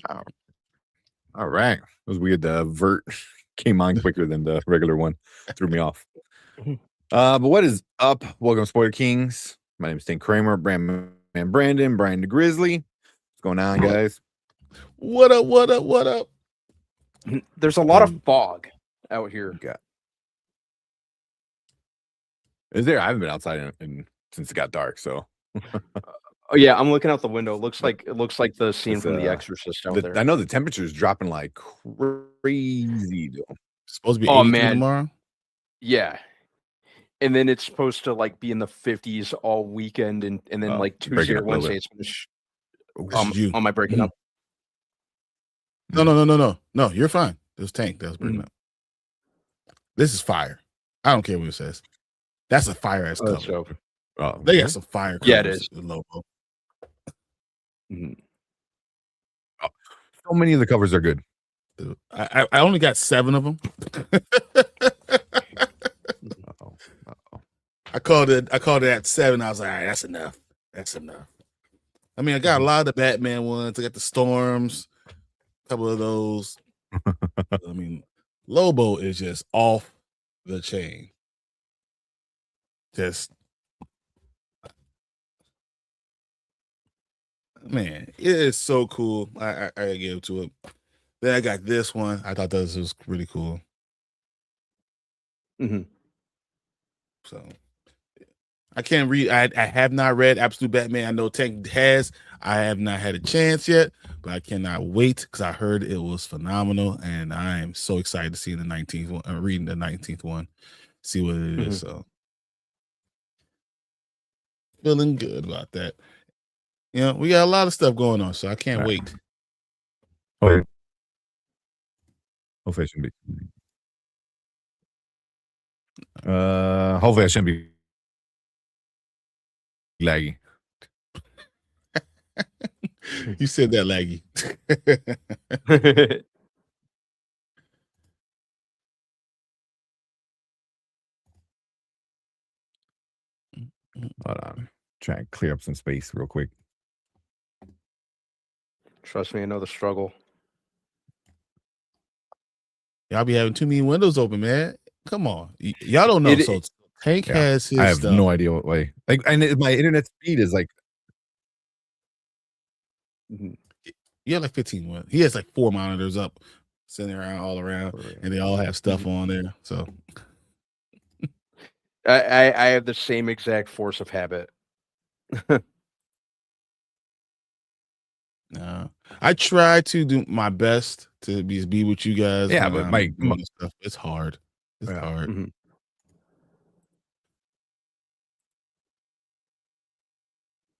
Oh, all right. It was weird. The vert came on quicker than the regular one. Threw me off. But what is up? Welcome to Spoiler Kings. My name is Stan Kramer, Brandman Brandon, Brian the Grizzly. What's going on, guys? What up? What up? What up? There's a lot of fog out here. Is there? I haven't been outside since it got dark. So, Oh yeah, I'm looking out the window. It looks like the scene from The Exorcist out there. I know the temperature is dropping like crazy. Though. It's supposed to be 83 tomorrow. Yeah, and then it's supposed to like be in the 50s all weekend, and then like Tuesday or Wednesday it's going to. Am I breaking up? No. You're fine. It was Tank that was breaking up. This is fire. I don't care what it says. That's a fire ass cover. They got some fire covers. Yeah, it is. The logo. So many of the covers are good. I only got 7 of them. I called it at 7. I was like, all right, that's enough. That's enough. I mean, I got a lot of the Batman ones. I got the Storms, a couple of those. I mean, Lobo is just off the chain. Just, man, it is so cool. I give it to it. Then I got this one. I thought this was really cool. So I can't read. I have not read Absolute Batman. I know Tank has. I have not had a chance yet, but I cannot wait because I heard it was phenomenal, and I am so excited to see the 19th one. Reading the 19th one, see what it is. So feeling good about that. You know, we got a lot of stuff going on, so I can't wait. Okay. Hopefully I shouldn't be. Hopefully I shouldn't be laggy. You said that laggy. Hold on. Try and clear up some space real quick. Trust me, I know the struggle. Y'all be having too many windows open, man. Come on. Y'all don't know. So Tank has his I have stuff. no idea what way. Like, and my internet speed is like. You have like 15 ones. He has like 4 monitors up, sitting around all around, and they all have stuff on there. So I have the same exact force of habit. I try to do my best to be with you guys. Yeah, but my stuff, it's hard. It's hard.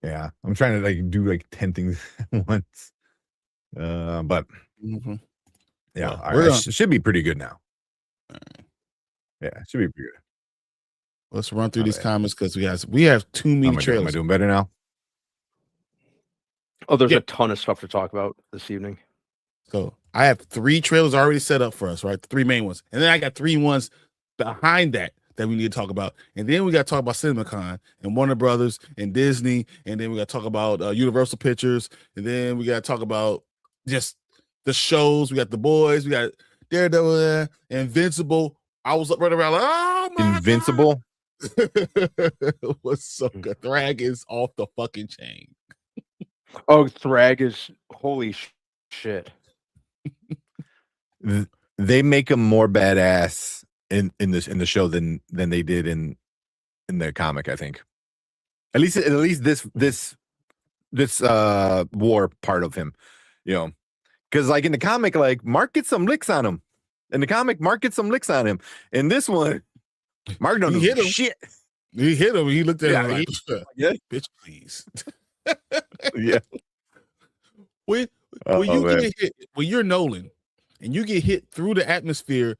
Yeah, I'm trying to like do like 10 things at once. But yeah, well, it should be pretty good now. Yeah, it should be pretty good. Let's run through these comments because we have too many trailers. Am I doing better now? Oh, there's a ton of stuff to talk about this evening. So I have 3 trailers already set up for us, right? The 3 main ones. And then I got 3 ones behind that we need to talk about. And then we got to talk about CinemaCon and Warner Brothers and Disney. And then we got to talk about Universal Pictures. And then we got to talk about just the shows. We got The Boys. We got Daredevil, Invincible. I was up right around like, oh my Invincible. It was so good. Thrag is off the fucking chain. Oh, Thrag is holy shit. They make him more badass in the show than they did in the comic, I think. At least this war part of him, you know, because like in the comic, like Mark gets some licks on him. In the comic, Mark gets some licks on him. In this one, Mark don't do shit. He hit him. He looked at him like, bitch, please. Yeah. When you're Nolan and you get hit through the atmosphere,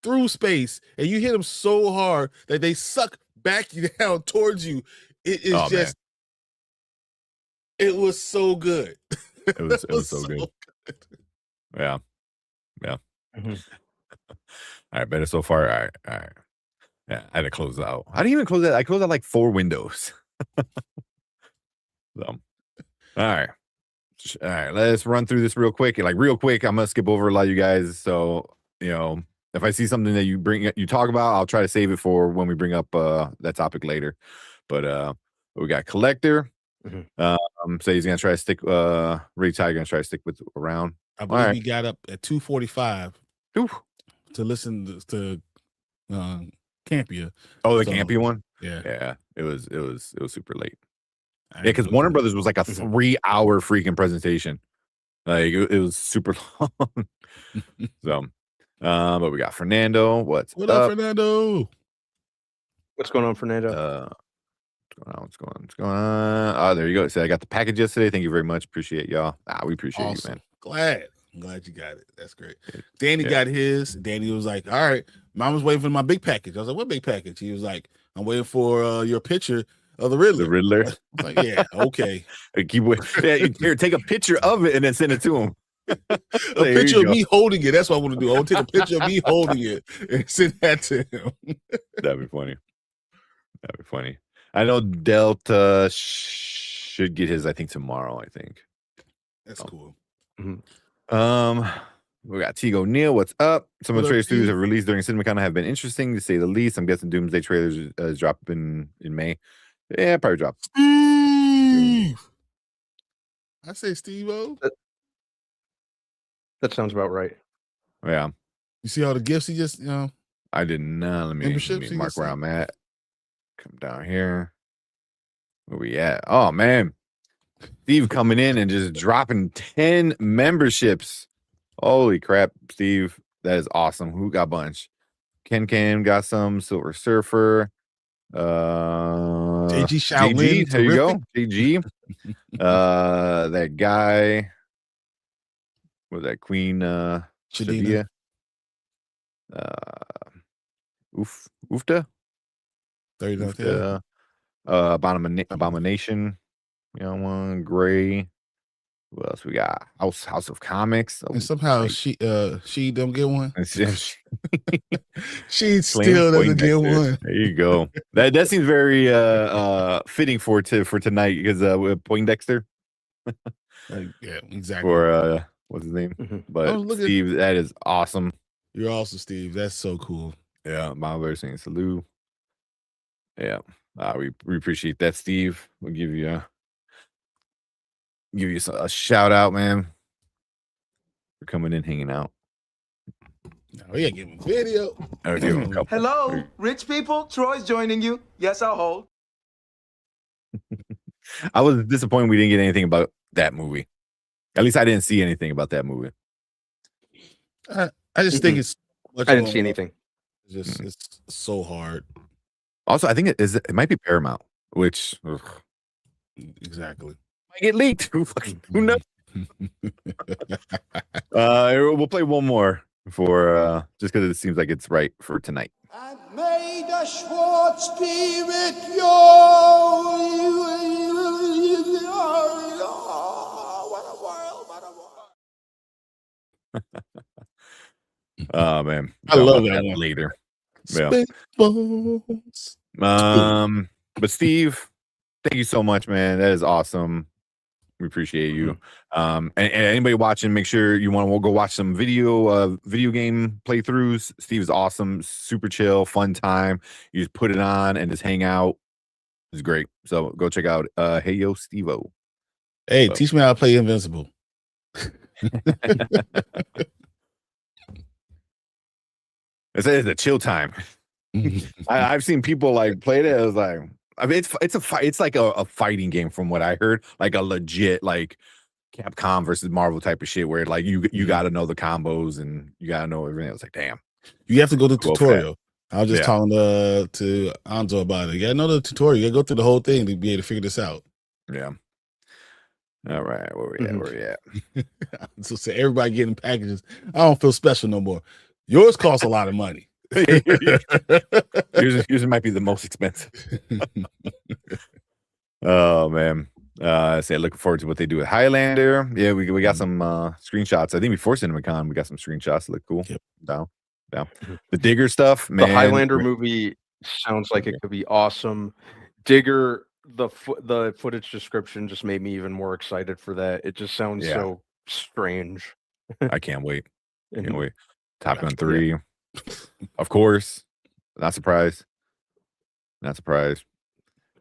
through space, and you hit them so hard that they suck back down towards you, it is it was so good. It was so good. Yeah. All right, better so far. All right. Yeah, I had to close out. I didn't even close that. I closed out like 4 windows. So, all right. All right, let's run through this real quick. Like real quick, I'm gonna skip over a lot of you guys. So if I see something that you talk about, I'll try to save it for when we bring up that topic later. But we got Collector. So he's gonna try to stick. Ray Ty gonna try to stick with around. I believe he got up at 2:45 to listen to Campia. Oh, the Campia one. Yeah. It was super late. Yeah, because Warner Brothers was like a 3-hour freaking presentation. Like it was super long. So, but we got Fernando. What up, Fernando? What's going on, Fernando? What's going on? Oh, there you go. So I got the package yesterday. Thank you very much. Appreciate y'all. We appreciate you, man. I'm glad you got it. That's great. Danny got his. Danny was like, all right, Mom was waiting for my big package. I was like, what big package? He was like, I'm waiting for your picture of the Riddler. The Riddler. I was like, yeah, okay. Keep waiting. Yeah, here, take a picture of it and then send it to him. A picture of me holding it. That's what I want to do. I want to take a picture of me holding it and send that to him. That'd be funny. I know Delta should get his, I think, tomorrow. I think. That's cool. We got Tigo Neal. What's up? Some of the trailer studios have released during CinemaCon have been interesting to say the least. I'm guessing Doomsday trailers drop in May. Yeah, probably drop. Steve. I say Steve-O. That sounds about right. Yeah. You see all the gifts he just, I did not. Let me mark where I'm at. Come down here. Where we at? Oh man. Steve coming in and just dropping 10 memberships. Holy crap, Steve. That is awesome. Who got a bunch? Ken got some. Silver Surfer. JG Shaolin. JG, there you go. JG. That guy. Was that Queen Shadia? Oofta? Abomination. One Gray. What else we got? House of Comics. And somehow she don't get one. She still doesn't get one. There you go. That seems very fitting for tonight because with Poindexter. Yeah, exactly. For what's his name? But Steve, that is awesome. You're awesome, Steve. That's so cool. Yeah, Miles saying salute. Yeah, we appreciate that, Steve. We'll give you a shout out, man, for coming in, hanging out. No, we gotta give him a video. Hello, rich people. Troy's joining you. Yes, I'll hold. I was disappointed we didn't get anything about that movie. At least I didn't see anything about that movie. I just think it's. I didn't see anything. It's so hard. Also, I think it might be Paramount, which exactly might get leaked. Who knows? We'll play one more for just because it seems like it's right for tonight. And may the Schwartz be with you. Oh man, I love that one. Later. Yeah. But Steve, thank you so much, man. That is awesome. We appreciate you. And anybody watching, make sure you want to go watch some video game playthroughs. Steve is awesome, super chill, fun time. You just put it on and just hang out. It's great. So go check out Hey Yo Steve-O. Hey, teach me how to play Invincible. It's a chill time. I've seen people like play it. I was like, I mean, it's like a fighting game from what I heard, like a legit like Capcom versus Marvel type of shit, where like you got to know the combos and you got to know everything. I was like, damn, you have to go to the tutorial. I was just talking to Anzo about it. You got to know the tutorial. You got to go through the whole thing to be able to figure this out. Yeah. All right, where we at? So everybody getting packages. I don't feel special no more. Yours costs a lot of money. yours might be the most expensive. Oh man. I say looking forward to what they do with Highlander. Yeah, we got some screenshots. I think before CinemaCon, we got some screenshots that look cool. Yep. Down. The Digger stuff, man. The Highlander movie sounds like it could be awesome. Digger the footage description just made me even more excited for that. It just sounds so strange. I can't wait. Can't wait. Top Gun 3, of course. Not surprised. Not surprised.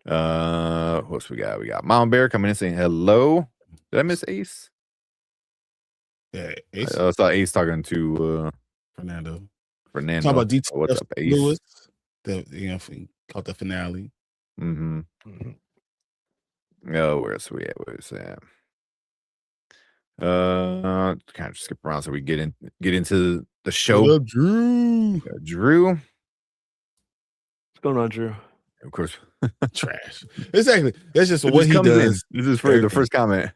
What else we got? We got Mom Bear coming in saying hello. Did I miss Ace? Yeah, Ace. I saw Ace talking to Fernando. Talk about DT. What's up, Ace? Lewis, caught the finale. Mm-hmm. Oh, where's we at? Where's that? Kind of skip around so we get into the show. What up, Drew? Drew. What's going on, Drew? Of course. Trash. Exactly. That's just what he does. This is for the first comment.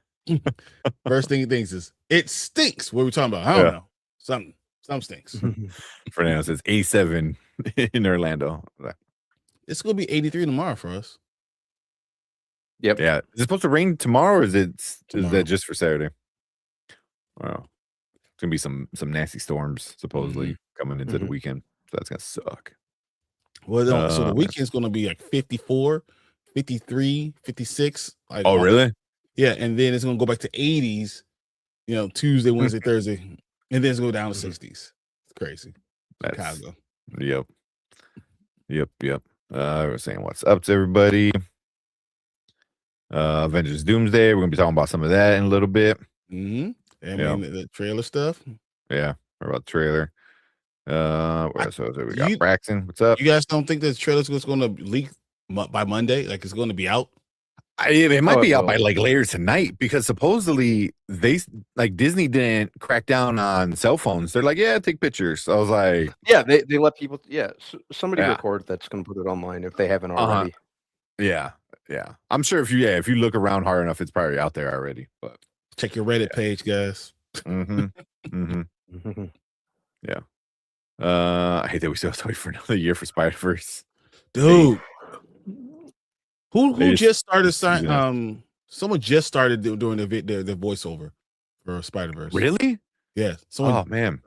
First thing he thinks is it stinks. What are we talking about? I don't know. Something stinks. Fernando says A7 in Orlando. It's gonna be 83 tomorrow for us. Yep. Yeah. Is it supposed to rain tomorrow, or is that just for Saturday? Wow. It's gonna be some nasty storms supposedly coming into the weekend. So that's gonna suck. Well, so the weekend's gonna be like 54, 53, 56. Like, really? Yeah, and then it's gonna go back to 80s, Tuesday, Wednesday, Thursday, and then it's gonna go down to 60s. It's crazy. Chicago. Yep. We're saying what's up to everybody. Avengers Doomsday. We're gonna be talking about some of that in a little bit. Mm-hmm. The trailer stuff. Yeah, we're about the trailer. We got Braxton. What's up? You guys don't think the trailer's going to leak by Monday? Like it's going to be out? It might be out by like later tonight because supposedly Disney didn't crack down on cell phones. They're like, yeah, take pictures. So I was like, yeah, they let people. Yeah, somebody record that's going to put it online if they haven't already. Yeah. I'm sure if you look around hard enough, it's probably out there already. But check your Reddit page, guys. Yeah. I hate that we still have to wait for another year for Spider-Verse. Dude. Who just started signing? Someone just started doing the voiceover for Spider-Verse. Really? Yeah. Oh man.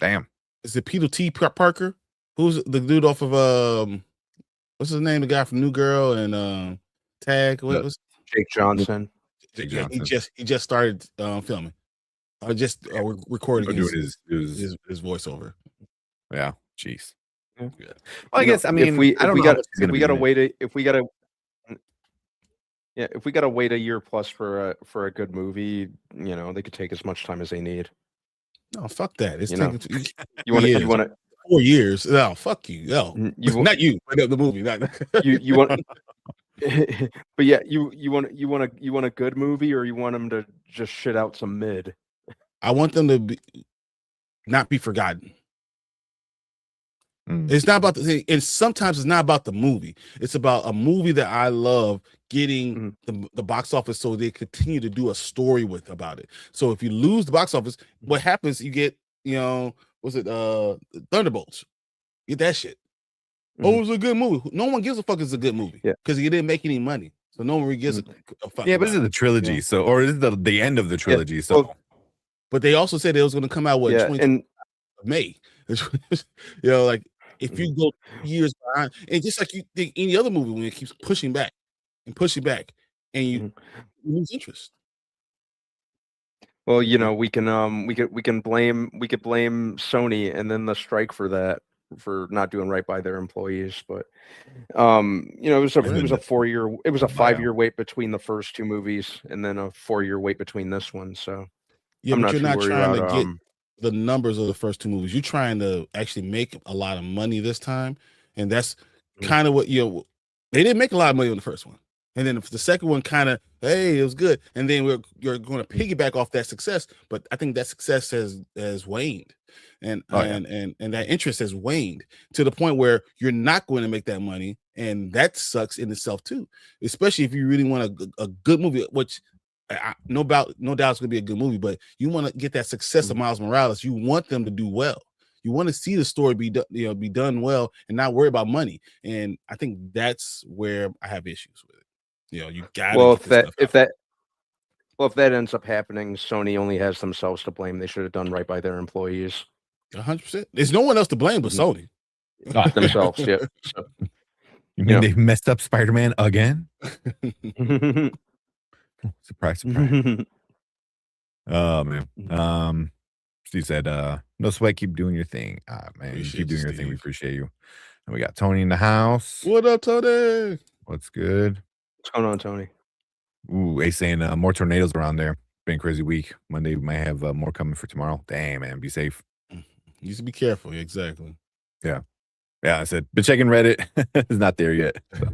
Damn. Is it Peter T. Parker? Who's the dude off of what's his name? The guy from New Girl and Tag. What was Jake Johnson? He just started filming. Recording his voiceover. Yeah. Jeez. Yeah. Well, I guess if we gotta wait a year plus for a good movie, they could take as much time as they need. No, fuck that. It's taking you want it 4 years. No, fuck you. No, not you. But the movie. you want. But yeah, you want a good movie, or you want them to just shit out some mid? I want them to not be forgotten. It's not about the thing, and sometimes it's not about the movie. It's about a movie that I love getting the box office, so they continue to do a story about it. So if you lose the box office, what happens? You get Thunderbolts. Get that shit. Oh, it was a good movie. No one gives a fuck. It's a good movie because he didn't make any money, so no one really gives a fuck. Yeah, but this is the trilogy, or this is the end of the trilogy. So, but they also said it was going to come out in May. Like. If you go years behind, and just like you think any other movie, when it keeps pushing back, and you lose interest. Well, we can blame Sony and then the strike for not doing right by their employees, but it was a 5-year wait between the first two movies, and then a 4-year wait between this one. So yeah, but you're not trying to get the numbers of the first two movies. You're trying to actually make a lot of money this time, and that's kind of what they didn't make a lot of money on the first one, and then the second one it was good, and then you're going to piggyback off that success. But I think that success has waned, and that interest has waned to the point where you're not going to make that money, and that sucks in itself too. Especially if you really want a good movie, which. No doubt it's going to be a good movie, but you want to get that success of Miles Morales. You want them to do well. You want to see the story be done well and not worry about money. And I think that's where I have issues with it. You got if that ends up happening, Sony only has themselves to blame. They should have done right by their employees. 100%. There's no one else to blame but Sony. Themselves, yeah. So. You mean they messed up Spider-Man again? Yeah. Surprise, surprise. Oh man. Steve said, no sweat, keep doing your thing. Man, you keep doing your thing. We appreciate you. And we got Tony in the house. What up, Tony? What's good? What's going on, Tony? Ooh, Ace saying more tornadoes around there. Been a crazy week. Monday we might have more coming for tomorrow. Damn, man, be safe. You need to be careful. Exactly. Yeah. I said, been checking Reddit. It's not there yet. So.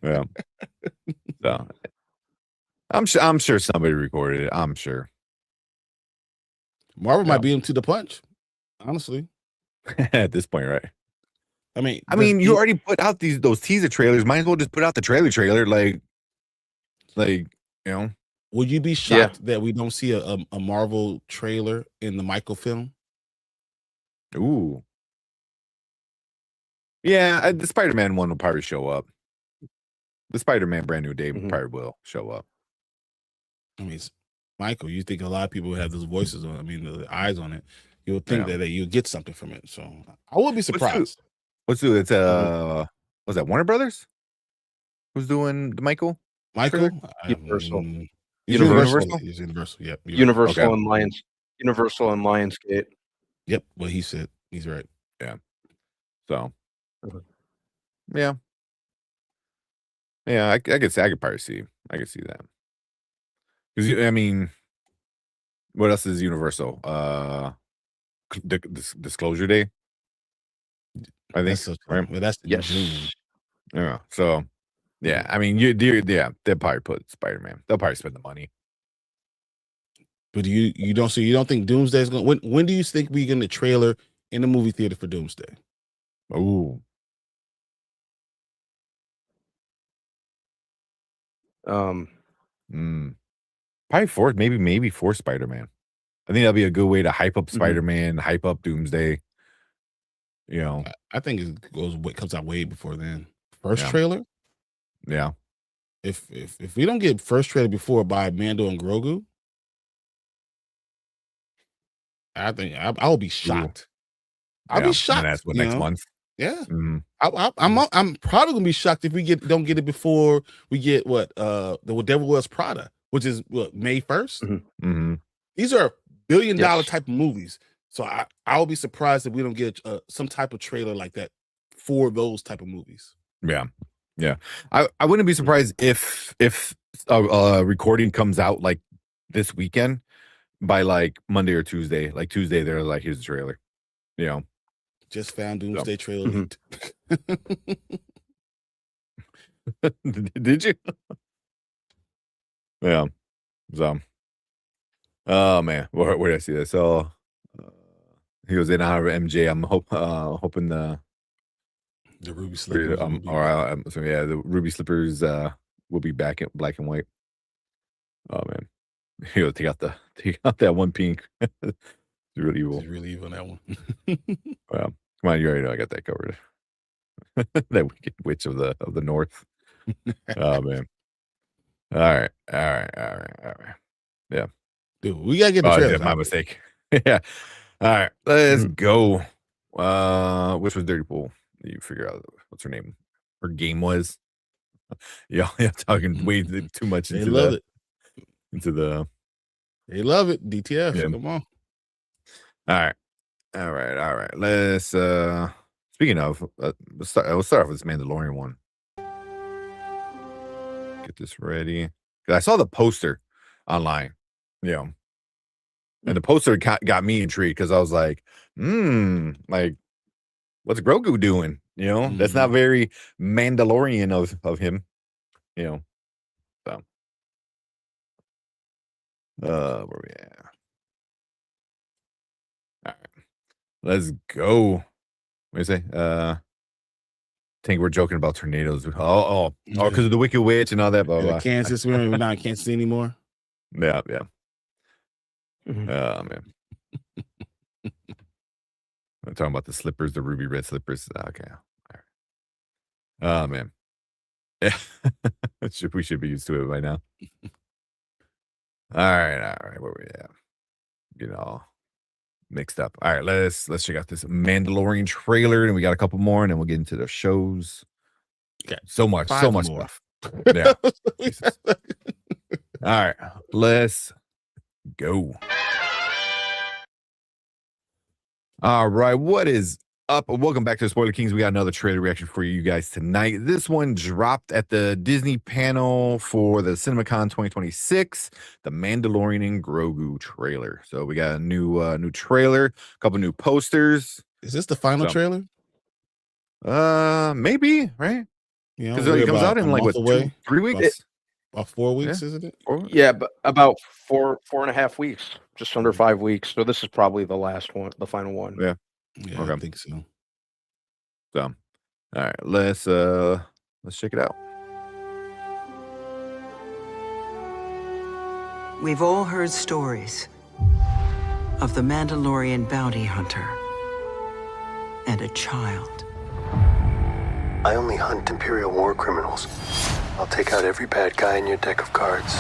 Yeah. So I'm sure somebody recorded it. I'm sure. Marvel might beat him to the punch. Honestly. At this point, right? I mean, you already put out those teaser trailers. Might as well just put out the trailer. Like, you know. Would you be shocked that we don't see a Marvel trailer in the Michael film? Ooh. Yeah, the Spider-Man one will probably show up. The Spider-Man Brand New Day probably will show up. I mean, Michael, you think a lot of people have those voices on, the eyes on it. You would think that you'll get something from it. So I would be surprised. Let's do it. It's was that Warner Brothers? Who's doing the Michael? Universal. Universal. Yep. Universal and Lions. Universal and Lionsgate. Yep. What he said. He's right. Yeah. So. Yeah. Yeah. I could probably see. I could see that. Because what else is Universal? Disclosure Day. I think. Right? Well, that's June. Yeah. So. Yeah, they'll probably put Spider-Man. They'll probably spend the money. But you don't think Doomsday is going? When do you think we get the trailer in the movie theater for Doomsday? Ooh. Probably maybe for Spider-Man. I think that'll be a good way to hype up Spider-Man, hype up Doomsday. You know, I think it comes out way before then. First trailer. Yeah. If we don't get first trailer before by Mando and Grogu, I think I'll be shocked. I'll be shocked. And that's what next month. Yeah. I'm probably gonna be shocked if we don't get it before we get the Devil Wears Prada, which is May 1st. These are $1 billion type of movies. So I'll be surprised if we don't get some type of trailer like that for those type of movies. Yeah. Yeah. I wouldn't be surprised if a recording comes out like this weekend by like Monday or Tuesday. Like Tuesday, they're like, here's the trailer. You know. Just found Doomsday trailer leaked. Did you? Yeah. So. Oh man, where did I see that? So he was in our MJ. I'm hoping the Ruby Slippers. So yeah, the Ruby Slippers will be back in black and white. Oh man, he'll take out that one pink. It's really evil. It's really evil, that one. Well, come on, you already know I got that covered. That wicked witch of the north. Oh man. All right. Yeah. Dude, we gotta get the trailer. My mistake. Yeah. All right, let's go. Which was Dirty Pool? You figure out what's her name. Her game was. Yeah, talking way too much into it. They love it. DTF. Yeah. Come on. All right. Let's speaking of, let's start off with this Mandalorian one. Get this ready. 'Cause I saw the poster online. And the poster got me intrigued because I was like, like, what's Grogu doing? That's not very Mandalorian of him. So, where we at? All right, let's go. What do you say? I think we're joking about tornadoes. Oh, because of the Wicked Witch and all that. Blah, blah. Kansas, we're not in Kansas anymore. Yeah. Oh man. I'm talking about the slippers, the ruby red slippers. Okay. All right. Oh man. Yeah. We should be used to it by now. All right. Where we at? Mixed up. All right, let's check out this Mandalorian trailer, and we got a couple more, and then we'll get into the shows. So much Five more. stuff. Yeah. All right, let's go. All right, what is up? Welcome back to the Spoiler Kings. We got another trailer reaction for you guys tonight. This one dropped at the Disney panel for the CinemaCon 2026, the Mandalorian and Grogu trailer. So we got a new trailer, a couple new posters. Is this the final trailer? Maybe, right? You know, Because it comes out in like what, 3 weeks? About 4 weeks, isn't it? Yeah, but about 4.5 weeks, just under 5 weeks. So this is probably the last one, the final one. Yeah. Yeah, Okay. I think so. So, all right, let's check it out. We've all heard stories of the Mandalorian bounty hunter and a child. I only hunt Imperial war criminals. I'll take out every bad guy in your deck of cards.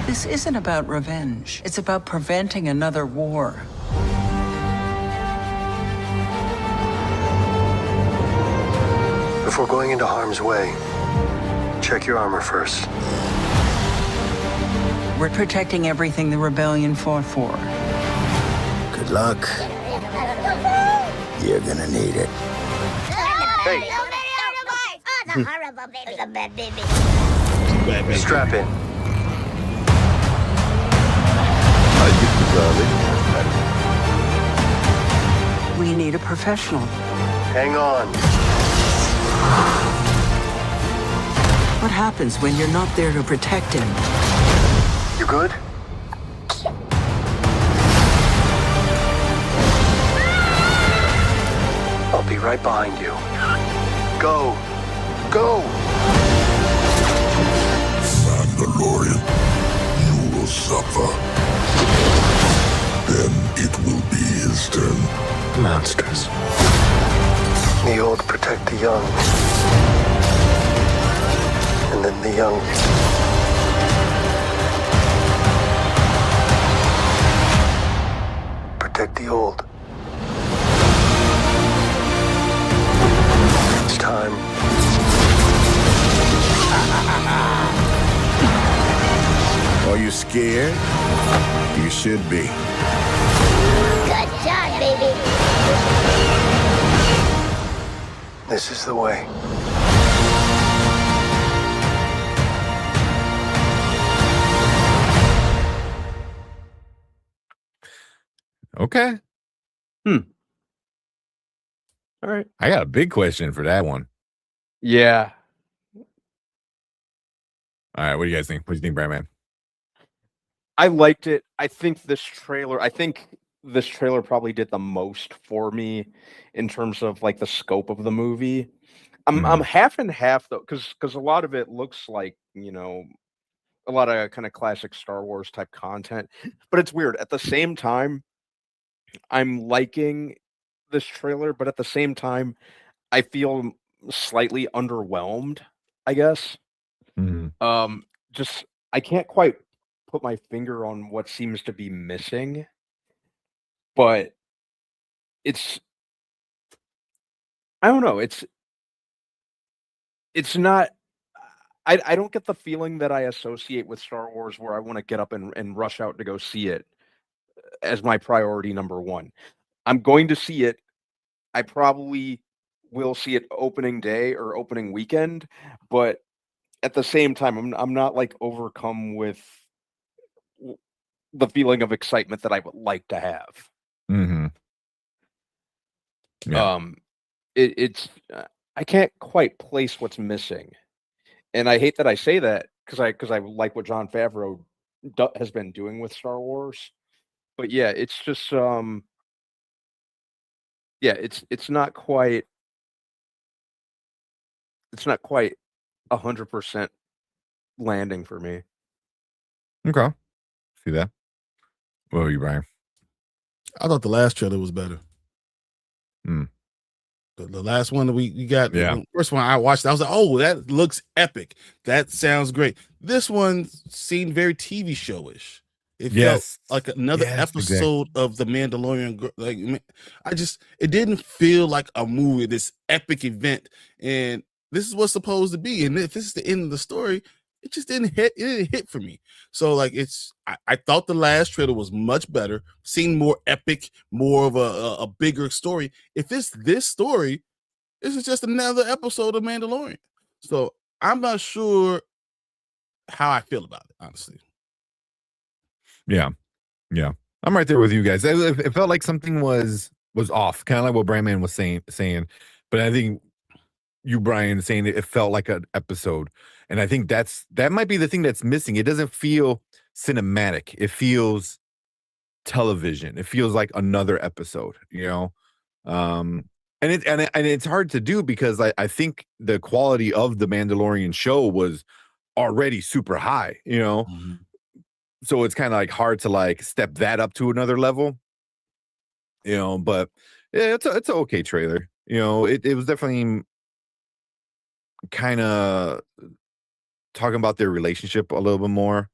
This isn't about revenge. It's about preventing another war. Before going into harm's way, check your armor first. We're protecting everything the rebellion fought for. Good luck. You're gonna need it. Hey. Strap in. We need a professional. Hang on. What happens when you're not there to protect him? You good? I'll be right behind you. Go. Go! Mandalorian, you will suffer. Then it will be his turn. Monsters. The old protect the young. And then the young. Protect the old. It's time. Are you scared? You should be. Good job, baby. This is the way. Okay. All right. I got a big question for that one. Yeah. All right, what do you guys think? What do you think, Brandman? I liked it. I think this trailer probably did the most for me in terms of like the scope of the movie. I'm half and half though, because a lot of it looks like, you know, a lot of kind of classic Star Wars type content. But it's weird. At the same time, I'm liking this trailer, but at the same time, I feel slightly underwhelmed, I guess. Just I can't quite put my finger on what seems to be missing, but I don't know, it's not, I don't get the feeling that I associate with Star Wars where I want to get up and rush out to go see it as my priority number one. I'm going to see it. I probably will see it opening day or opening weekend, but at the same time, I'm not like overcome with the feeling of excitement that I would like to have. Yeah. It's I can't quite place what's missing, and I hate that I say that because I like what Jon Favreau has been doing with Star Wars, but yeah, it's just it's not quite 100% landing for me. Okay. See that? What about you, Brian? I thought the last trailer was better. The last one that we got, the first one I watched, I was like, oh, that looks epic. That sounds great. This one seemed very TV showish. It Yes. felt like another Yes, episode of The Mandalorian. Like, it didn't feel like a movie, this epic event, and this is what's supposed to be. And if this is the end of the story, it just didn't hit. It didn't hit for me. So like, I thought the last trailer was much better, seemed more epic, more of a bigger story. If it's this story, this is just another episode of Mandalorian. So I'm not sure how I feel about it, honestly. Yeah. I'm right there with you guys. It felt like something was off, kind of like what Brandman was saying. But I think you, Brian, saying it felt like an episode, and I think that might be the thing that's missing. It doesn't feel cinematic. It feels television. It feels like another episode, and it's hard to do because I think the quality of the Mandalorian show was already super high, Mm-hmm. So it's kind of like hard to like step that up to another level, but yeah, it's an okay trailer. It was definitely kind of talking about their relationship a little bit more.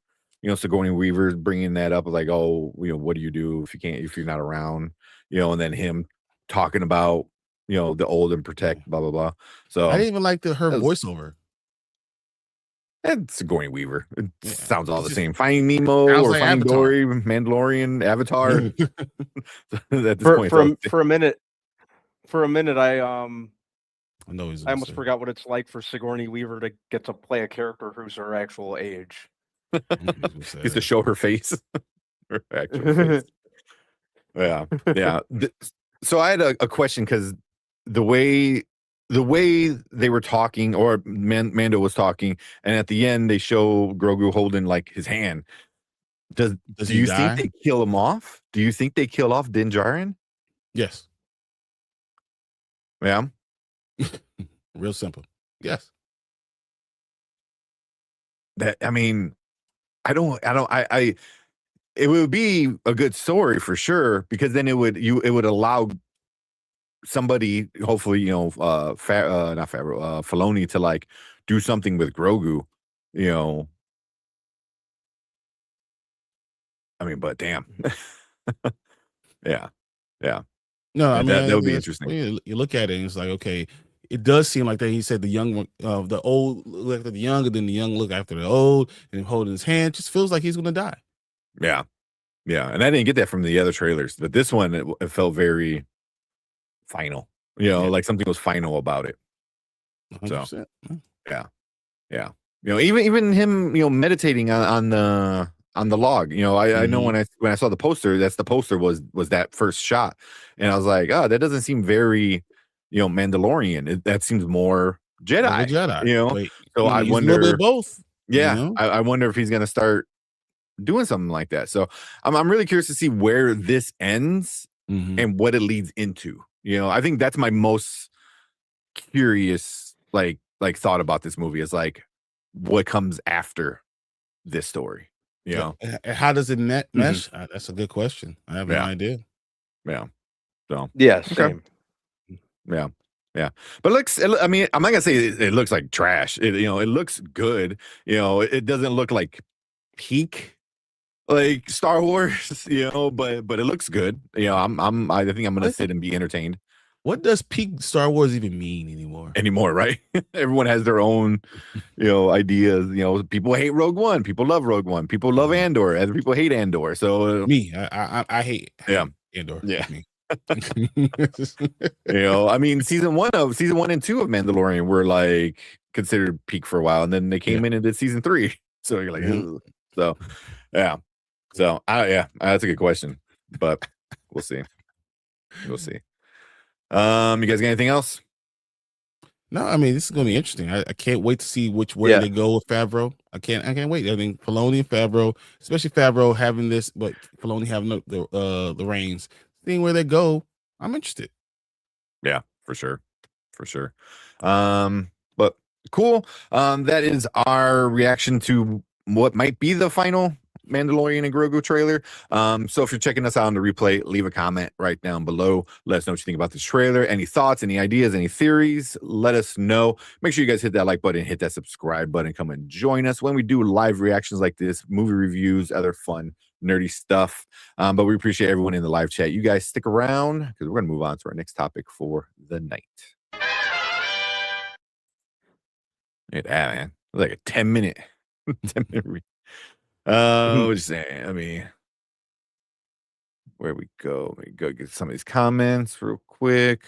Sigourney Weaver bringing that up, like, oh, what do you do if you're not around, and then him talking about, the old and protect, blah, blah, blah. So I didn't even like her voiceover. And Sigourney Weaver. It sounds all the just same. Finding Nemo or like Finding Avatar. Dory, Mandalorian, Avatar. At this point, For a minute, I know he's I almost forgot what it's like for Sigourney Weaver to get to play a character who's her actual age. Just to show her face. Her actual face. Yeah. So I had a question because the way they were talking, or Mando was talking, and at the end they show Grogu holding like his hand. Do you think they kill him off? Do you think they kill off Din Djarin? Yes. Yeah. Real simple. Yes. It would be a good story for sure, because then it would allow somebody, hopefully, not Favreau, Filoni, to like do something with Grogu, but damn. Yeah. No, I mean, that would be interesting. You look at it and it's like, okay, it does seem like that. He said the young one, the old look after the young, and then the young look after the old, and him holding his hand. Just feels like he's gonna die. Yeah. And I didn't get that from the other trailers, but this one, it felt very final, like something was final about it. 100%. So yeah. Even him, meditating on the log. I know when I saw the poster, that's the poster was that first shot, and I was like, oh, that doesn't seem very, Mandalorian. That seems more Jedi. Like a Jedi. Wait, so I he's wonder. a little bit both. Yeah, I wonder if he's gonna start doing something like that. So I'm really curious to see where this ends and what it leads into. I think that's my most curious like thought about this movie, is like what comes after this story. How does it mesh? That's a good question. I have no idea. Yeah. So yeah, same. Okay. Yeah. But I'm not gonna say it looks like trash. It looks good. It doesn't look like peak like Star Wars, but it looks good. I think I'm gonna sit and be entertained. What does peak Star Wars even mean anymore? Right? Everyone has their own, ideas. People hate Rogue One. People love Rogue One. People love Andor. Other people hate Andor. So me, I hate Andor. Yeah. Me. Season 1 and 2 of Mandalorian were like considered peak for a while, and then they came in and did season 3. So you're like, ugh. So yeah. So that's a good question, but we'll see. We'll see. You guys got anything else? No, this is gonna be interesting. I can't wait to see which way they go with Favreau. I can't wait. Filoni and Favreau, especially Favreau having this, but Filoni having the reins. Seeing where they go, I'm interested. Yeah, for sure. But cool. That is our reaction to what might be the final Mandalorian and Grogu trailer. So if you're checking us out on the replay, leave a comment right down below. Let us know what you think about this trailer. Any thoughts, any ideas, any theories, let us know. Make sure you guys hit that like button, hit that subscribe button, come and join us when we do live reactions like this, movie reviews, other fun nerdy stuff. But we appreciate everyone in the live chat. You guys stick around because we're gonna move on to our next topic for the night. Look at that, man. Like a 10-minute 10-minute read. What's saying? I mean, where we go? Let me go get some of these comments real quick.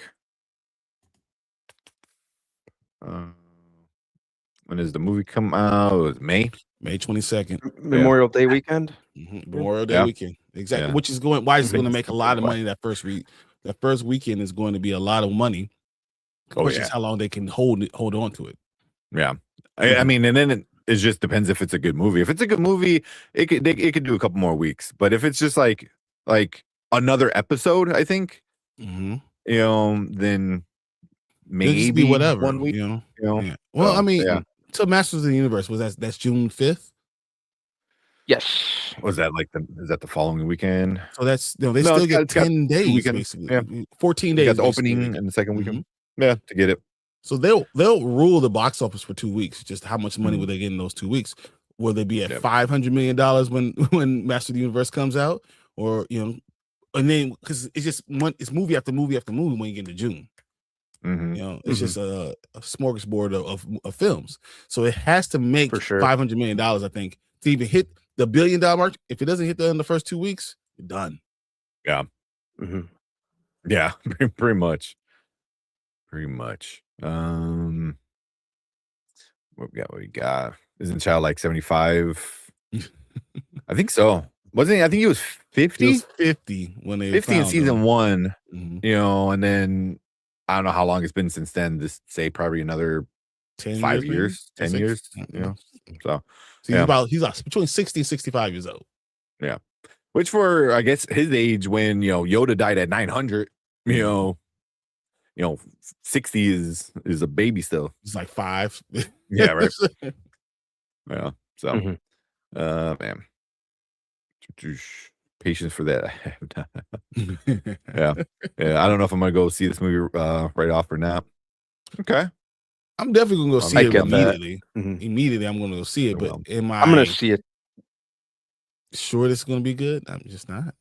When does the movie come out? May 22nd. Memorial Day weekend. Memorial Day weekend. Exactly. Yeah. Which is going to make a lot of money that first week. That first weekend is going to be a lot of money. Question is how long they can hold on to it. Yeah. I mean, and then it just depends if it's a good movie. If it's a good movie, it could do a couple more weeks. But if it's just like another episode, I think, then maybe be whatever 1 week. Yeah. Well, I mean, so Masters of the Universe that's June 5th. Yes. Was that is that the following weekend? So that's they still get 10 days basically. Yeah. 14 days. Got the opening and the second weekend. Yeah, to get it. So they'll rule the box office for 2 weeks. Just how much money will they get in those 2 weeks? Will they be at $500 million when Master of the Universe comes out, or and then because it's just it's movie after movie after movie when you get into June. It's just a smorgasbord of films. So it has to make $500 million, I think, to even hit the $1 billion mark. If it doesn't hit that in the first 2 weeks, you're done. Yeah. Yeah, pretty much. What we got? Isn't Child like 75? I think so. Wasn't he? I think he was 50. He was 50 when they 50 in season 1. Mm-hmm. And then I don't know how long it's been since then. Just say probably another 5 years, 10 years. So he's between 60 and 65 years old. Yeah, which for I guess his age when Yoda died at 900. 60 is a baby still. It's like 5. Yeah, right. Yeah. So, man, patience for that. Yeah. I don't know if I'm gonna go see this movie right off or not. Okay. I'm definitely gonna go see it immediately. Mm-hmm. Immediately, I'm gonna go see it. But I'm gonna see it. Sure, this is gonna be good. I'm just not.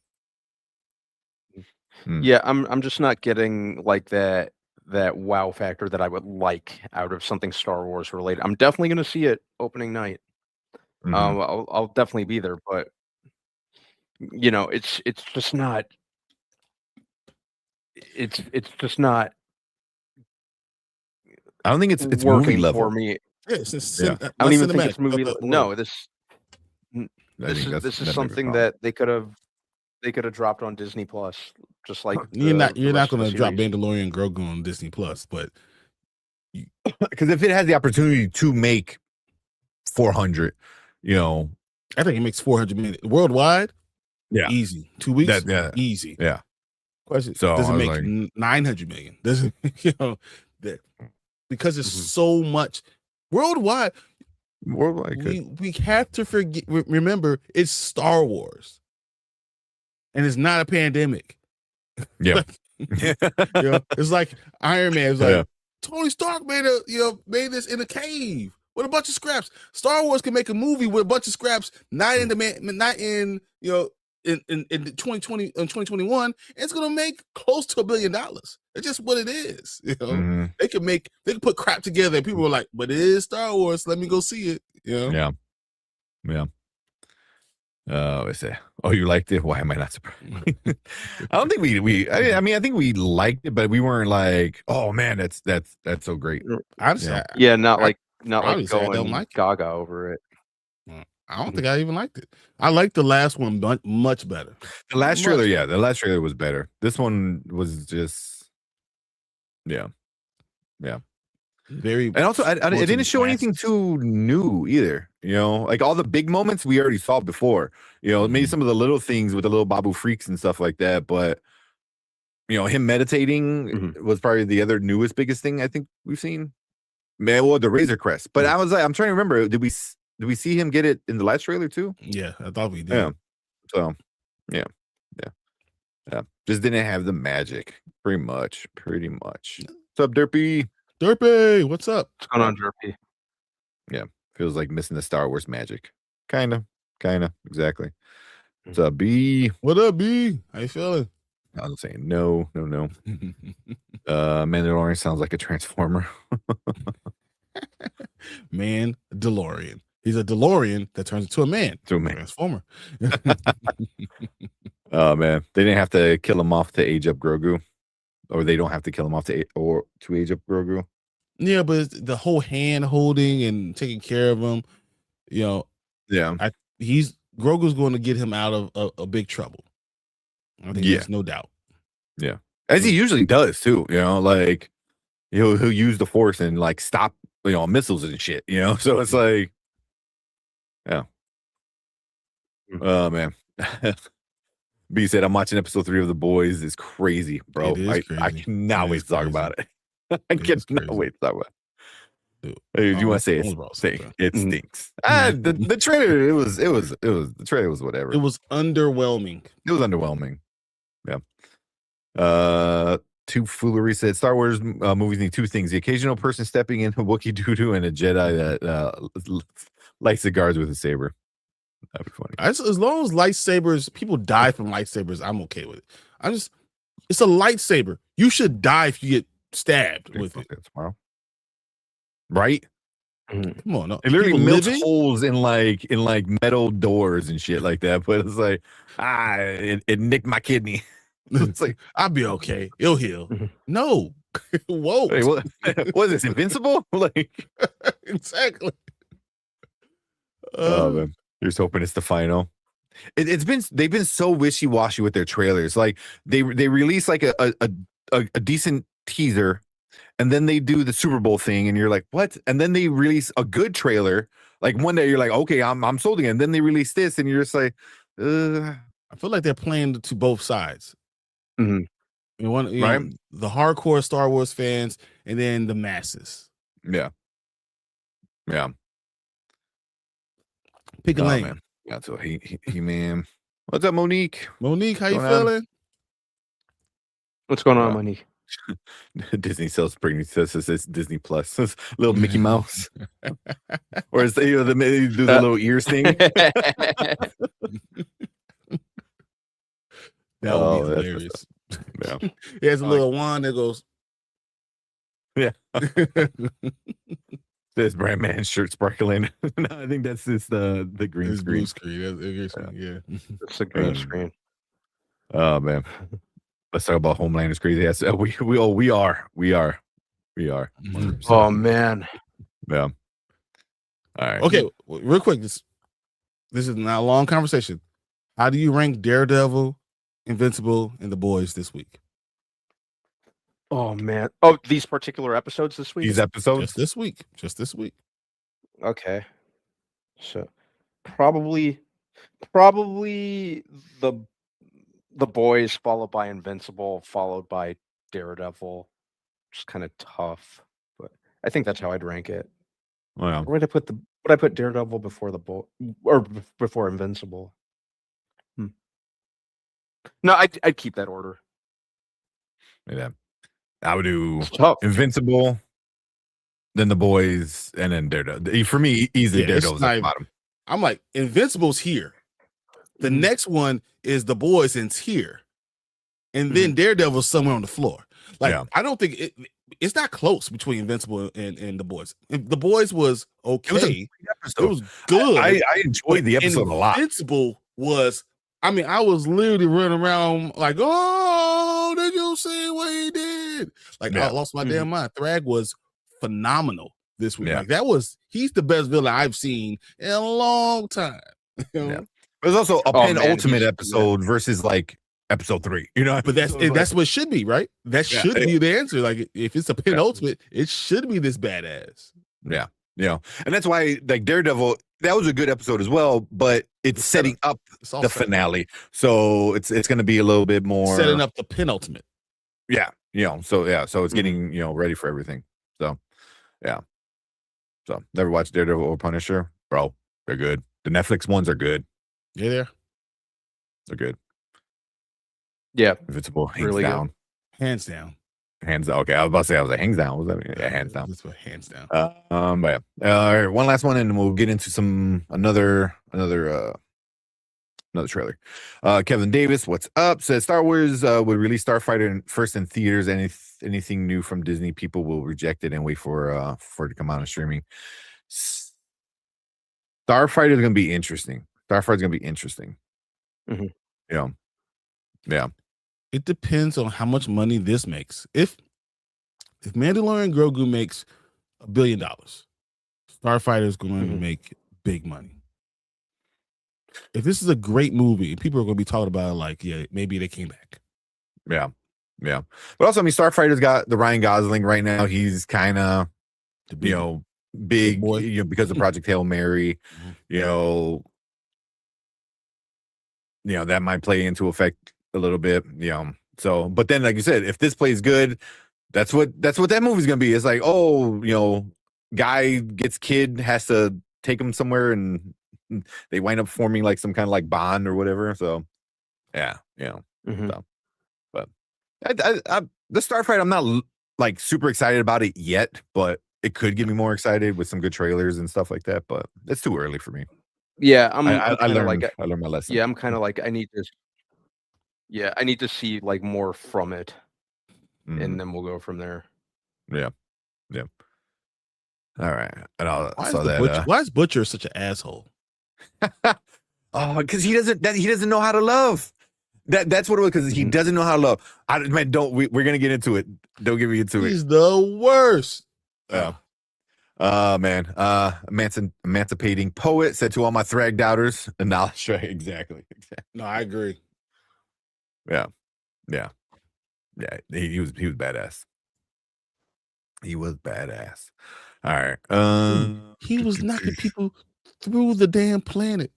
Yeah, I'm just not getting like that wow factor that I would like out of something Star Wars related. I'm definitely gonna see it opening night. I'll definitely be there, but it's just not. It's just not. I don't think it's working movie level for me. Yeah, I don't even think it's movie. No, this is something that they could have dropped on Disney Plus, just like you're not going to drop Mandalorian and Grogu on Disney Plus, but because if it has the opportunity to make 400, I think it makes 400 million worldwide. Yeah, easy. 2 weeks. Easy. Yeah. Question. So does it make 900 million? Doesn't that because there's so much worldwide. We have to remember it's Star Wars, and it's not a pandemic. Yeah, it's like Iron Man. It's like Tony Stark made this in a cave with a bunch of scraps. Star Wars can make a movie with a bunch of scraps, not in 2020 and 2021, and it's gonna make close to $1 billion. It's just what it is. They can put crap together and people are like, but it is Star Wars, let me go see it. Yeah. Oh, you liked it? Why am I not surprised? I don't think I mean I think we liked it, but we weren't like, oh man, that's so great. Honestly, not like going like gaga over it. I don't think I even liked it. I liked the last one much better. The last trailer, the last trailer was better. This one was just, very. And also, it didn't show anything too new either. Like all the big moments we already saw before. Maybe some of the little things with the little Babu freaks and stuff like that. But him meditating was probably the other newest biggest thing I think we've seen. Well, the Razor Crest. But I'm trying to remember. Did we see him get it in the last trailer too? Yeah, I thought we did. Yeah. So, yeah. Just didn't have the magic. Pretty much. What's up, Derpy? Derpy, what's up? What's going on, Derpy? Yeah, feels like missing the Star Wars magic. Kind of, exactly. What's up, B? What up, B? How you feeling? I was saying no. Mandalorian sounds like a transformer. Man, DeLorean. He's a DeLorean that turns into a man. To a man. Transformer. Oh man, they didn't have to kill him off to age up Grogu, or they don't have to kill him off to age up Grogu. Yeah, but it's the whole hand holding and taking care of him, you know. Yeah, Grogu's going to get him out of a big trouble. I think there's no doubt. Yeah, as he usually does too. You know, like he'll use the Force and like stop missiles and shit. You know, so it's like, yeah. Oh man. B said, I'm watching episode 3 of The Boys. It's crazy, bro. I cannot wait to talk about it. I cannot wait to talk about it. Hey, you want to say it stinks? The trailer, the trailer was whatever. It was underwhelming. It was underwhelming. Yeah. Two Foolery said Star Wars movies need two things: the occasional person stepping in a Wookiee doo-doo and a Jedi that lights the guards with a saber. That'd be funny. As long as lightsabers, people die from lightsabers, I'm okay with it. It's a lightsaber. You should die if you get stabbed with it. Tomorrow. Right? Come on, no. It literally melts holes in like metal doors and shit like that. But it's like, it nicked my kidney. It's like, I'll be okay. It'll heal. No. Whoa. Hey, what is this? Invincible? Like exactly. Oh man. You're just hoping it's the final. They've been so wishy-washy with their trailers. Like they release like a decent teaser, and then they do the Super Bowl thing, and you're like, what? And then they release a good trailer. Like one day you're like, okay, I'm sold again. And then they release this, and you're just like, I feel like they're playing to both sides. Mm-hmm. Right? The hardcore Star Wars fans, and then the masses. Yeah. Pick a lane. Man. Yeah, so he man. What's up, Monique? Monique, how you feeling? What's going on, Monique? Disney sells pregnancy tests. It's Disney Plus. It's little Mickey Mouse. Or is they do the little ears thing? That would be hilarious. Yeah. He has a little wand that goes. Yeah. This brand man shirt sparkling. No, I think that's just the green screen. Blue screen. Yeah. It's a green screen. Oh man. Let's talk about Homelander's crazy ass. We are. Oh man. Yeah. All right. Okay, real quick. This is not a long conversation. How do you rank Daredevil, Invincible, and The Boys this week? Oh man. Oh, these particular episodes this week? These episodes? Just this week. Okay. So probably the Boys, followed by Invincible, followed by Daredevil. Just kind of tough, but I think that's how I'd rank it. Wow. Would I put Daredevil before or before Invincible? No, I'd keep that order. Yeah. I would do tough. Invincible, then The Boys, and then Daredevil. For me, easily Daredevil's at the bottom. I'm like, Invincible's here. The next one is The Boys, and it's here. And then Daredevil's somewhere on the floor. Like, I don't think it's not close between Invincible and The Boys. The Boys was okay. It was good. I enjoyed the episode a lot. Invincible was, I was literally running around like, oh, did you see what he did? Like, I lost my damn mind. Thrag was phenomenal this week. Yeah. Like, he's the best villain I've seen in a long time. You know? There's also a penultimate episode versus like episode 3, but that's what it should be, right? That should be the answer. Like, if it's a penultimate, it should be this badass. Yeah. And that's why, like, Daredevil, that was a good episode as well, but it's setting up the finale. So it's going to be a little bit more setting up the penultimate. Yeah. So it's getting, ready for everything. So, yeah. So, never watched Daredevil or Punisher? Bro, they're good. The Netflix ones are good. Yeah, they're good. Yeah. Invincible, hands really down. Good. Hands down. Hands down. Okay, I was about to say, hands down. What was that? Yeah, hands down. That's what hands down. But yeah. All right, one last one, and we'll get into another another trailer. Kevin Davis, what's up? Says Star Wars would release Starfighter first in theaters. Anything new from Disney, people will reject it and wait for it to come out on streaming. Starfighter is going to be interesting. Starfighter is going to be interesting. Mm-hmm. Yeah. It depends on how much money this makes. If Mandalorian Grogu makes $1 billion, Starfighter is going to make big money. If this is a great movie, people are going to be talking about it like, yeah, maybe they came back. Yeah. But also, I mean, Starfighter's got the Ryan Gosling right now. He's kind of, big boy. Because of Project Hail Mary. That might play into effect a little bit. So, but then, like you said, if this plays good, that's what that movie's gonna be. It's like, guy gets kid, has to take him somewhere, and they wind up forming like some kind of like bond or whatever. So so, but the Starfighter, I'm not like super excited about it yet, but it could get me more excited with some good trailers and stuff like that. But it's too early for me. Yeah, I learned my lesson. Yeah, I'm kind of like I need to see like more from it, and then we'll go from there. Yeah. All right. And why is Butcher such an asshole? Because he doesn't know how to love. That's what it was. Because he doesn't know how to love. We're gonna get into it. Don't get me into it. He's the worst. Yeah. Man. Emancipating poet said to all my Thrag doubters, and knowledge. Right. Exactly. No, I agree. Yeah. He was badass. He was badass. All right. He was knocking people through the damn planet,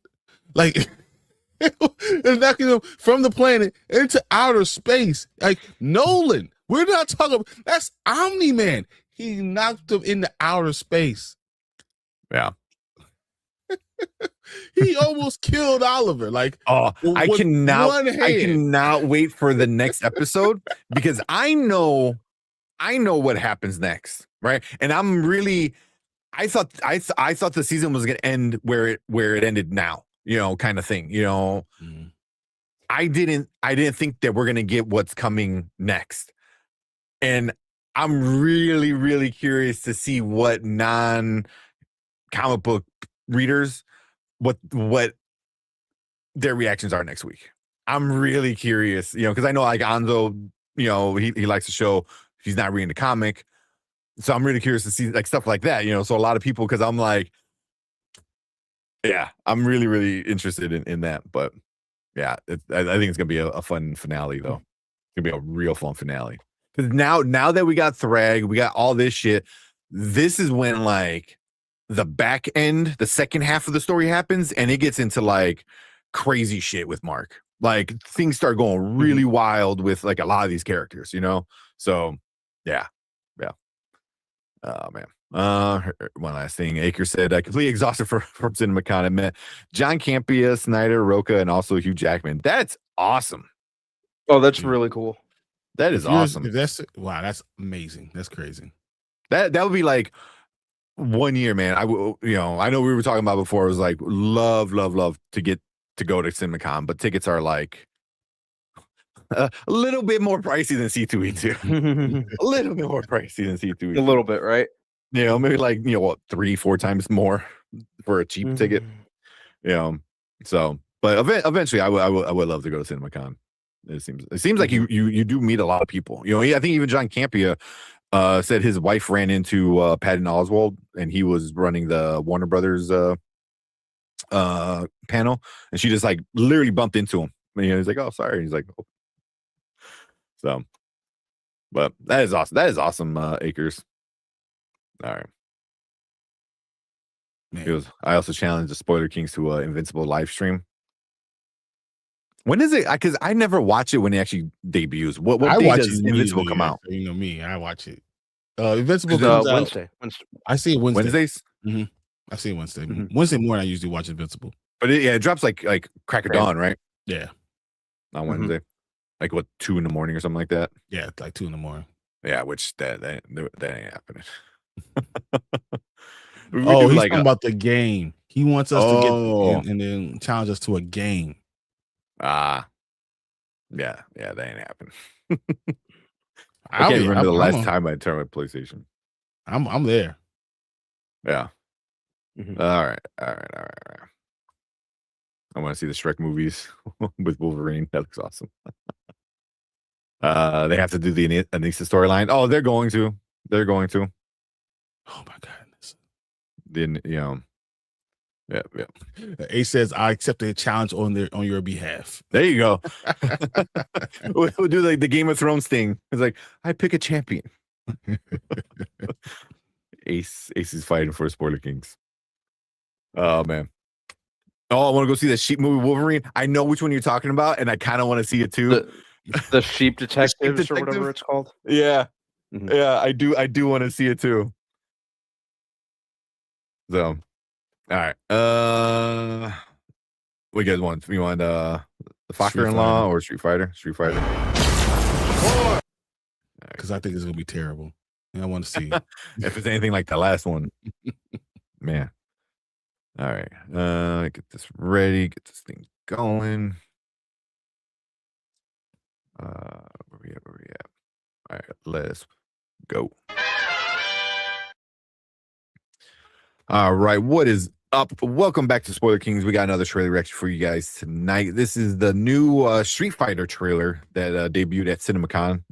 like knocking them from the planet into outer space. Like Nolan, we're not talking about, that's Omni Man. He knocked them into outer space. Yeah. He almost killed Oliver. Like, I cannot wait for the next episode because I know what happens next, right? And I'm really, I thought the season was gonna end where it ended now, kind of thing, I didn't think that we're gonna get what's coming next, and I'm really, really curious to see what non-comic book readers what their reactions are next week. I'm really curious, because I know like Anzo, he likes the show. He's not reading the comic. So I'm really curious to see like stuff like that, so a lot of people, because I'm like, yeah, I'm really, really interested in that. But yeah, I think it's gonna be a fun finale though. It's gonna be a real fun finale. Because now that we got Thrag, we got all this shit, this is when like the back end, the second half of the story happens, and it gets into like crazy shit with Mark. Like things start going really wild with like a lot of these characters, So yeah. Oh man. One last thing. Aker said, completely exhausted from CinemaCon. I met John Campea, Snyder, Roca, and also Hugh Jackman. That's awesome. Oh, that's really cool. That is awesome. That's amazing. That's crazy. That would be like 1 year, man. I know we were talking about before. It was like love to get to go to CinemaCon, but tickets are like a little bit more pricey than C2E2. A little bit more pricey than C2E2. A little bit, right? Maybe like 3-4 times more for a cheap ticket. So, but eventually, I would love to go to CinemaCon. It seems like you do meet a lot of people. I think even John Campea said his wife ran into Patton Oswalt, and he was running the Warner Brothers panel, and she just like literally bumped into him. And he's like, "Oh, sorry." He's like, "Oh." So, but that is awesome. That is awesome, Akers. All right. I also challenged the Spoiler Kings to Invincible live stream. When is it? Because I never watch it when it actually debuts. What day does Invincible come out? You know me, I watch it. Invincible comes out Wednesday. I see it Wednesday. Wednesdays? Mm-hmm. I see it Wednesday. Wednesday morning I usually watch Invincible. But it drops like crack of dawn, right? Yeah. On Wednesday. Like what, 2 a.m. or something like that? Yeah, like 2 a.m. Yeah, which that ain't happening. He's talking about the game. He wants us to get and then challenge us to a game. Yeah, that ain't happening. I I'll can't be- remember the I'm- last time I turned my PlayStation. I'm there. Yeah. Mhm. All right. I want to see the Shrek movies with Wolverine. That looks awesome. They have to do the Anissa storyline. Oh, they're going to. Oh my goodness. Then yeah. Ace says, "I accept a challenge on your behalf." There you go. We'll do like the Game of Thrones thing. It's like I pick a champion. Ace is fighting for Spoiler Kings. Oh man. Oh, I want to go see that sheep movie Wolverine. I know which one you're talking about, and I kind of want to see it too. The Sheep Detectives or whatever Detective? it's called. Yeah. Mhm. Yeah, I do want to see it too. So, all right. What you guys want? You want the Father-in-Law or Street Fighter? Street Fighter. Because I think it's gonna be terrible. And I want to see it. If it's anything like the last one, man. All right. Get this ready. Get this thing going. Where we at? All right, let's go. All right, what is up? Welcome back to Spoiler Kings. We got another trailer reaction for you guys tonight. This is the new Street Fighter trailer that debuted at CinemaCon.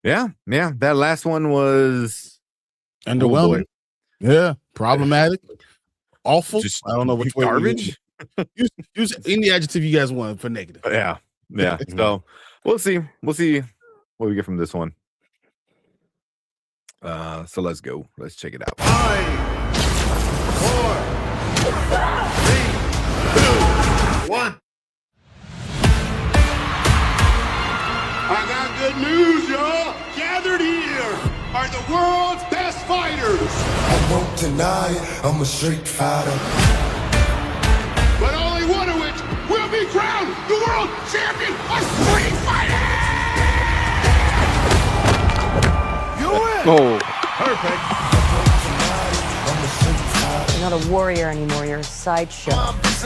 Yeah, that last one was Underwhelming. Yeah, problematic, awful. Just I don't know which way. garbage. Use any adjective you guys want for negative. Yeah. So we'll see what we get from this one. So let's go. Let's check it out. 5, 4, 3, 2, 1. I got good news, y'all. Gathered here are the world's best fighters. I won't deny it, I'm a street fighter. But only one of which will be crowned the world champion of Street Fighting! You win! Oh, Perfect. You're not a warrior anymore, you're a sideshow. What's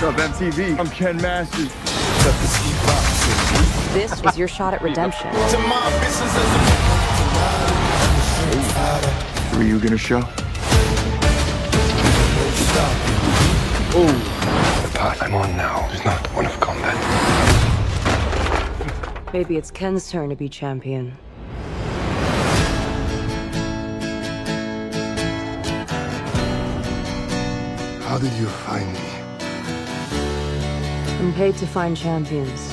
up, MTV? I'm Ken Masters. This was your shot at redemption. Were you gonna show? The path I'm on now is not one of combat. Maybe it's Ken's turn to be champion. How did you find me? I'm paid to find champions.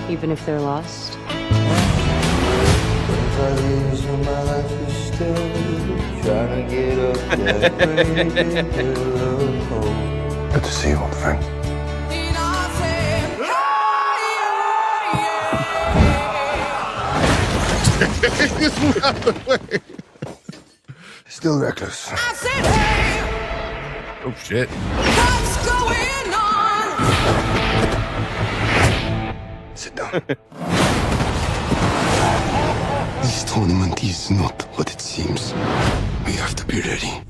Even if they're lost. Good to see you, old friend. Just move out the way. Still reckless. Oh shit. Sit down. This tournament is not what it seems. We have to be ready.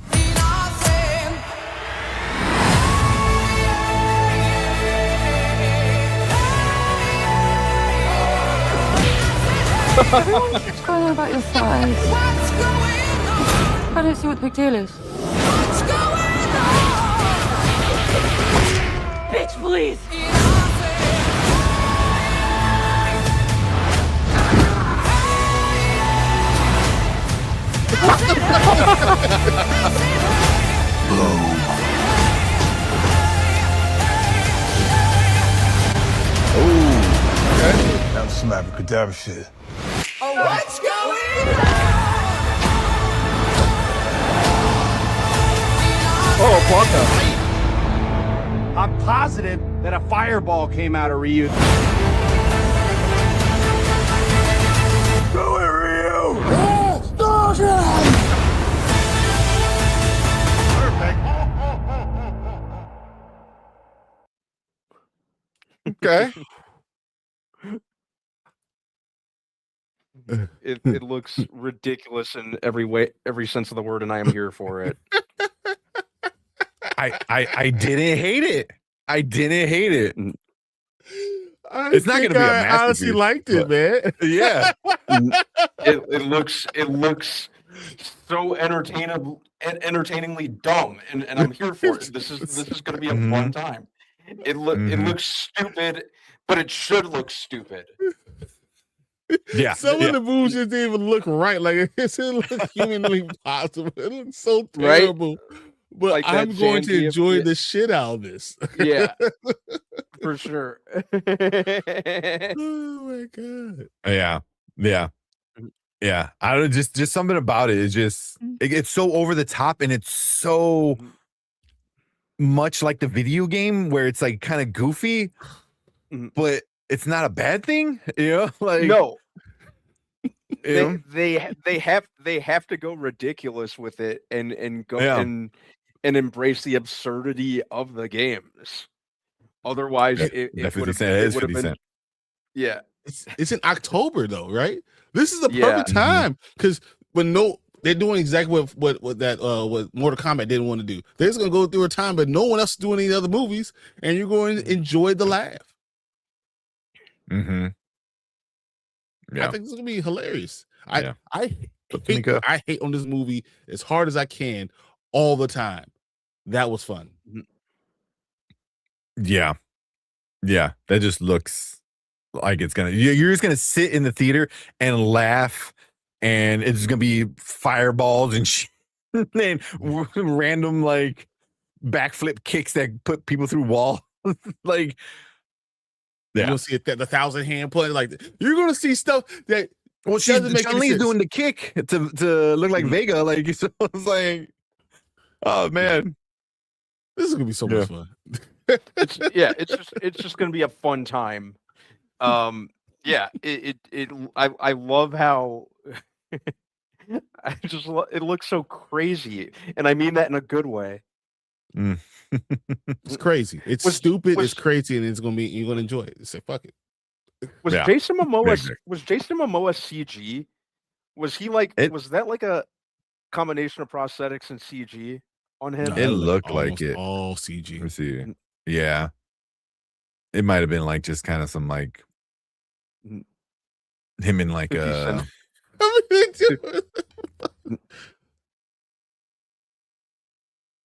Everyone keeps going on about your thighs. I don't see what the big deal is. Bitch, please! That was some abracadabra shit. What's going on? Oh, Parker. I'm positive that a fireball came out of Ryu. Who are you? Okay. it looks ridiculous in every way, every sense of the word, and I am here for it. I didn't hate it. I didn't hate it. It's not going to be a I masterpiece. honestly liked it, man. Yeah. It looks so entertainingly dumb, and I'm here for it. This is going to be a fun time. It looks stupid, but it should look stupid. Yeah. Some of the moves just didn't even look right. Like it didn't look humanly possible. It looks so Right? terrible. But Like that I'm going to Zangief- enjoy yeah. the shit out of this. Yeah, for sure. Oh my god. Yeah. Yeah. I don't just something about it is just it's so over the top, and it's so much like the video game where it's like kind of goofy, but it's not a bad thing, you know? Like No, you know? they have to go ridiculous with it and go Yeah. and embrace the absurdity of the games. Otherwise, it would have been. Yeah, It's in October though, right? This is the Yeah. perfect time because they're doing exactly what Mortal Kombat didn't want to do. They're just gonna go through a time, but no one else is doing any other movies, and you're going to enjoy the laugh. Mm-hmm. Yeah. I think this is gonna be hilarious. Yeah. I hate on this movie as hard as I can all the time. That was fun. Yeah. That just looks like it's gonna. You're just gonna sit in the theater and laugh, and it's gonna be fireballs and shit, and random like backflip kicks that put people through walls. Like, You're gonna see the 1,000-hand play. Like you're gonna see stuff that well, doesn't make any Chun-Li's sense. doing the kick to look like Vega. Like, so it's like, oh man, this is gonna be so much fun. it's just gonna be a fun time. I love how it looks so crazy, and I mean that in a good way. It's crazy. It's stupid. It's crazy, and you're gonna enjoy it. Say fuck it. Was Yeah. Jason Momoa Big. CG? Was he like? Was that like a combination of prosthetics and CG on him? No, It looked like almost it. all CG. Let's see. Yeah, it might have been like just kind of some like him in like 50 a.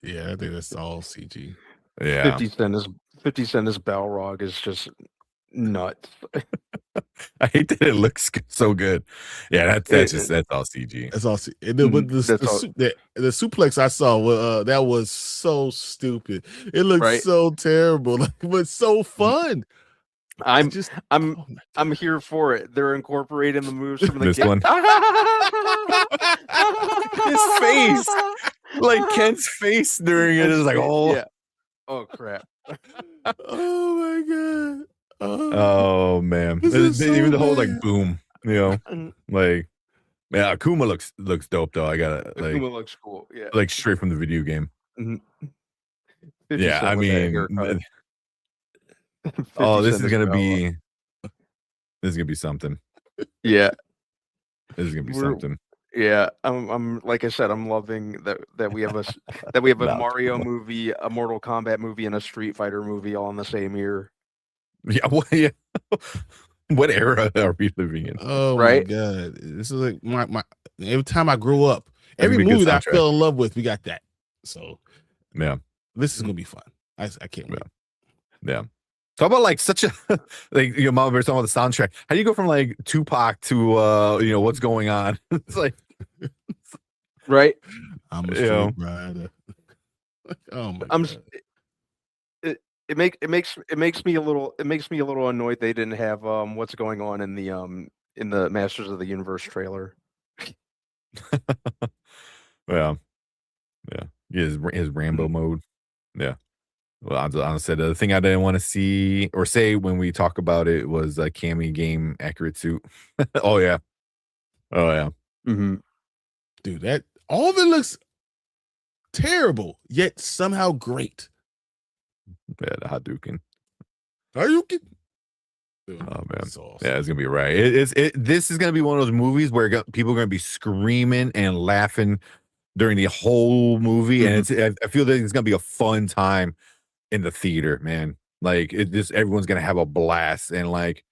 Yeah, I think that's all CG. Yeah. 50 Cent as Balrog is just nuts. I hate that it looks so good. Yeah, that's all CG. That's all. But the suplex I saw, that was so stupid. It looked so terrible, but so fun. I'm here for it. They're incorporating the moves from the This game. one. His face, like Ken's face during it is like, oh, yeah. Oh crap. Oh my god. Oh man, even the whole like boom, you know, like yeah, Akuma looks dope though. I gotta like Akuma looks cool. Yeah, like straight from the video game. Yeah, I mean, oh, this is gonna be something. Yeah, this is gonna be something. Yeah, I'm like I said, I'm loving that we have a Mario movie, a Mortal Kombat movie, and a Street Fighter movie all in the same year. Yeah, well, yeah. What era are we living in? Oh my god, this is like my every time I grew up, every movie that I fell in love with, we got that. So yeah, this is gonna be fun. I can't wait. Yeah. Talk about like such a like your mom was talking about the soundtrack. How do you go from like Tupac to what's going on? It's like right. I'm a street rider. Oh my god. It makes me a little annoyed they didn't have what's going on in the Masters of the Universe trailer. Yeah. His Rambo mode. Yeah. Well, I said the thing I didn't want to see or say when we talk about it was a Cammy game accurate suit. Oh yeah. Mm-hmm. Dude, that all of it looks terrible, yet somehow great. Yeah, the Hadouken. Dude, oh man, awesome. Yeah, it's gonna be right. This is gonna be one of those movies where people are gonna be screaming and laughing during the whole movie, and I feel that it's gonna be a fun time in the theater, man. Like everyone's gonna have a blast, and like,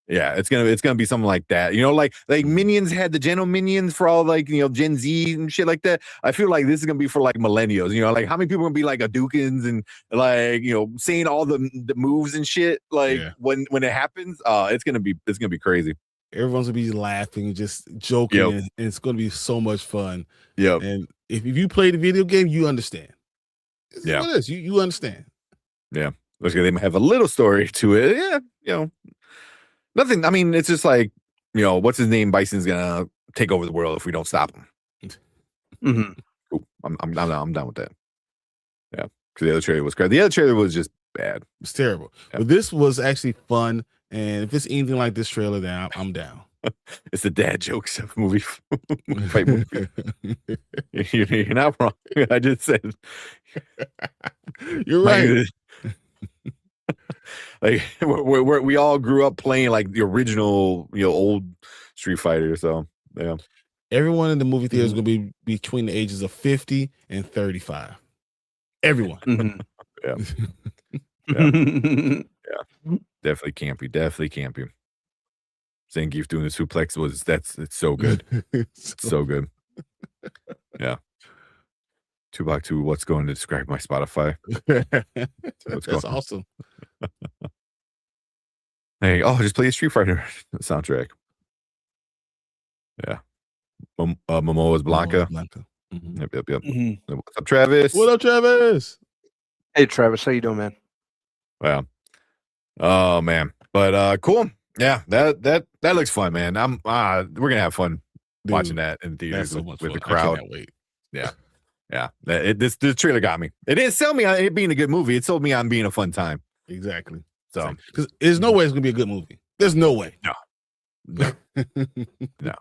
yeah, it's gonna be something like that. You know, like Minions had the General Minions for all like Gen Z and shit like that. I feel like this is gonna be for like millennials. You know, like how many people are gonna be like Adoukins and like saying all the moves and shit like when it happens. It's gonna be crazy. Everyone's gonna be laughing, just joking, and it's gonna be so much fun. Yeah, and if you play the video game, you understand. Yeah, what it is. You understand. Yeah, they might have a little story to it. Yeah, nothing. I mean, it's just like what's his name? Bison's gonna take over the world if we don't stop him. Cool. I'm down with that. Yeah, because the other trailer was great. The other trailer was just bad. It's terrible. Yeah. But this was actually fun. And if it's anything like this trailer, then I'm down. It's the dad jokes of movie fight movie. You're not wrong. I just said you're right. Like we all grew up playing like the original, old Street Fighter. So yeah, everyone in the movie theater is going to be between the ages of 50 and 35. Everyone. Yeah. Yeah. Definitely campy. Zangief doing the suplex it's so good. so good. Yeah. 2x2, what's going to describe my Spotify? That's awesome. Hey, just play a Street Fighter soundtrack. Yeah. Momoa's Blanca. Yep. What's up, Travis? What up, Travis? Hey, Travis, how you doing, man? Wow. Oh man, but cool. Yeah, that looks fun, man. We're gonna have fun watching that in theaters with the crowd. I can't wait. Yeah. This trailer got me. It didn't sell me on it being a good movie. It sold me on being a fun time. Exactly. So because there's no way it's gonna be a good movie. There's no way. No. Yeah.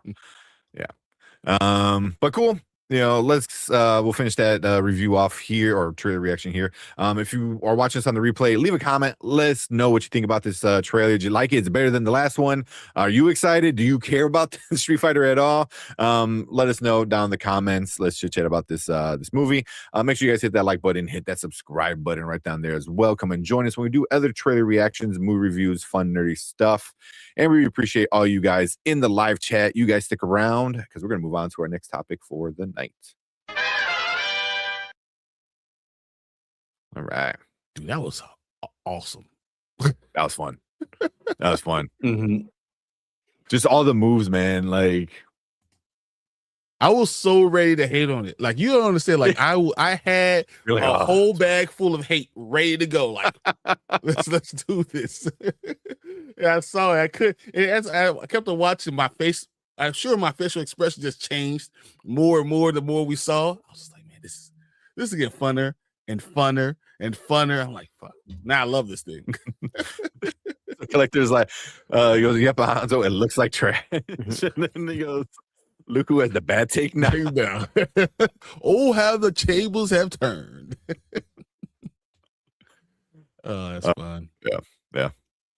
But cool. Let's we'll finish that review off here, or trailer reaction here. If you are watching us on the replay, leave a comment. Let us know what you think about this trailer. Did you like it? Is it better than the last one? Are you excited? Do you care about Street Fighter at all? Let us know down in the comments. Let's chit chat about this movie. Make sure you guys hit that like button, hit that subscribe button right down there as well. Come and join us when we do other trailer reactions, movie reviews, fun nerdy stuff. And we appreciate all you guys in the live chat. You guys stick around because we're going to move on to our next topic for the night. All right. Dude, that was awesome. That was fun. Just all the moves, man. Like, I was so ready to hate on it. Like, you don't understand. Like, I had a whole bag full of hate ready to go. Like, let's do this. Yeah, I saw it. I could. And as I kept on watching, my face. I'm sure my facial expression just changed more and more the more we saw. I was like, man, this is getting funner and funner and funner. I'm like, fuck. Now I love this thing. Like, there's like, he goes, yep, Hanzo, it looks like trash. And then he goes, look who has the bad take now. Oh, how the tables have turned. Oh, that's fun.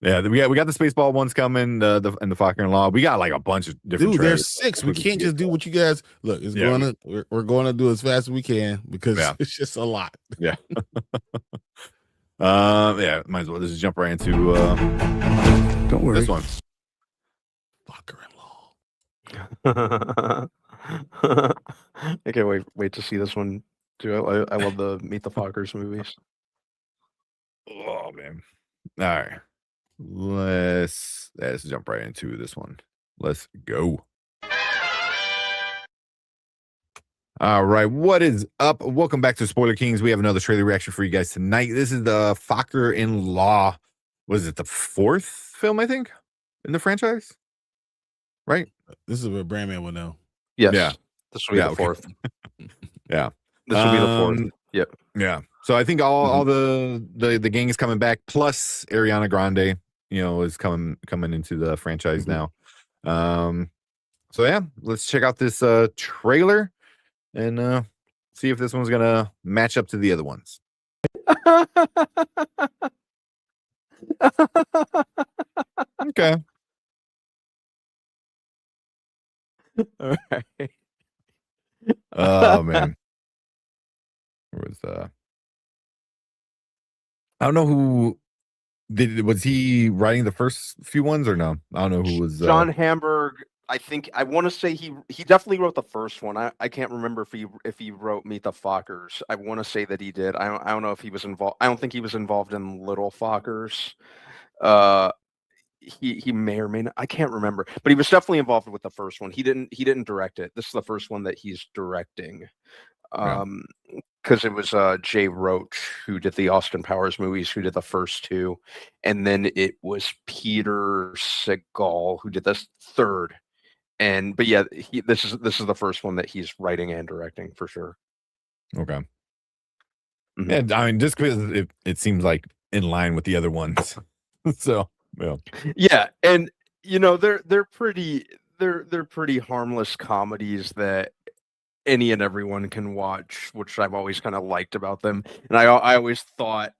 Yeah. We got the Spaceball ones coming, and the Fokker-in-Law. We got like a bunch of different. Dude, there's 6. We can't just do what you guys look. We're going to do as fast as we can because it's just a lot. Yeah. Might as well just jump right into. Don't worry. This one. Fokker-in-Law. I can't wait to see this one too. I love the Meet the Fockers movies. Oh man! All right, let's jump right into this one. Let's go. All right, what is up? Welcome back to Spoiler Kings. We have another trailer reaction for you guys tonight. This is the Fokker-in-Law. Was it the 4th film, I think, in the franchise? Right? This is a brand man will know. Yes. Yeah. This will be the 4th. Yeah. This will be the 4th. Yep. Yeah. So I think all the gang is coming back, plus Ariana Grande, is coming into the franchise now. So yeah, let's check out this trailer and see if this one's gonna match up to the other ones. Okay. All right. Oh man. Where was I don't know who was he writing the first few ones or no? I don't know who was John Hamburg. I want to say he definitely wrote the first one. I can't remember if he wrote Meet the Fockers. I want to say that he did. I don't know if he was involved. I don't think he was involved in Little Fockers. He may or may not. I can't remember, but he was definitely involved with the first one. He didn't direct it. This is the first one that he's directing. Because it was Jay Roach who did the Austin Powers movies, who did the first two, and then it was Peter Segal who did this third. But yeah, this is the first one that he's writing and directing for sure. Okay. Mhm. Yeah, I mean, just because it seems like in line with the other ones. So yeah. Yeah, and they're pretty harmless comedies that any and everyone can watch, which I've always kind of liked about them. And I always thought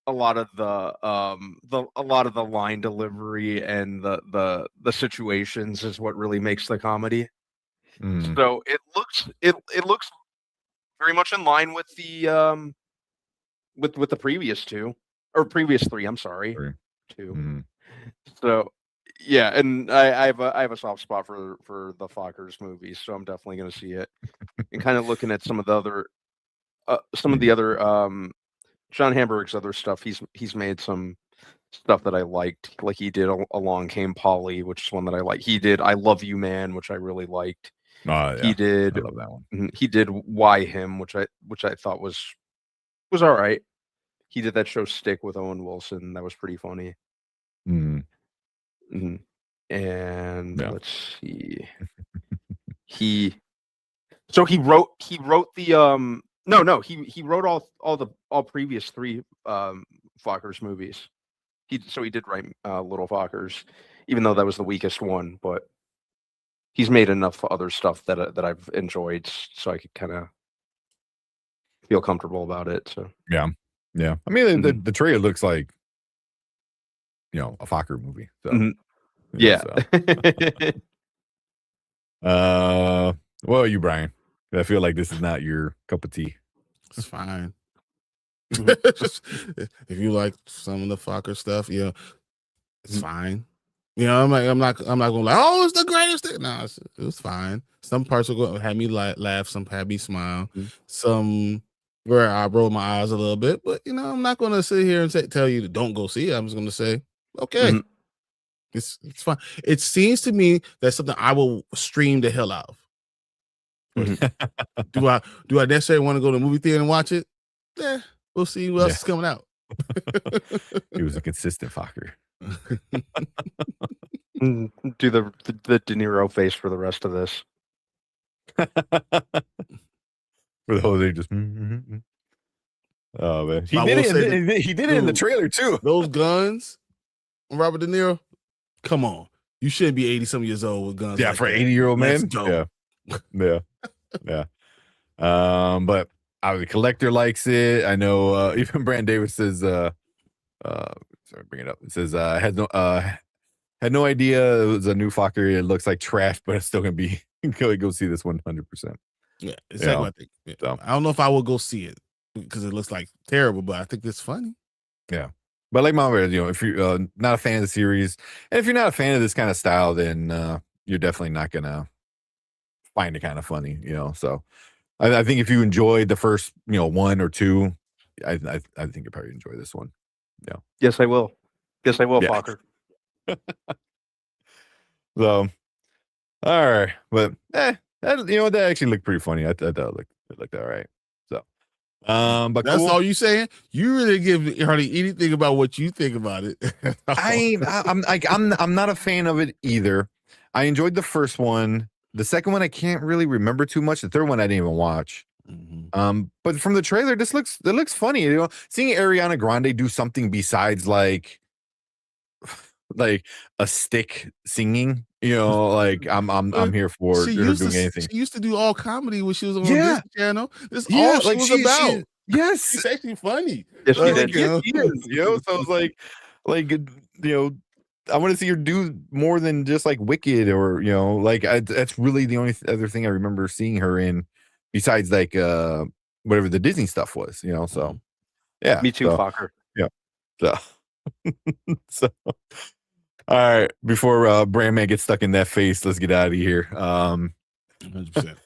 a lot of the line delivery and the situations is what really makes the comedy. Mm. So it looks very much in line with the with the previous two or previous three. I'm sorry, two. Mm. So yeah, and I have a soft spot for the Fockers movies, so I'm definitely going to see it. And kind of looking at some of the other John Hamburg's other stuff. He's made some stuff that I liked, like he did Along Came Polly, which is one that I like. He did I Love You Man, which I really liked. Yeah. He did I love that one. He did Why Him, which I thought was all right. He did that show Stick with Owen Wilson. That was pretty funny. Mm. Mhm. And Yeah. let's see. He wrote the he wrote all previous three Fockers movies. He did write Little Fockers, even though that was the weakest one, but he's made enough other stuff that I've enjoyed, so I could kind of feel comfortable about it. So yeah. I mean, the trailer looks like a Fokker movie. So yeah. What are you, Brian? I feel like this is not your cup of tea. It's fine. If you like some of the Fokker stuff, it's fine. I'm not going like, oh, it's the greatest thing. No, it was fine. Some parts will go have me laugh, some had me smile, some where I roll my eyes a little bit. But I'm not going to sit here and tell you to don't go see it. I'm just going to say, okay, it's fine. It seems to me that's something I will stream the hell out of. Do I necessarily want to go to the movie theater and watch it? Yeah, we'll see what else is coming out. He was a consistent Fokker. Do the De Niro face for the rest of this. For the whole thing, just oh man, he did it in the trailer too. Those guns, Robert De Niro. Come on, you shouldn't be 80 some years old with guns. Yeah, like for that. 80-year-old man. Yeah. But the collector likes it. I know. Even Brandon Davis says. Sorry, bring it up. It says had no idea it was a new Fokker. It looks like trash, but it's still gonna be go see this 100%. Yeah, exactly. What I think. Yeah. So, I don't know if I will go see it because it looks like terrible, but I think it's funny. Yeah, but like Mom, if you're not a fan of the series, and if you're not a fan of this kind of style, then you're definitely not gonna find it kind of funny. So I think if you enjoyed the first one or two, I think you'll probably enjoy this one. Yeah. Yes, I will. Yes, I will, Fokker. So, all right, but that actually looked pretty funny. I thought it looked all right. So, but that's cool. all you saying. You really give hardly anything about what you think about it. I'm not a fan of it either. I enjoyed the first one. The second one I can't really remember too much. The third one I didn't even watch. But from the trailer, it looks funny. Seeing Ariana Grande do something besides like a stick singing. Like I'm here for her doing anything. She used to do all comedy when she was on this channel. This all like she was about. Yes, it's actually funny. Yes, she did. Yes, she is. So I was like I want to see her do more than just like Wicked or that's really the only other thing I remember seeing her in besides like whatever the Disney stuff was, so yeah. Me too, fucker. Yeah. So so all right, before Brandman gets stuck in that face, let's get out of here. 100%.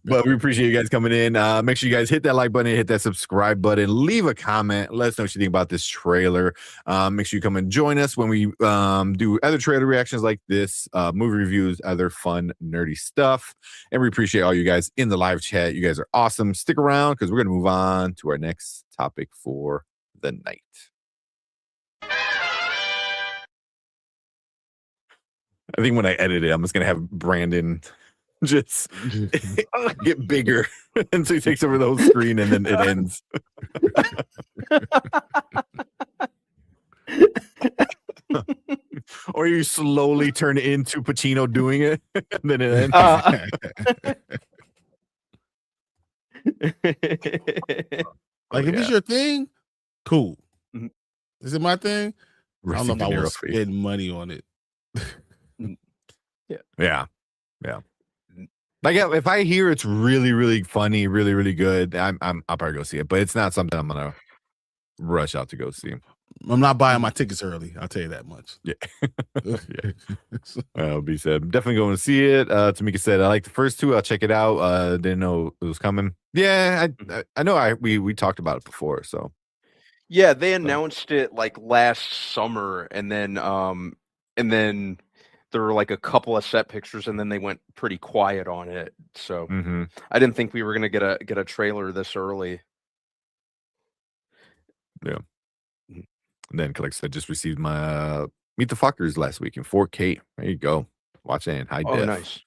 But we appreciate you guys coming in. Make sure you guys hit that like button, hit that subscribe button, leave a comment, let us know what you think about this trailer. Make sure you come and join us when we do other trailer reactions like this, movie reviews, other fun nerdy stuff. And we appreciate all you guys in the live chat. You guys are awesome. Stick around because we're going to move on to our next topic for the night. I think when I edit it, I'm just gonna have Brandon just get bigger, and so he takes over the whole screen, and then it ends. Or you slowly turn into Pacino doing it, and then it ends. Like if it's your thing, cool. Is it my thing? I don't know if I will spend money on it. Yeah. Like if I hear it's really, really funny, really, really good, I'll probably go see it. But it's not something I'm gonna rush out to go see. I'm not buying my tickets early. I'll tell you that much. Yeah. Yeah. That'll be said. Definitely going to see it. Tamika said, I like the first two. I'll check it out. Didn't know it was coming. Yeah, I know we talked about it before. So yeah, they announced it like last summer, and then there were like a couple of set pictures, and then they went pretty quiet on it. So I didn't think we were gonna get a trailer this early. Yeah. And then, like I said, just received my Meet the Fockers last week in 4K. There you go. Watch that in high def. Nice.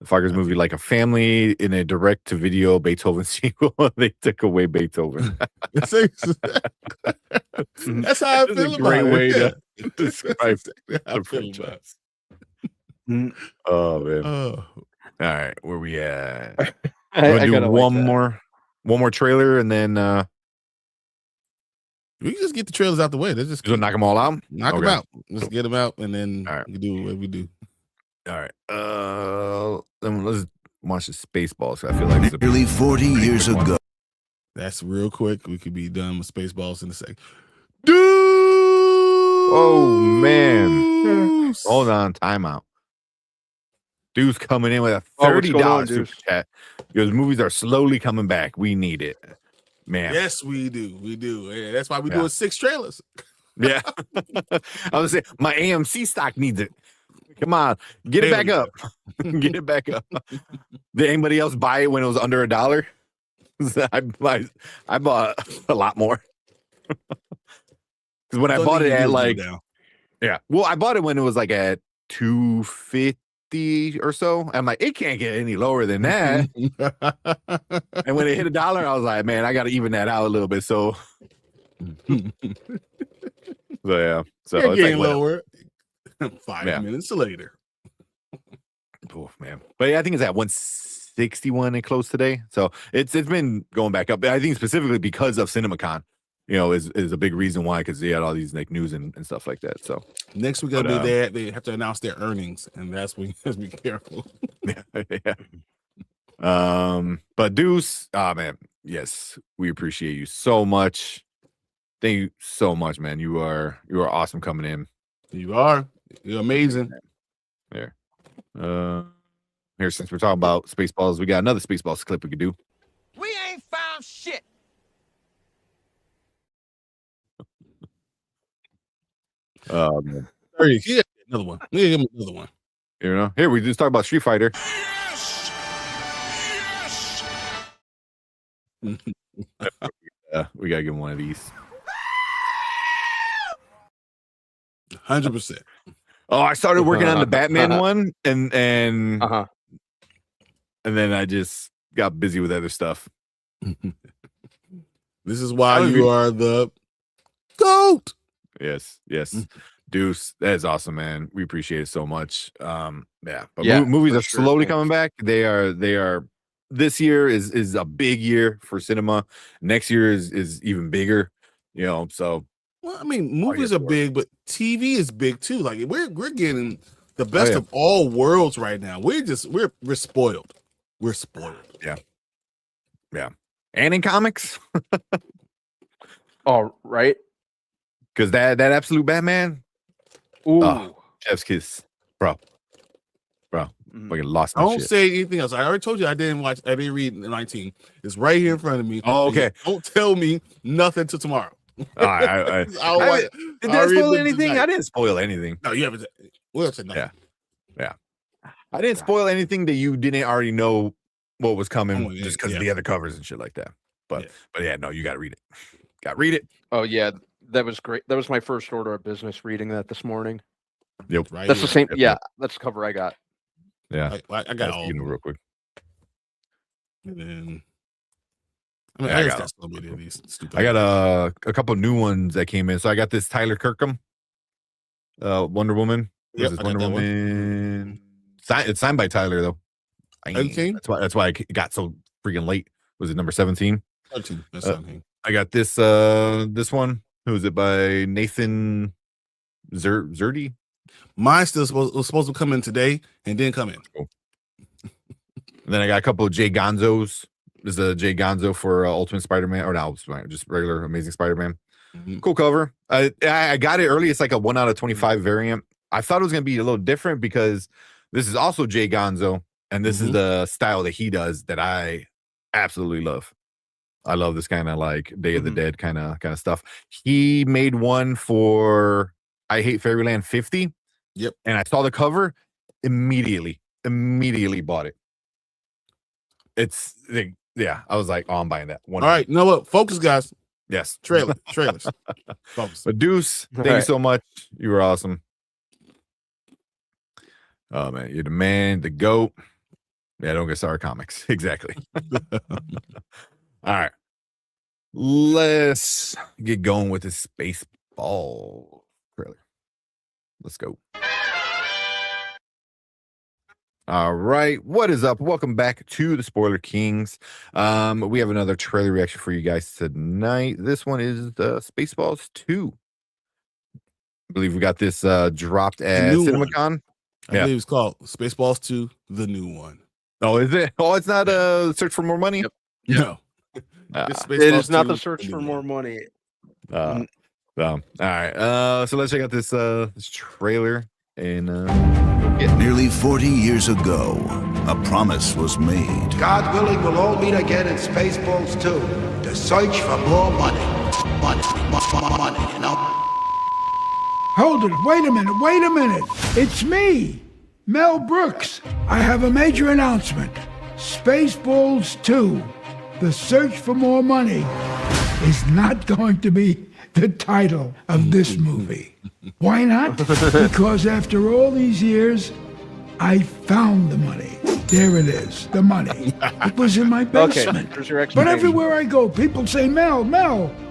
The Fockers movie, like a family in a direct-to-video Beethoven sequel. They took away Beethoven. That's how I feel about it. Great way to describe the franchise. Oh man! All right, where we at? I do one more trailer, and then we can just get the trailers out the way. Let's just knock them all out. Knock them out. Let's get them out, and then we do what we do. All right. Then let's watch the Spaceballs. I feel like it's nearly 40 years ago. That's real quick. We could be done with Spaceballs in a second. Dude! Oh man! Hold on, timeout. Dude's coming in with a $30 super chat. Because movies are slowly coming back. We need it, man. Yes, we do. We do. Yeah, that's why we're doing 6 trailers. Yeah. I was saying my AMC stock needs it. Come on, get it back up. Get it back up. Did anybody else buy it when it was under $1? I bought a lot more. Because when I bought it at like, well, I bought it when it was like at $250 or so. I'm like, it can't get any lower than that. And when it hit $1, I was like, man, I got to even that out a little bit. So, yeah. So it's like lower. 5 minutes later. Oh man, but yeah, I think it's at 161 and close today. So it's been going back up. I think specifically because of CinemaCon, is a big reason why, because they had all these like news and stuff like that. So next week they have to announce their earnings, and that's when you have to be careful. Yeah. But Deuce, man, yes, we appreciate you so much. Thank you so much, man. You are awesome coming in. You're amazing. There. Here, since we're talking about Spaceballs, we got another Spaceballs clip we could do. We ain't found shit. Man. Yeah, another one. Yeah, give me another one. Here we just talk about Street Fighter. We gotta give him one of these. 100%. Oh, I started working on the Batman one, and then I just got busy with other stuff. This is why you are the GOAT. Yes. Deuce, that is awesome, man. We appreciate it so much. But movies are slowly coming back. They are. This year is a big year for cinema. Next year is even bigger. So. Well, I mean, movies are big, but TV is big too. Like we're getting the best of all worlds right now. We're spoiled. We're spoiled. Yeah. And in comics, Oh, right. because that absolute Batman, Ooh. chef's kiss, bro. Fucking lost my Don't shit. say anything else. I already told you I didn't read 19. It's right here in front of me. Oh, okay. Don't tell me nothing till tomorrow. I did I spoil anything? I didn't spoil anything. No, you haven't. We'll say nothing. Yeah. I didn't spoil anything that you didn't already know what was coming just because of the other covers and shit like that. But yeah, no, you got to read it. Got to read it. Oh yeah, that was great. That was my first order of business reading that this morning. Yep. Right. That's the same. Yeah, that's the cover I got. Yeah. I got all real quick. And then I got so many of these stupid. I got a couple new ones that came in. So I got this Tyler Kirkham, Wonder Woman. Yep, This I got Wonder that one. Woman. It's signed by Tyler though. That's why it got so freaking late. Was it number 17? 13. That's 17. I got this one. Who is it by Nathan Zerdy? Mine still was supposed to come in today and didn't come in. Cool. And then I got a couple of Jay Gonzos. This is a Jay Gonzo for Ultimate Spider-Man, or no, just regular Amazing Spider-Man. Mm-hmm. Cool cover. I got it early. It's like a 1 out of 25 variant. I thought it was gonna be a little different because this is also Jay Gonzo, and this is the style that he does that I absolutely love. I love this kind of like Day of the Dead kind of stuff. He made one for I Hate Fairyland 50. Yep. And I saw the cover, immediately bought it. It's yeah, I was like, oh, I'm buying that one. All right, you know what? Focus, guys. Yes. Trailers. Focus. But Deuce, thank you so much. You were awesome. Oh man, you're the man, the GOAT. Yeah, don't get started comics. Exactly. All right. Let's get going with this Spaceball trailer. Let's go. All right, what is up? Welcome back to the Spoiler Kings. We have another trailer reaction for you guys tonight. This one is Spaceballs 2. I believe we got this dropped at CinemaCon. I believe it's called Spaceballs 2, the new one. Oh, is it? Oh, it's not Search for More Money? Yep. No. It is not the Search for More Money. All right. So let's check out this trailer and Nearly 40 years ago, a promise was made. God willing, we'll all meet again in Spaceballs 2 to search for more money. Money, you know? Hold it, wait a minute. It's me, Mel Brooks. I have a major announcement. Spaceballs 2, The Search for More Money, is not going to be the title of this movie. Why not? Because after all these years, I found the money. There it is, the money. It was in my basement. Okay, your but everywhere I go, people say, Mel,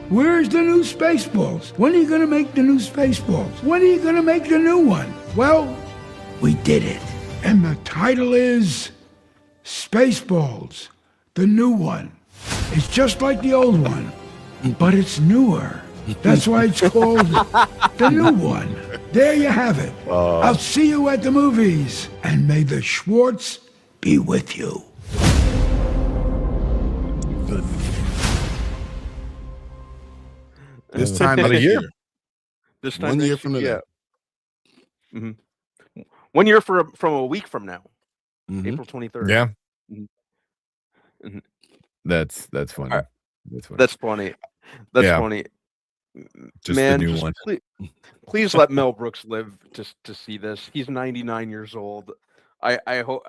where's the new Spaceballs? When are you going to make the new Spaceballs? When are you going to make the new one? Well, we did it. And the title is Spaceballs, the new one. It's just like the old one, but it's newer. That's why it's called the new one. There you have it. I'll see you at the movies. And may the Schwartz be with you. This time about a year. This time 1 year next from year, now. yeah. 1 year from a week from now. Mhm. April 23rd. yeah. Mhm. That's funny. All right. That's funny. That's funny. That's Yeah. funny. Just Man, the new one. Please let Mel Brooks live to see this. He's 99 years old. I hope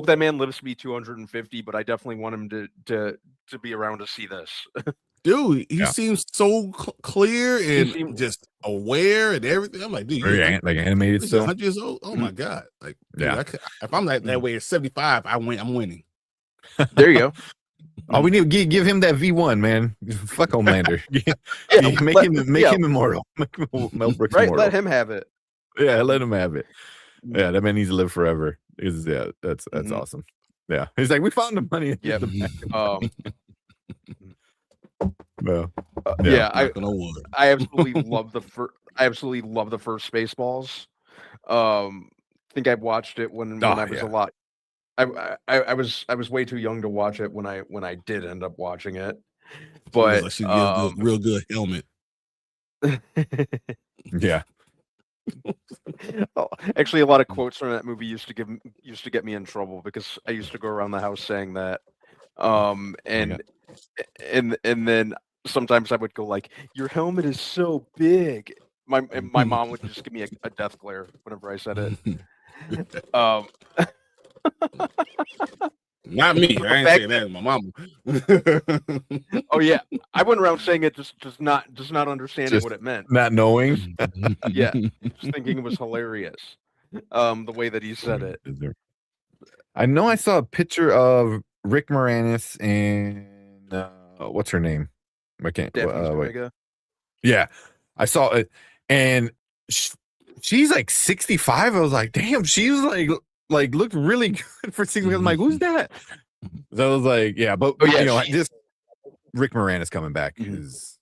that man lives to be 250, but I definitely want him to be around to see this. Dude, he seems so clear and just aware and everything. I'm like, dude, Very like animated he's still. 100 years old. Oh my god! Like, dude, Yeah. if I'm that way at 75, I'm winning. There you go. Oh, we need to give him that V1, man. Fuck Homelander. Make him immortal. Make Mel Brooks Right, immortal. let him have it. Yeah, let him have it. Yeah, that man needs to live forever. That's awesome. Yeah, he's like, we found the money. Yep. No. Yeah, I absolutely love the first. I absolutely love the first Spaceballs. I think I watched it when I was a lot. I was way too young to watch it when I did end up watching it. But But she gives a real good helmet. Yeah. Oh, actually, a lot of quotes from that movie used to get me in trouble because I used to go around the house saying that. And then sometimes I would go like, "Your helmet is so big." My mom would just give me a death glare whenever I said it. Not me. I ain't saying that. My mama. Oh yeah, I went around saying it just not understanding what it meant. Not knowing. Yeah, just thinking it was hilarious. The way that he said it. I know I saw a picture of Rick Moranis and what's her name? I can't. Yeah, I saw it, and she's like 65. I was like, damn, she's like looked really good for 65. I'm like, who's that? So I was like, yeah, but you know, just Rick Moranis coming back is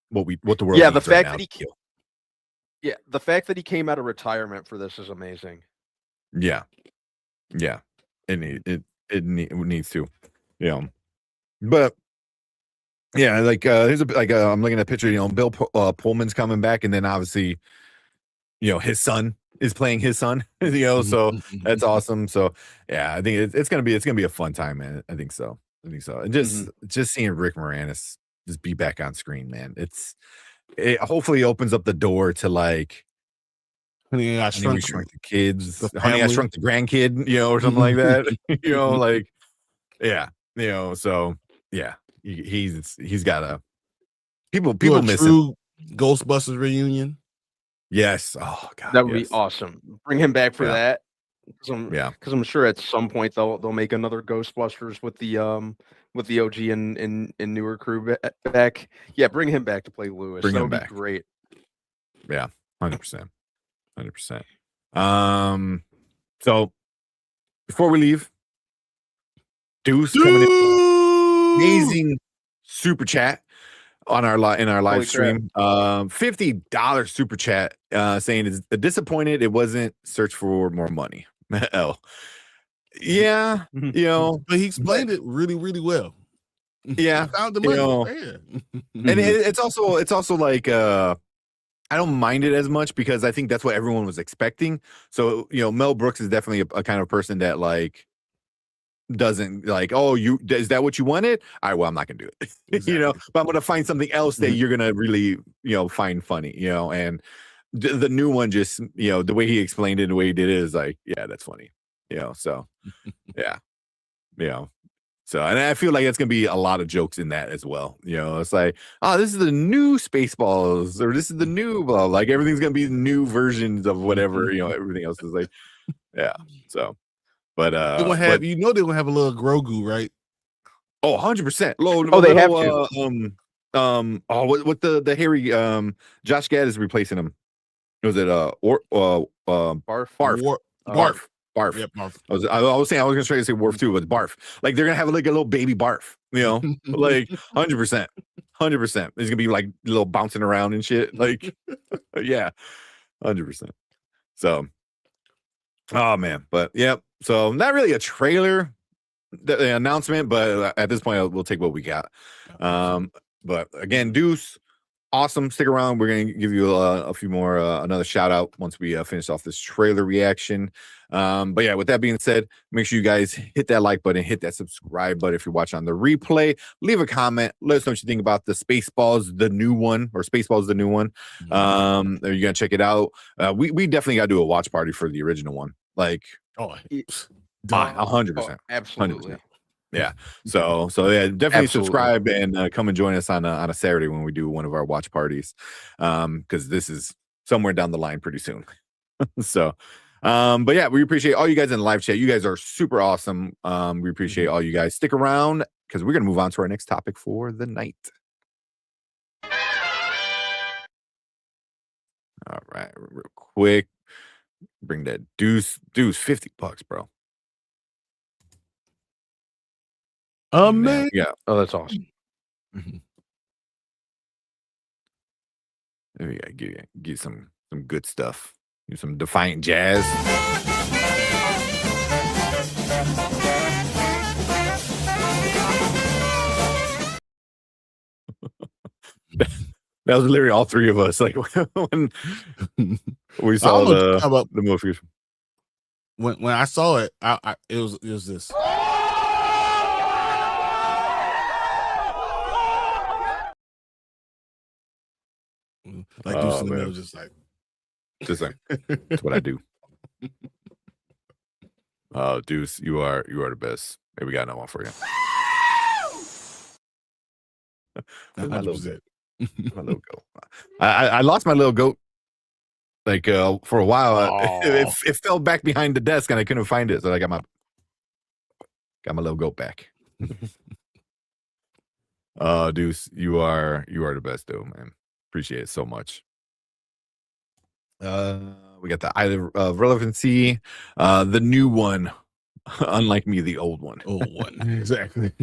what the world. Yeah, the fact right that the fact that he came out of retirement for this is amazing. Yeah, it needs to, you know, but yeah, like here's I'm looking at a picture, you know, Bill Pullman's coming back, and then obviously, you know, his son is playing his son, you know, so that's awesome. So yeah, I think it's gonna be a fun time, man. I think so, and just seeing Rick Moranis just be back on screen, man, it hopefully opens up the door to like Honey, I Shrunk the Kids, Honey, I Shrunk the Grandkid, you know, or something like that. You know, like, yeah, you know, so yeah, he's got a people miss him. Ghostbusters reunion. Yes. Oh god, that would be awesome. Bring him back for that. Because I'm sure at some point they'll make another Ghostbusters with the OG and newer crew back. Yeah, bring him back to play Lewis. That would be great. Yeah, 100%. So before we leave, Deuce coming in, amazing super chat on our live stream. $50 super chat saying is disappointed it wasn't search for more money. Oh, yeah, you know, but he explained it really, really well. Yeah, found the money. You know, and it's also like I don't mind it as much because I think that's what everyone was expecting. So, you know, Mel Brooks is definitely a kind of person that like doesn't like, oh, is that what you wanted? All right, well, I'm not gonna do it. Exactly. You know, but I'm gonna find something else that you're gonna really, you know, find funny, you know, and the new one just, you know, the way he explained it, the way he did it is like, yeah, that's funny, you know, so yeah, you know. So, and I feel like it's going to be a lot of jokes in that as well. You know, it's like, oh, this is the new Spaceballs, or this is the new blah. Like everything's going to be new versions of whatever, you know, everything else is like, yeah. So, but, they're going to have, they're going to have a little Grogu, right? Oh, 100%. They have to. What the hairy, Josh Gad is replacing him. Was it, Barf? Barf. Barf. Yep, Barf. I was saying I was gonna try to say Worf too, but Barf. Like they're gonna have like a little baby Barf, you know, like 100%. It's gonna be like little bouncing around and shit. Like, yeah, 100%. So, oh man, but yeah. So not really a trailer, the announcement, but at this point we'll take what we got. But again, Deuce. Awesome. Stick around. We're going to give you a few more, another shout out once we finish off this trailer reaction. But yeah, with that being said, make sure you guys hit that like button, hit that subscribe button if you're watching on the replay. Leave a comment. Let us know what you think about the Spaceballs, the new one, or Spaceballs, the new one. Are you going to check it out? We definitely got to do a watch party for the original one. Like, 100%. Absolutely. 100%. Yeah. So yeah, definitely subscribe and come and join us on a Saturday when we do one of our watch parties. Because this is somewhere down the line pretty soon. So but yeah, we appreciate all you guys in the live chat. You guys are super awesome. We appreciate all you guys. Stick around because we're gonna move on to our next topic for the night. All right, real quick. Bring that Deuce $50, bro. Man. Yeah. Oh, that's awesome. There we go. Get some good stuff. Some Defiant Jazz. That was literally all three of us. Like when we saw the movie. When I saw it, it was this. Like Deuce in the middle, just like that's what I do. Oh, Deuce, you are the best. Hey, we got another one for you. My little goat. My little goat. I lost my little goat. Like for a while, it fell back behind the desk and I couldn't find it, so I got my little goat back. Deuce, you are the best, though, man. Appreciate it so much. We got the either relevancy, the new one, unlike me, the old one. Exactly.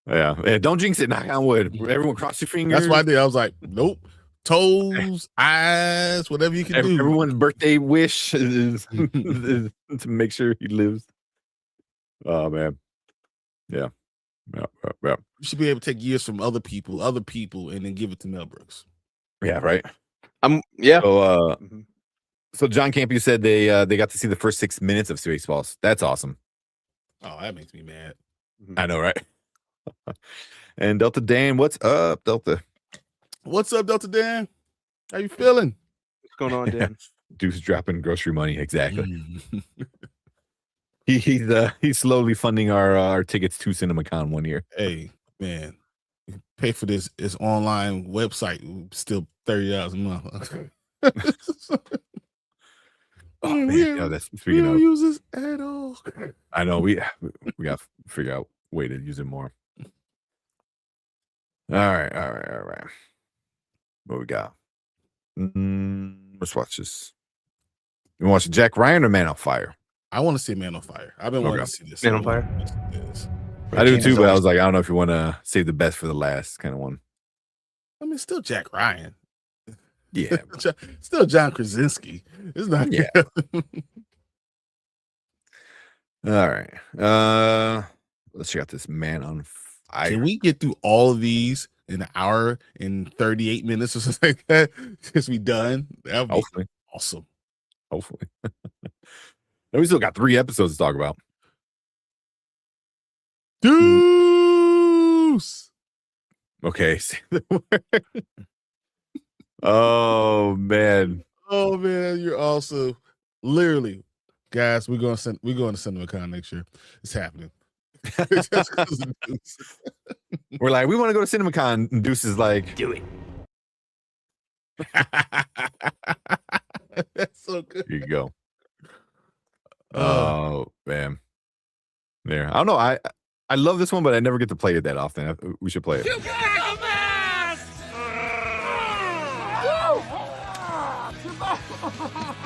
Yeah, don't jinx it. Knock on wood. Everyone, cross your fingers. That's what I did. I was like, nope. Toes, eyes, whatever you can do. Everyone's birthday wish is to make sure he lives. Oh man, yeah. You should be able to take years from other people, and then give it to Mel Brooks. Yeah, right. Yeah. So John Camp, you said they got to see the first 6 minutes of Spaceballs. That's awesome. Oh, that makes me mad. I know, right? And Delta Dan, what's up, Delta? What's up, Delta Dan? How you feeling? What's going on, Dan? Deuce dropping grocery money. Exactly. He's slowly funding our tickets to CinemaCon 1 year. Hey, man, pay for this online website. Still $30 a month. Oh man, yeah, that's we don't use this at all. I know we got to figure out a way to use it more. All right. What we got? Let's watch this. You want to watch Jack Ryan or Man on Fire? I want to see Man on Fire. I've been wanting to see this. Man on Fire. I do too, but I was like, I don't know if you want to save the best for the last kind of one. I mean, still Jack Ryan. Yeah, still John Krasinski. It's not. Yeah. All right. Let's check out this Man on Fire. Can we get through all of these in an hour and 38 minutes or something like that? Just be done. That would be awesome. Hopefully. We still got 3 episodes to talk about. Deuce. Okay. Say the word. Oh man. Oh man, you're also literally, guys. We're going to CinemaCon next year. It's happening. We're like, we want to go to CinemaCon. And Deuce is like, do it. That's so good. Here you go. Oh man. There. I don't know. I love this one, but I never get to play it that often. We should play it.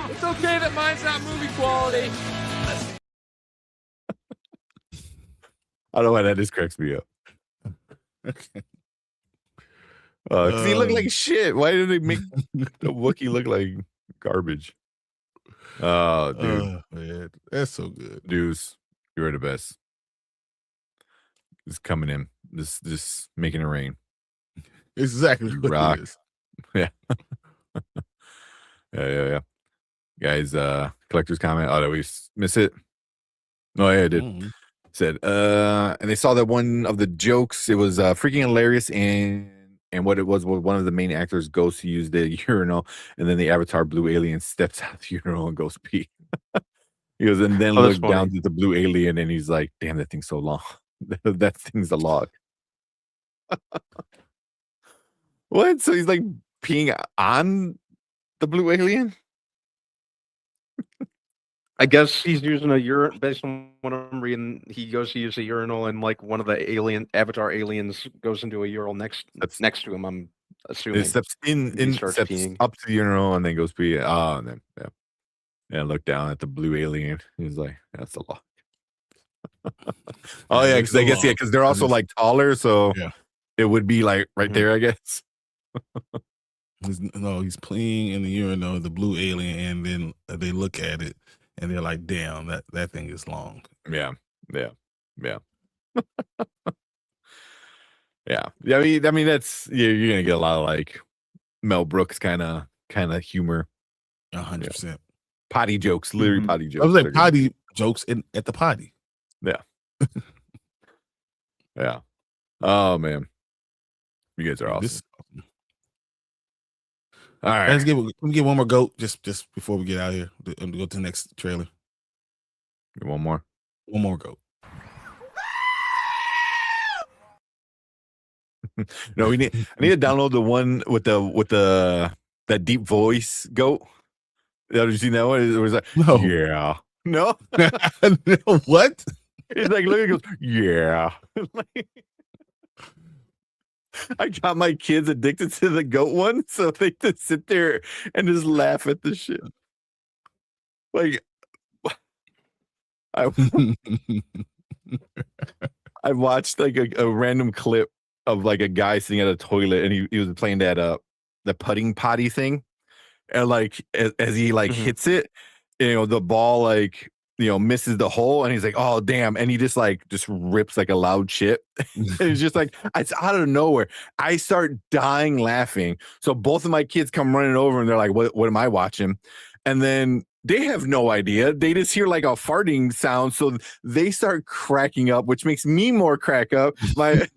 It's okay that mine's not movie quality. I don't know why that just cracks me up. Okay. Because he looked like shit. Why did they make the Wookiee look like garbage? Oh, dude. Man, that's so good. Deuce, you're the best. Just coming in. Just making it rain. Exactly You what rock. it is. Yeah. Yeah. Guys, collector's comment. Oh, did we miss it? No, yeah, I did. Mm-hmm. Said, and they saw that one of the jokes. It was freaking hilarious, and what it was one of the main actors goes to use the urinal, and then the Avatar blue alien steps out of the urinal and goes pee. He goes, and then look down to the blue alien, and he's like, "Damn, that thing's so long. That thing's a log." What? So he's like peeing on the blue alien? I guess he's using a urinal. Based on what I'm reading, he goes to use a urinal, and like one of the Avatar aliens goes into a urinal next to him. I'm assuming It steps steps peeing. up to the urinal and then goes pee. Oh, and then and look down at the blue alien. He's like, "That's a lot." Oh yeah, because I guess because they're also like taller, so it would be like right there, I guess. He's peeing in the urinal, the blue alien, and then they look at it and they're like, "Damn, that thing is long." Yeah. Yeah. I mean that's you're gonna get a lot of like Mel Brooks kind of humor. 100%. Potty jokes, literally potty jokes. I was like potty jokes at the potty. Yeah. Yeah. Oh man. You guys are awesome. All right. Let's get one more goat just before we get out of here. And go to the next trailer. One more. One more goat. No, I need to download the one with that deep voice goat. Have you seen that one? It was like, no. Yeah. No? What? It's like, look, it goes, yeah. I got my kids addicted to the goat one, so they just sit there and just laugh at the shit. Like, I watched like a random clip of like a guy sitting at a toilet, and he was playing that the putting potty thing, and like as he like hits it, the ball like misses the hole, and he's like, oh damn, and he just rips like a loud shit. And it's just like, it's out of nowhere. I start dying laughing. So both of my kids come running over, and they're like, what am I watching? And then they have no idea. They just hear like a farting sound, so they start cracking up, which makes me more crack up. My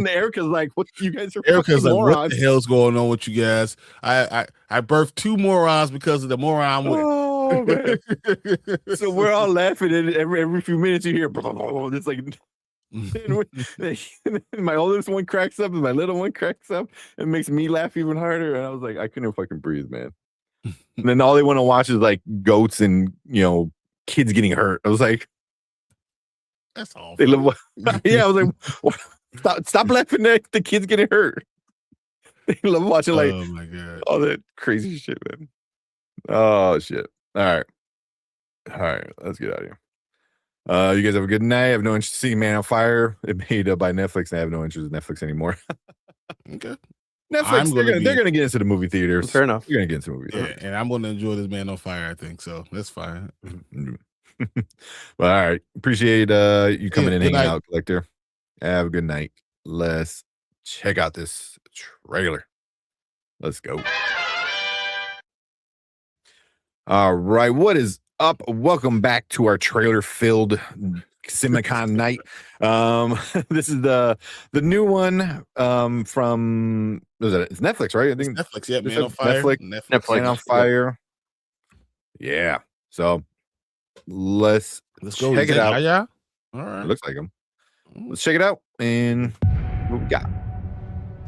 Erica's like, "What? You guys are Erica's like, morons. what the hell's going on with you guys? I birthed 2 morons because of the moron with." Oh, man. So we're all laughing, and every few minutes you hear, it's like. And my oldest one cracks up, and my little one cracks up, and makes me laugh even harder. And I was like, I couldn't fucking breathe, man. And then all they want to watch is like goats and kids getting hurt. I was like, that's all. They love. Yeah, I was like, stop laughing at the kids getting hurt. They love watching like, oh my god, all that crazy shit, man. Oh shit. All right, let's get out of here. You guys have a good night. I have no interest in seeing Man on Fire. It made up by Netflix, and I have no interest in Netflix anymore. Okay. Netflix, they're gonna get into the movie theaters. Fair enough. You're gonna get into the movie theaters. Yeah, and I'm gonna enjoy this Man on Fire, I think. So that's fine. Well, all right. Appreciate you coming and hanging out, Collector. Have a good night. Let's check out this trailer. Let's go. All right. What is up? Welcome back to our trailer-filled CinemaCon night. This is the new one from it's Netflix, right? I think it's Netflix, yeah. Man on Fire. Netflix. Man on Fire. Yeah. So let's go check it out. Yeah. All right. It looks like him. Let's check it out and what we got.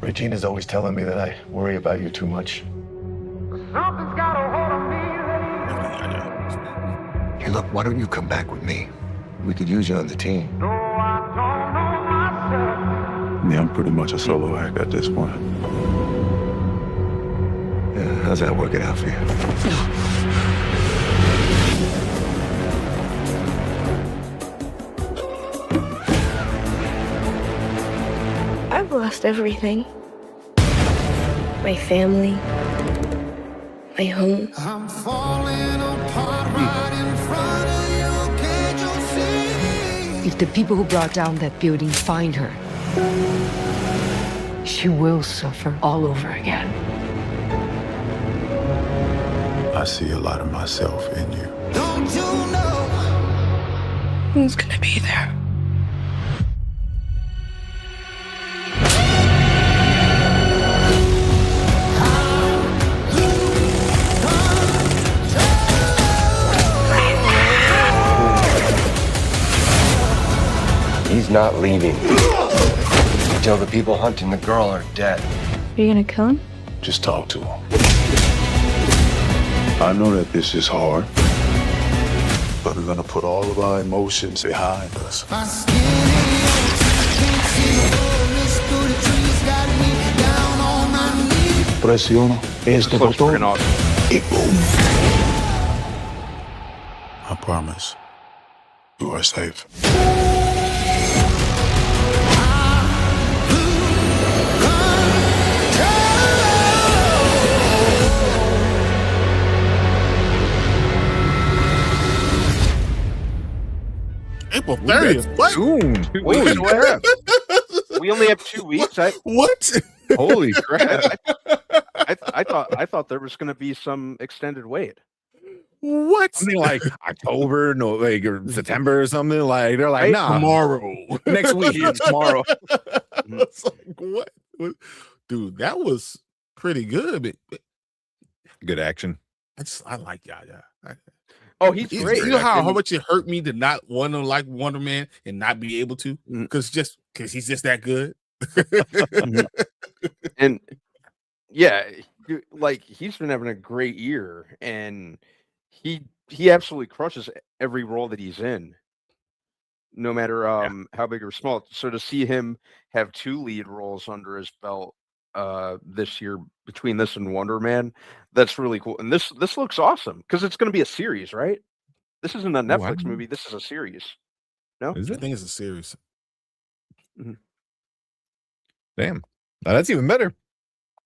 Regina's always telling me that I worry about you too much. Something's got a hold on me. Hey, look, why don't you come back with me? We could use you on the team. Yeah, I'm pretty much a solo act at this point. Yeah, how's that working out for you? I've lost everything. My family. My home. I'm falling apart right in front of you. Can't you see? If the people who brought down that building find her, she will suffer all over again. I see a lot of myself in you. Don't you know? Who's gonna be there? He's not leaving until the people hunting the girl are dead. Are you gonna kill him? Just talk to him. I know that this is hard, but we're gonna put all of our emotions behind us. Presiono este botón y boom. I promise you are safe. April 30th. What? Soon. We We only have 2 weeks. What? Holy crap! I thought there was going to be some extended wait. What? Something like October, no, like or September or something. Like they're like, Right? nah, Tomorrow. next week, tomorrow. It's like, what? Dude, that was pretty good. Good action. I like Yaya. Oh, he's great. You know how much it hurt me to not want to like Wonder Man and not be able to, because he's just that good. And yeah, like he's been having a great year, and he absolutely crushes every role that he's in, no matter how big or small. So to see him have 2 lead roles under his belt this year, between this and Wonder Man, that's really cool. And this looks awesome because it's going to be a series, right? This isn't a Netflix movie. This is a series. No, Is I it? think it's a series. Damn, that's even better.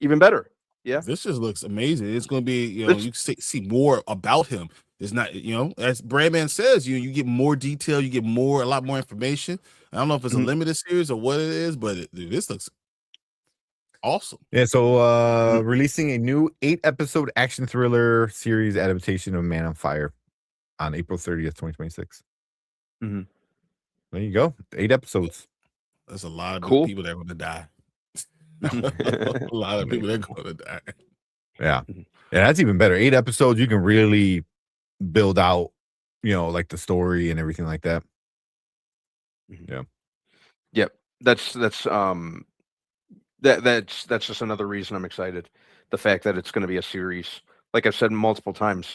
Even better. Yeah, this just looks amazing. It's going to be, you can see more about him. It's not, as Bradman says, you get more detail, you get a lot more information. I don't know if it's a limited series or what it is, but dude, this looks awesome. Yeah, so releasing a new 8-episode action thriller series adaptation of Man on Fire on April 30th, 2026. There you go. 8 episodes. There's a lot of people that are going to die. A lot of people that are going to die. Yeah. Yeah, that's even better. 8 episodes, you can really build out, like the story and everything like that. Yeah. Yep. That's just another reason I'm excited. The fact that it's going to be a series. Like I've said multiple times,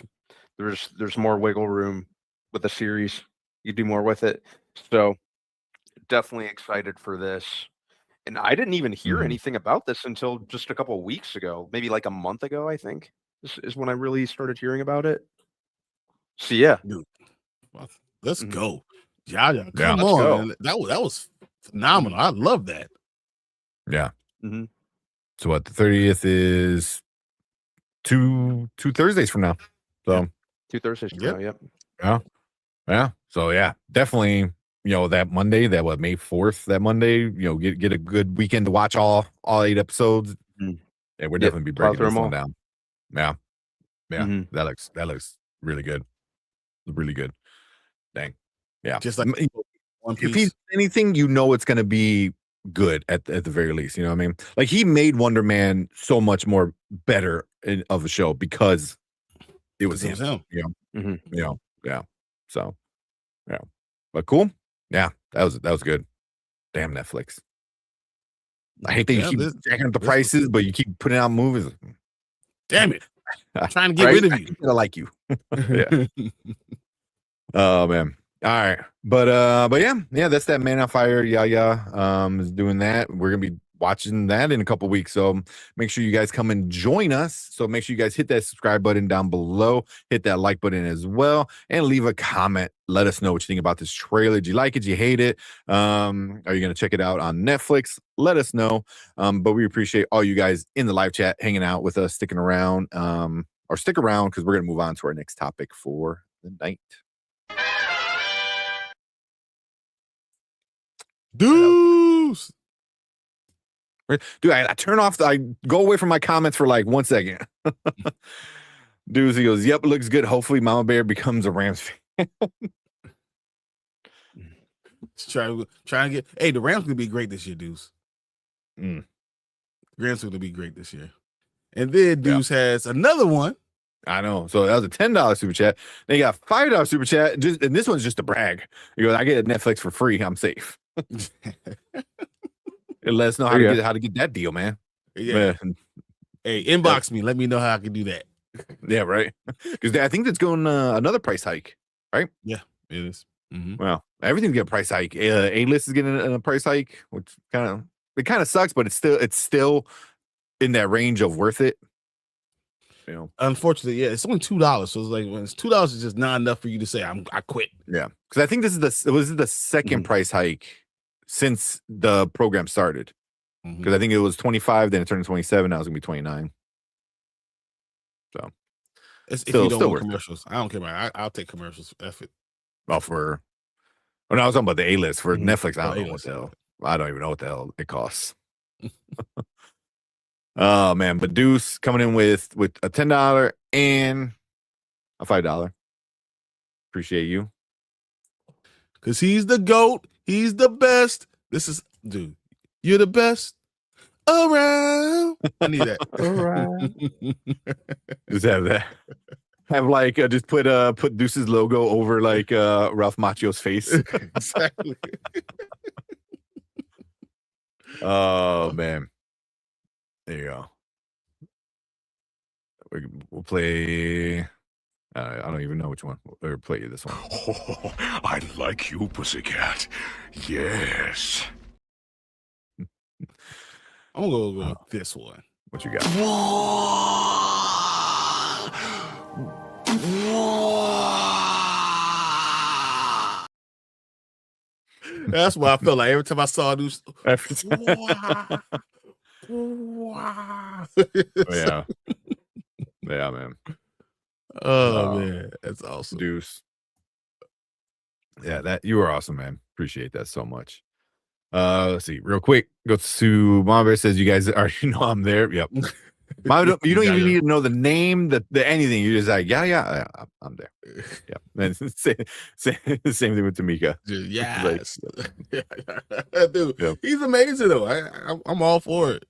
there's more wiggle room with the series. You do more with it. So definitely excited for this. And I didn't even hear anything about this until just a couple of weeks ago, maybe like a month ago, I think. This is when I really started hearing about it. So yeah. Dude, let's go. Yaya, Yeah, come let's on. go. Man. That was phenomenal. I love that. Yeah. So what, the 30th is two Thursdays from now. So 2 Thursdays from now, yep. Yeah. So yeah, definitely, that Monday, May 4th, that Monday, get a good weekend to watch all 8 episodes. Yeah, we're definitely be breaking this one down. Yeah. That looks really good. Really good. Dang. Yeah. Just like One Piece. If he's anything, it's going to be good at the very least. You know what I mean? Like he made Wonder Man so much more better of a show because it was him. Yeah. So, yeah. But cool. Yeah, that was good. Damn Netflix. I hate that you keep jacking up the prices, but you keep putting out movies. Damn it. I'm trying to get rid of you. I like you. Yeah. Oh man. All right. But yeah, that's that Man on Fire. Yaya is doing that. We're gonna be watching that in a couple weeks. So make sure you guys come and join us. So make sure you guys hit that subscribe button down below, hit that like button as well, and leave a comment. Let us know what you think about this trailer. Do you like it? Do you hate it? Are you gonna check it out on Netflix? Let us know. But we appreciate all you guys in the live chat hanging out with us, sticking around, or stick around because we're gonna move on to our next topic for the night. Deuce. Dude, I turn off. I go away from my comments for like 1 second. Dude, he goes, "Yep, looks good. Hopefully, Mama Bear becomes a Rams fan." Trying to get. Hey, the Rams gonna be great this year, Deuce. Rams gonna be great this year. And then Deuce has another one. I know. So that was a $10 super chat. They got $5 super chat, and this one's just a brag. He goes, "I get Netflix for free. I'm safe." It let us know how to get that deal, man. Yeah. Man. Hey, inbox me. Let me know how I can do that. Yeah, right. Because I think that's going another price hike, right? Yeah, it is. Well, everything's getting a price hike. A-list is getting a price hike, which kind of sucks, but it's still in that range of worth it. Unfortunately, yeah, it's only $2. So it's like when it's $2, it's just not enough for you to say I quit. Yeah, because I think this is the second price hike since the program started. Because I think it was 25, then it turned to 27. Now it's gonna be 29. So if you don't want commercials, I don't care about it. I'll take commercials. F it. Oh, no, I was talking about the A-list for Netflix. I don't know what the hell. I don't even know what the hell it costs. Oh man, but Deuce coming in with a $10 and a $5. Appreciate you. Because he's the GOAT. He's the best. This is, dude, you're the best around. I need that. Around. Just have that. Have like just put Deuce's logo over like Ralph Macchio's face. Exactly. Oh man. There you go. We'll play. I don't even know which one. We'll play you this one. Oh, I like you, pussycat. Yes. I'm gonna go with this one. What you got? That's what I felt like every time I saw a new. Yeah. Yeah, man. Oh man, that's awesome. Deuce. Yeah, that you were awesome, man. Appreciate that so much. Let's see, real quick. Go to Mom Bear says you guys already know I'm there. Yep. Mom, you don't even need to know the name, the anything. You're just like, yeah, I'm there. Yeah. And same thing with Tamika. Yes. Dude, yep. He's amazing though. I'm all for it.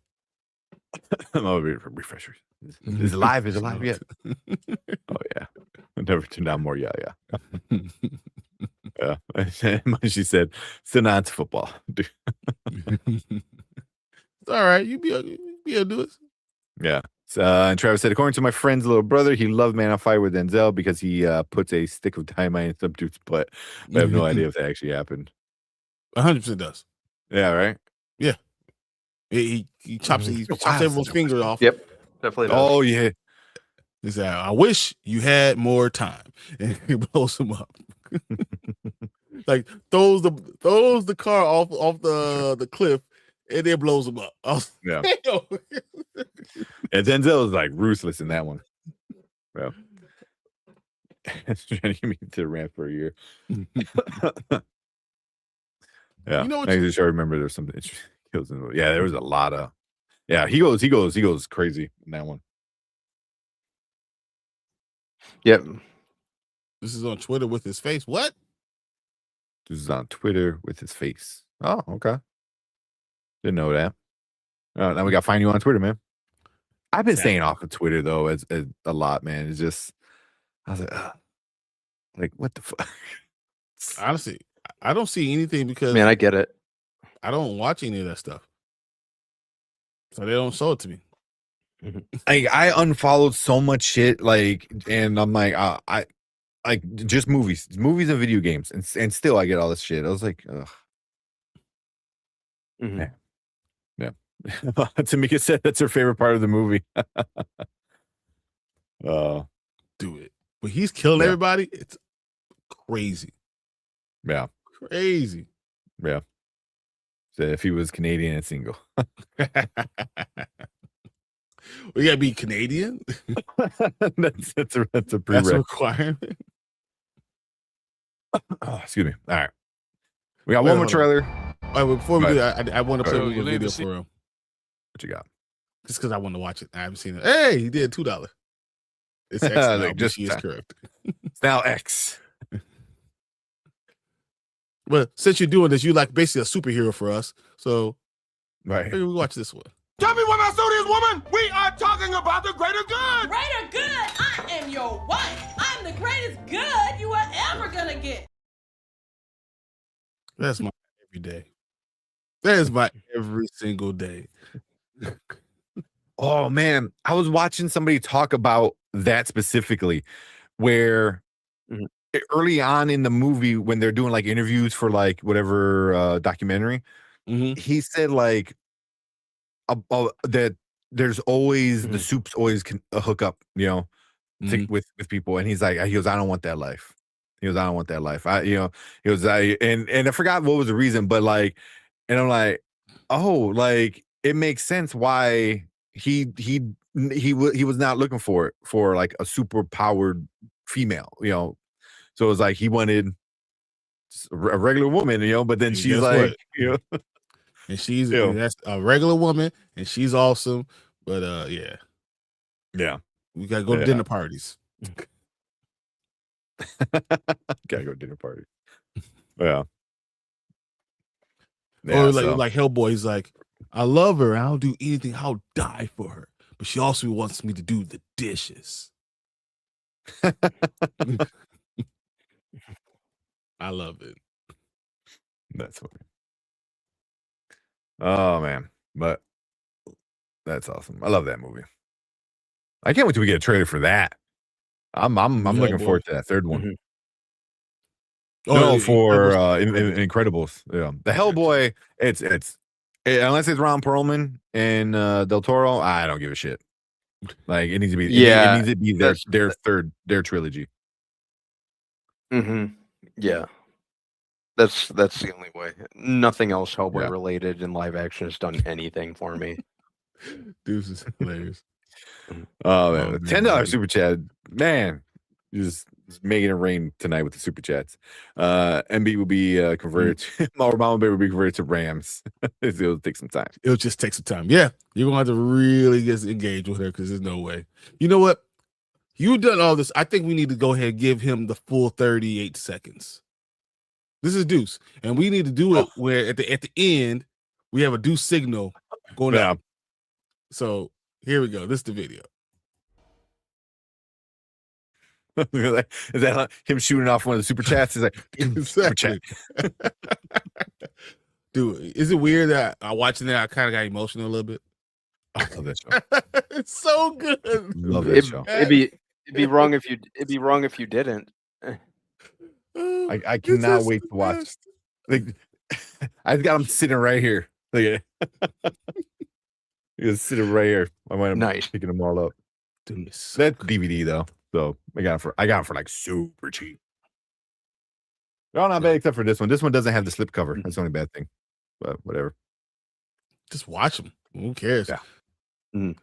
I'm over refreshers. Is it live? Is it live yet? Oh yeah. I never turned down more. Yeah. Yeah. She said, still not into football. It's all right. You be able to do it. Yeah. And Travis said, according to my friend's little brother, he loved Man on Fire with Denzel because he puts a stick of dynamite in some dude's butt. I have no idea if that actually happened. 100% does. Yeah, right? Yeah. He chops everyone's fingers off. Yep. Definitely does. Oh, yeah. He said, I wish you had more time. And he blows him up. Like throws the car off the cliff and then blows him up. Yeah. And Denzel is like ruthless in that one. Well, trying to get me to rant for a year. Yeah, you know what I just remember there's something. Yeah, there was a lot of. Yeah, he goes crazy in that one. Yep. This is on Twitter with his face. What? This is on Twitter with his face. Oh, okay. Didn't know that. Now we got to find you on Twitter, man. I've been staying off of Twitter though, as a lot, man. It's just, I was like, what the fuck? Honestly, I don't see anything because man, I get it. I don't watch any of that stuff, so they don't show it to me. I unfollowed so much shit, like, and I'm like, I like just movies and video games, and still I get all this shit. I was like, ugh. Mm-hmm. Yeah. Tamika said that's her favorite part of the movie. Do it, but he's killing everybody. It's crazy. Yeah, crazy. Yeah. So if he was Canadian and single, we gotta be Canadian. that's a That's a prereq. requirement. Oh, excuse me. All right, we got one more trailer. All right, before we do that, I want to play a video for him. What you got? Just because I want to watch it. I haven't seen it. Hey, he did $2. It's X now, Like, just she is correct. It's now X. Well, since you're doing this, you're like basically a superhero for us. So right, maybe we watch this one. Tell me what my suit is, woman. We are talking about the greater good. Greater good? I am your wife. I'm the greatest good you are ever gonna get. That's my every day. That is my every single day. Oh man, I was watching somebody talk about that specifically, where early on in the movie when they're doing like interviews for like whatever documentary, he said like that there's always the soups always can hook up, you know, with people, and he goes, I don't want that life. He goes, I don't want that life. And I forgot what was the reason, but like, and I'm like, oh, like it makes sense why he was not looking for like a super powered female, you know. So it was like he wanted a regular woman, you know, but then she's like, you know. and that's a regular woman, and she's awesome. But yeah, we gotta go to dinner parties. Gotta go to dinner parties. Yeah. Or like Hellboy, he's like, I love her. I'll do anything. I'll die for her. But she also wants me to do the dishes. I love it. That's funny. Oh man, but that's awesome. I love that movie. I can't wait till we get a trailer for that. I'm looking forward to that third one. Mm-hmm. No, for Incredibles. Yeah, the Hellboy. It's unless it's Ron Perlman and Del Toro, I don't give a shit. Like it needs to be. It needs to be their trilogy. Mm-hmm. Yeah, that's the only way. Nothing else Hellboy related in live action has done anything for me. This is hilarious. Oh man, the $10 super chat, man, just making it rain tonight with the super chats. MB will be converted to Mama Bear will be converted to Rams. It'll take some time. It'll just take some time. Yeah, you're gonna have to really get engaged with her because there's no way. You know what? You've done all this. I think we need to go ahead and give him the full 38 seconds. This is Deuce, and we need to do it where at the end we have a Deuce signal going out. So here we go. This is the video. Is that him shooting off one of the super chats? Is like super chat. Dude, is it weird that I watching that I kind of got emotional a little bit? I love that show. It's so good. Love that show. It'd be wrong if you didn't. I cannot wait to watch. Like I've got him sitting right here. Look at it. He's sitting right here. I might have picking them all up. Dude, that DVD though. So I got it for like super cheap. They're all not bad except for this one. This one doesn't have the slip cover. That's the only bad thing. But whatever. Just watch them. Who cares? Yeah. Yeah.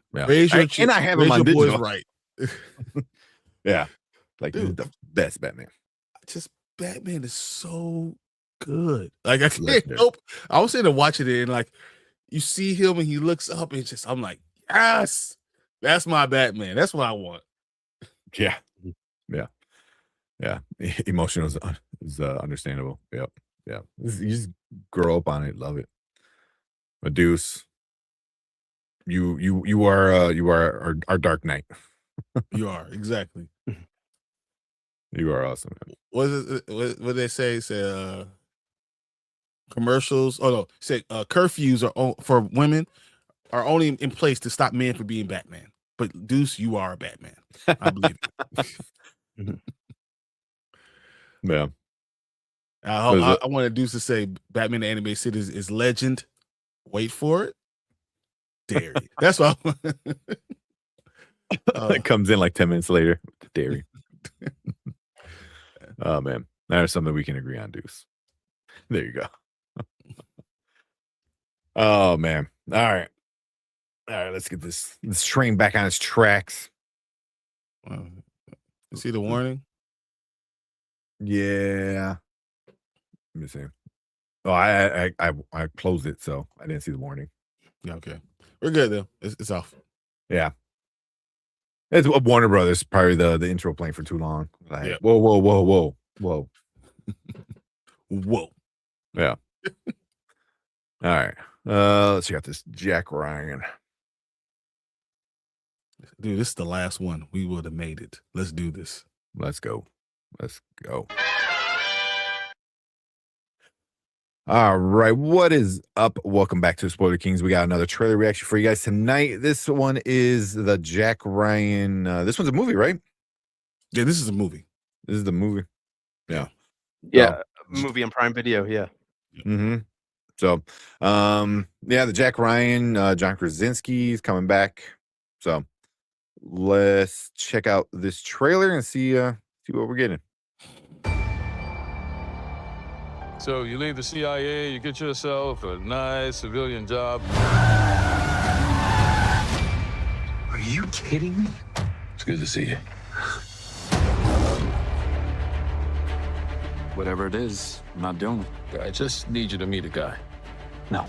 And I have them on digital. Right. Yeah. Like dude, the best Batman. Just Batman is so good. Like I can't help. I was sitting there watching it and like you see him and he looks up and I'm like, yes, that's my Batman. That's what I want. Yeah. Emotional is understandable. Yep. Yeah. You just grow up on it, love it. But Deuce, you are our Dark Knight. You are exactly. You are awesome. Man. What they say? Say commercials. Oh no, say curfews are for women are only in place to stop men from being Batman. But Deuce, you are a Batman. I believe it. Yeah. I wanted Deuce to say Batman the Animated Series is legend. Wait for it. Dairy. That's what I want. It comes in like 10 minutes later. Dairy. Oh man. There's something we can agree on, Deuce. There you go. Oh man. All right, let's get this train back on its tracks. You see the warning? Yeah. Let me see. Oh, I closed it, so I didn't see the warning. Yeah, okay. We're good though. It's off. Yeah. It's Warner Brothers, probably the intro playing for too long. Like, yeah. Whoa. Whoa. Yeah. All right. Let's check out this Jack Ryan. Dude, this is the last one. We would have made it. Let's do this. Let's go. All right, what is up? Welcome back to Spoiler Kings. We got another trailer reaction for you guys tonight. This one is the Jack Ryan. This one's a movie, right? Yeah, this is a movie. This is the movie. Yeah. Movie on Prime Video. Yeah. Mm-hmm. So, the Jack Ryan, John Krasinski is coming back. So, let's check out this trailer and see what we're getting. So you leave the CIA, you get yourself a nice civilian job. Are you kidding me? It's good to see you. Whatever it is, I'm not doing it. I just need you to meet a guy. No.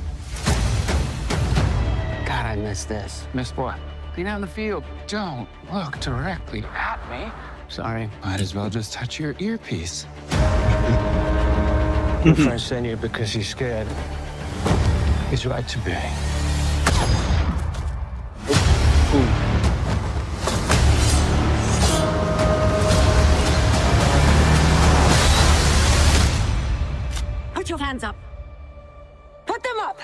God, I miss this. Miss what? Being out in the field. Don't look directly at me. Sorry. Might as well just touch your earpiece. Your friend sent you because he's scared. He's right to be. Put your hands up. Put them up.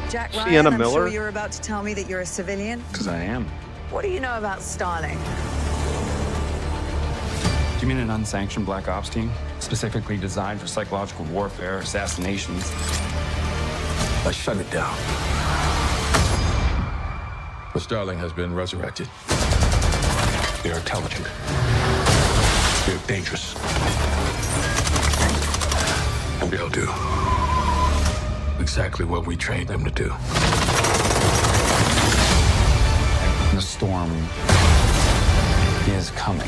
Jack Ryan, Sienna I'm Miller? sure you're about to tell me that you're a civilian. Because I am. What do you know about Starling? Do you mean an unsanctioned black ops team? Specifically designed for psychological warfare, assassinations? Let's shut it down. But Starling has been resurrected. They're intelligent. They're dangerous. And they'll do exactly what we trained them to do. The storm is coming.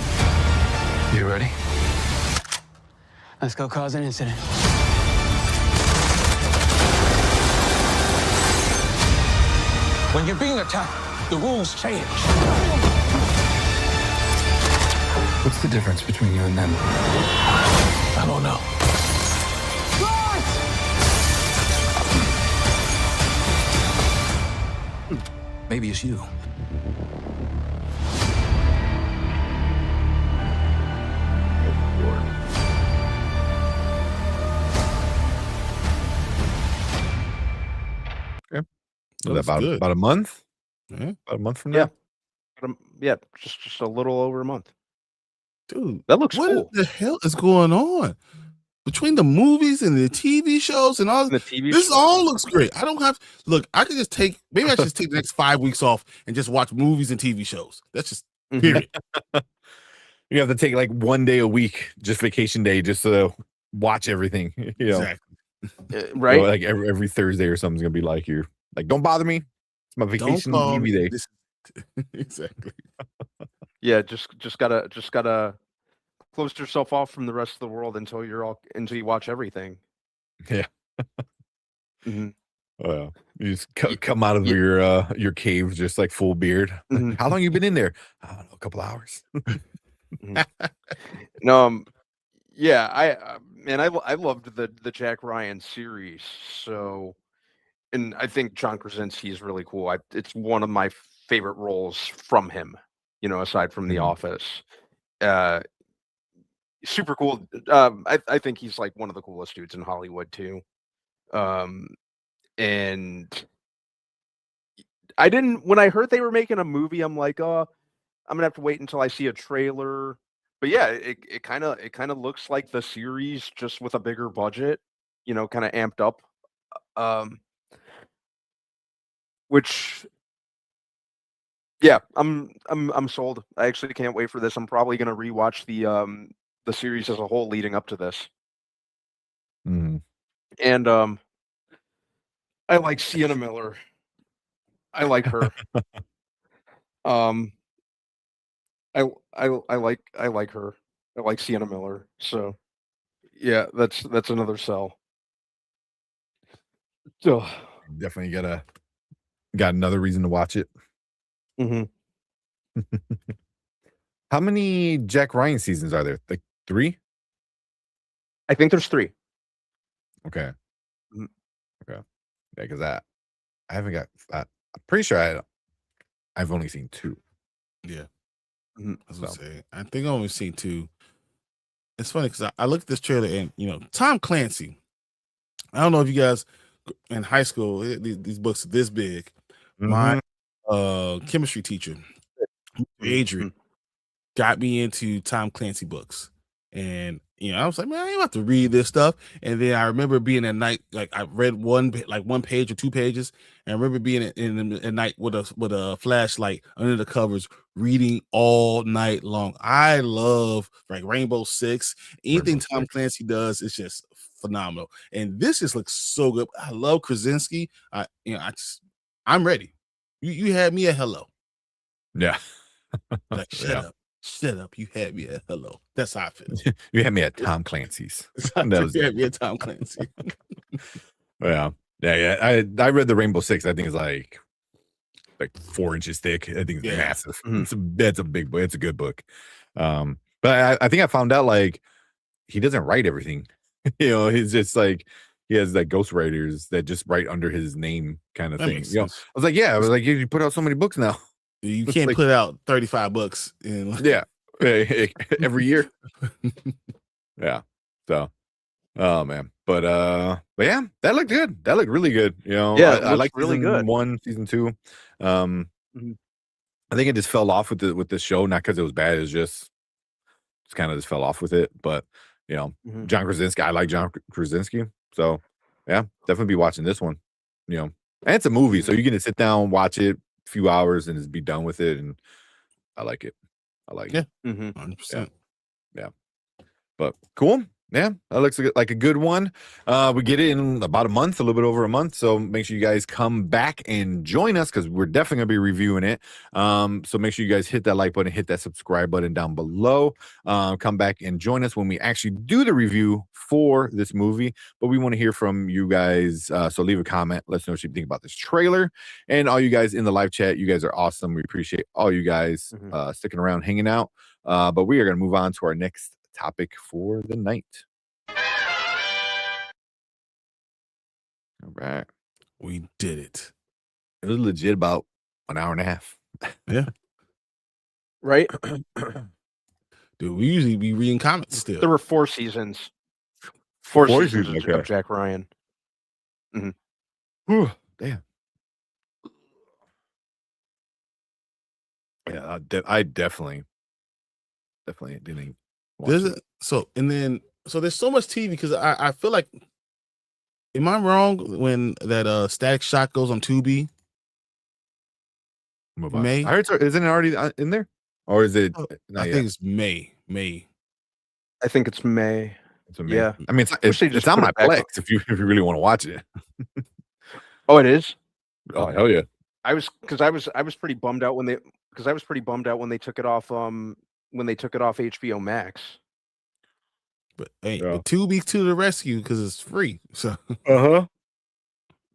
You ready? Let's go cause an incident. When you're being attacked, the rules change. What's the difference between you and them? I don't know. Maybe it's you. Was that Good. about a month? Yeah. About a month from now? Yeah, just a little over a month. Dude, That looks what cool. the hell is going on? Between the movies and the TV shows and all The TV this shows. all looks great. I don't have look, I could just take maybe I should just take the next 5 weeks off and just watch movies and TV shows. That's just period. You have to take like 1 day a week, just vacation day, just to watch everything. You know, Exactly. Right? So, like every Thursday or something's gonna be like you're like, don't bother me. It's my vacation call TV me. day. This- exactly. Yeah, just gotta close yourself off from the rest of the world until you watch everything. Yeah. Mhm. You just come out of your cave just like full beard. Mhm. How long you been in there? I don't know, a couple hours. No, yeah, I loved the Jack Ryan series. So, and I think John Krasinski is really cool. It's one of my favorite roles from him. You know, aside from The Office, super cool. I think he's like one of the coolest dudes in Hollywood too. And I didn't when I heard they were making a movie, I'm like, oh, I'm gonna have to wait until I see a trailer. But yeah, it kind of looks like the series just with a bigger budget, you know, kind of amped up. Which yeah, I'm sold. I actually can't wait for this. I'm probably gonna rewatch the series as a whole leading up to this. Mhm. And I like Sienna Miller. I like her. I like her. I like Sienna Miller. So yeah, that's another sell. So Definitely got another reason to watch it. mhm. How many Jack Ryan seasons are there? Like 3? I think there's 3. Okay. Mhm. Okay. Yeah, because I haven't got. I'm pretty sure I've only seen 2. Yeah. Mhm. I was gonna say, I think I only seen 2. It's funny because I looked at this trailer and Tom Clancy. I don't know if you guys in high school these books are this big. My chemistry teacher, Adrian, got me into Tom Clancy books, and I was like, man, I ain't about to read this stuff. And then I remember being at night, like I read one page or 2 pages, and I remember being at night with a flashlight under the covers, reading all night long. I love like Rainbow Six. Anything Tom Clancy does is just phenomenal, and this just looks so good. I love Krasinski. I'm ready. You had me at hello. Yeah. Like shut up. You had me at hello. That's how I feel. You had me at Tom Clancy's. You had me at Tom Clancy. Yeah. Yeah. I read the Rainbow Six. I think it's like 4 inches thick. I think it's massive. That's a big book. It's a good book. But I think I found out like he doesn't write everything. He's just like he has like ghostwriters that just write under his name kind of thing. I was like, you put out so many books now. You can't put out 35 books in every year. Yeah. So oh man. But yeah, that looked good. That looked really good. I like really good. 1, season 2. I think it just fell off with the show, not because it was bad, it's just kind of just fell off with it. But John Krasinski, I like John Krasinski. So yeah, definitely be watching this one. And it's a movie, so you can just sit down, watch it a few hours and just be done with it. And I like it. Yeah. 100%. Yeah. But cool. Yeah, that looks like a good one. We get it in about a little bit over a month. So make sure you guys come back and join us because we're definitely going to be reviewing it. So make sure you guys hit that like button, hit that subscribe button down below. Come back and join us when we actually do the review for this movie. But we want to hear from you guys. So leave a comment. Let us know what you think about this trailer. And all you guys in the live chat, you guys are awesome. We appreciate all you guys sticking around, hanging out. But we are going to move on to our next topic for the night. All right, we did it. It was legit about an hour and a half. Yeah, right. Dude, we usually be reading comments still. There were 4 seasons. 4 seasons of Jack Ryan. Whew, damn. Yeah, I definitely didn't. So there's so much TV because I feel like, am I wrong when that Static Shock goes on Tubi? May? I heard isn't it already in there, or is it? I think it's May. I think it's May. Yeah, I mean it's on my Plex if you really want to watch it. Oh, it is. Oh hell yeah! I was pretty bummed out when they took it off HBO Max. But hey, the Tubi to the rescue because it's free. So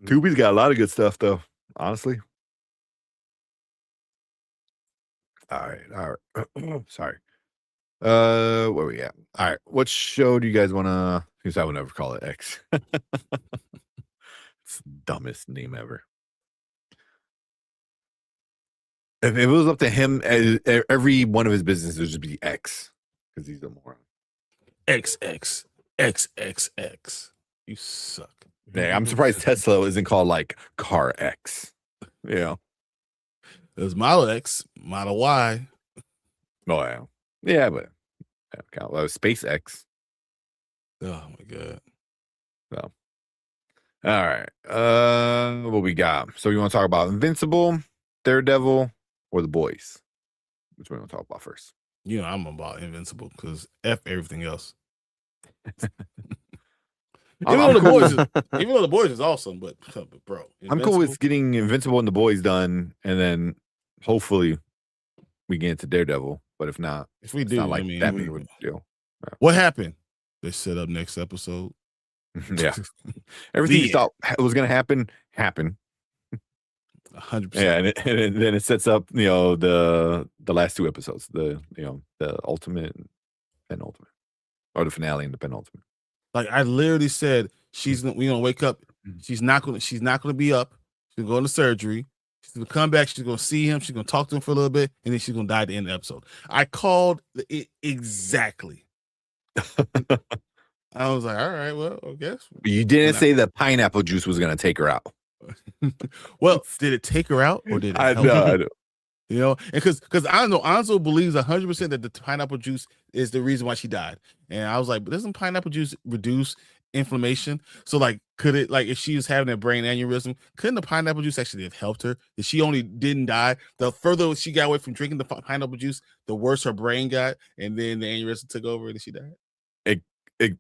Tubi's got a lot of good stuff though, honestly. All right. Sorry. Where we at? All right. What show do you guys want to? Because I would never call it X. It's the dumbest name ever. If it was up to him, every one of his businesses would just be X because he's a moron. XXXXX. You suck. Yeah, I'm surprised Tesla isn't called like Car X. There's Model X, Model Y. Oh yeah, yeah, but SpaceX. Oh my god. So, all right. What we got? So you want to talk about Invincible, Daredevil, or The Boys? Which one do you want to talk about first? I'm about Invincible because F everything else. Even though The Boys is awesome, but bro, I'm cool with getting Invincible and The Boys done, and then hopefully we get into Daredevil. But if not, we do, not like that big of a deal. What happened? They set up next episode. Yeah, everything you thought was going to happen happened. 100%. Yeah, and then it sets up the last 2 episodes, the ultimate and penultimate, or the finale and the penultimate. Like I literally said, we gonna wake up. She's not gonna be up. She's gonna go into surgery. She's gonna come back. She's gonna see him. She's gonna talk to him for a little bit, and then she's gonna die at the end of the episode. I called it exactly. I was like, all right, well, I guess. You didn't say that pineapple juice was gonna take her out. Well, did it take her out or did it help her? I know. And because Anzo believes 100% that the pineapple juice is the reason why she died. And I was like, but doesn't pineapple juice reduce inflammation? So like, could it, like, if she was having a brain aneurysm, couldn't the pineapple juice actually have helped her? If she only didn't die, the further she got away from drinking the pineapple juice, the worse her brain got, and then the aneurysm took over and she died. It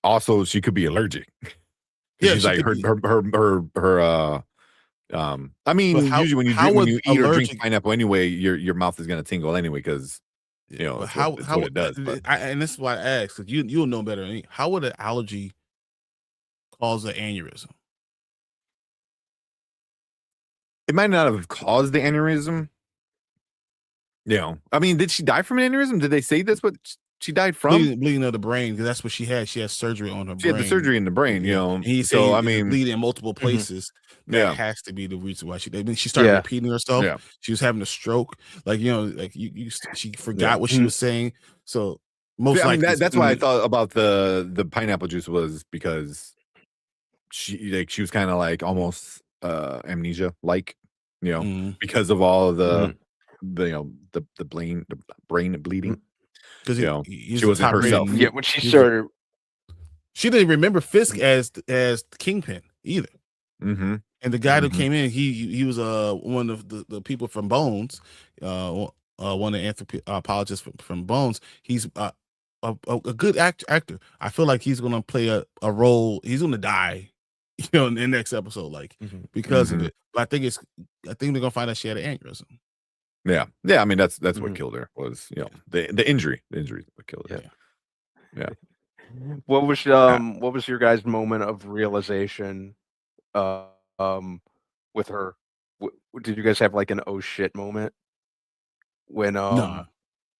also, she could be allergic. Yeah, she's like her. I mean, usually when you eat or drink pineapple anyway, your mouth is gonna tingle anyway because how what it does. And this is why I asked, because you'll know better than me. How would an allergy cause an aneurysm? it might not have caused the aneurysm. You know, I mean, did she die from an aneurysm? Did they say that's what she died from? Bleeding of the brain, because that's what she had. She had surgery on her brain. She had the surgery in the brain, you know. And he's so, saying I mean, bleeding in multiple places. That has to be the reason why she started repeating herself. Yeah. She was having a stroke. Like, you know, like she forgot what she was saying. So most likely that's why I thought about the pineapple juice was because she was kind of like almost amnesia like, you know, because of all of the you know the brain bleeding. Because you know, she wasn't herself. Yeah, when she started, she didn't remember Fisk as Kingpin either. Mm-hmm. And the guy who came in, he was one of the people from Bones, one of the anthropologists from Bones. He's a good actor. I feel like he's gonna play a role. He's gonna die, you know, in the next episode, like because of it. But I think they're gonna find out she had an aneurysm. Yeah. I mean, that's what killed her was, you know, the injury. The injury is what killed her. Yeah. What was your guys' moment of realization with her? Did you guys have like an oh shit moment when no. As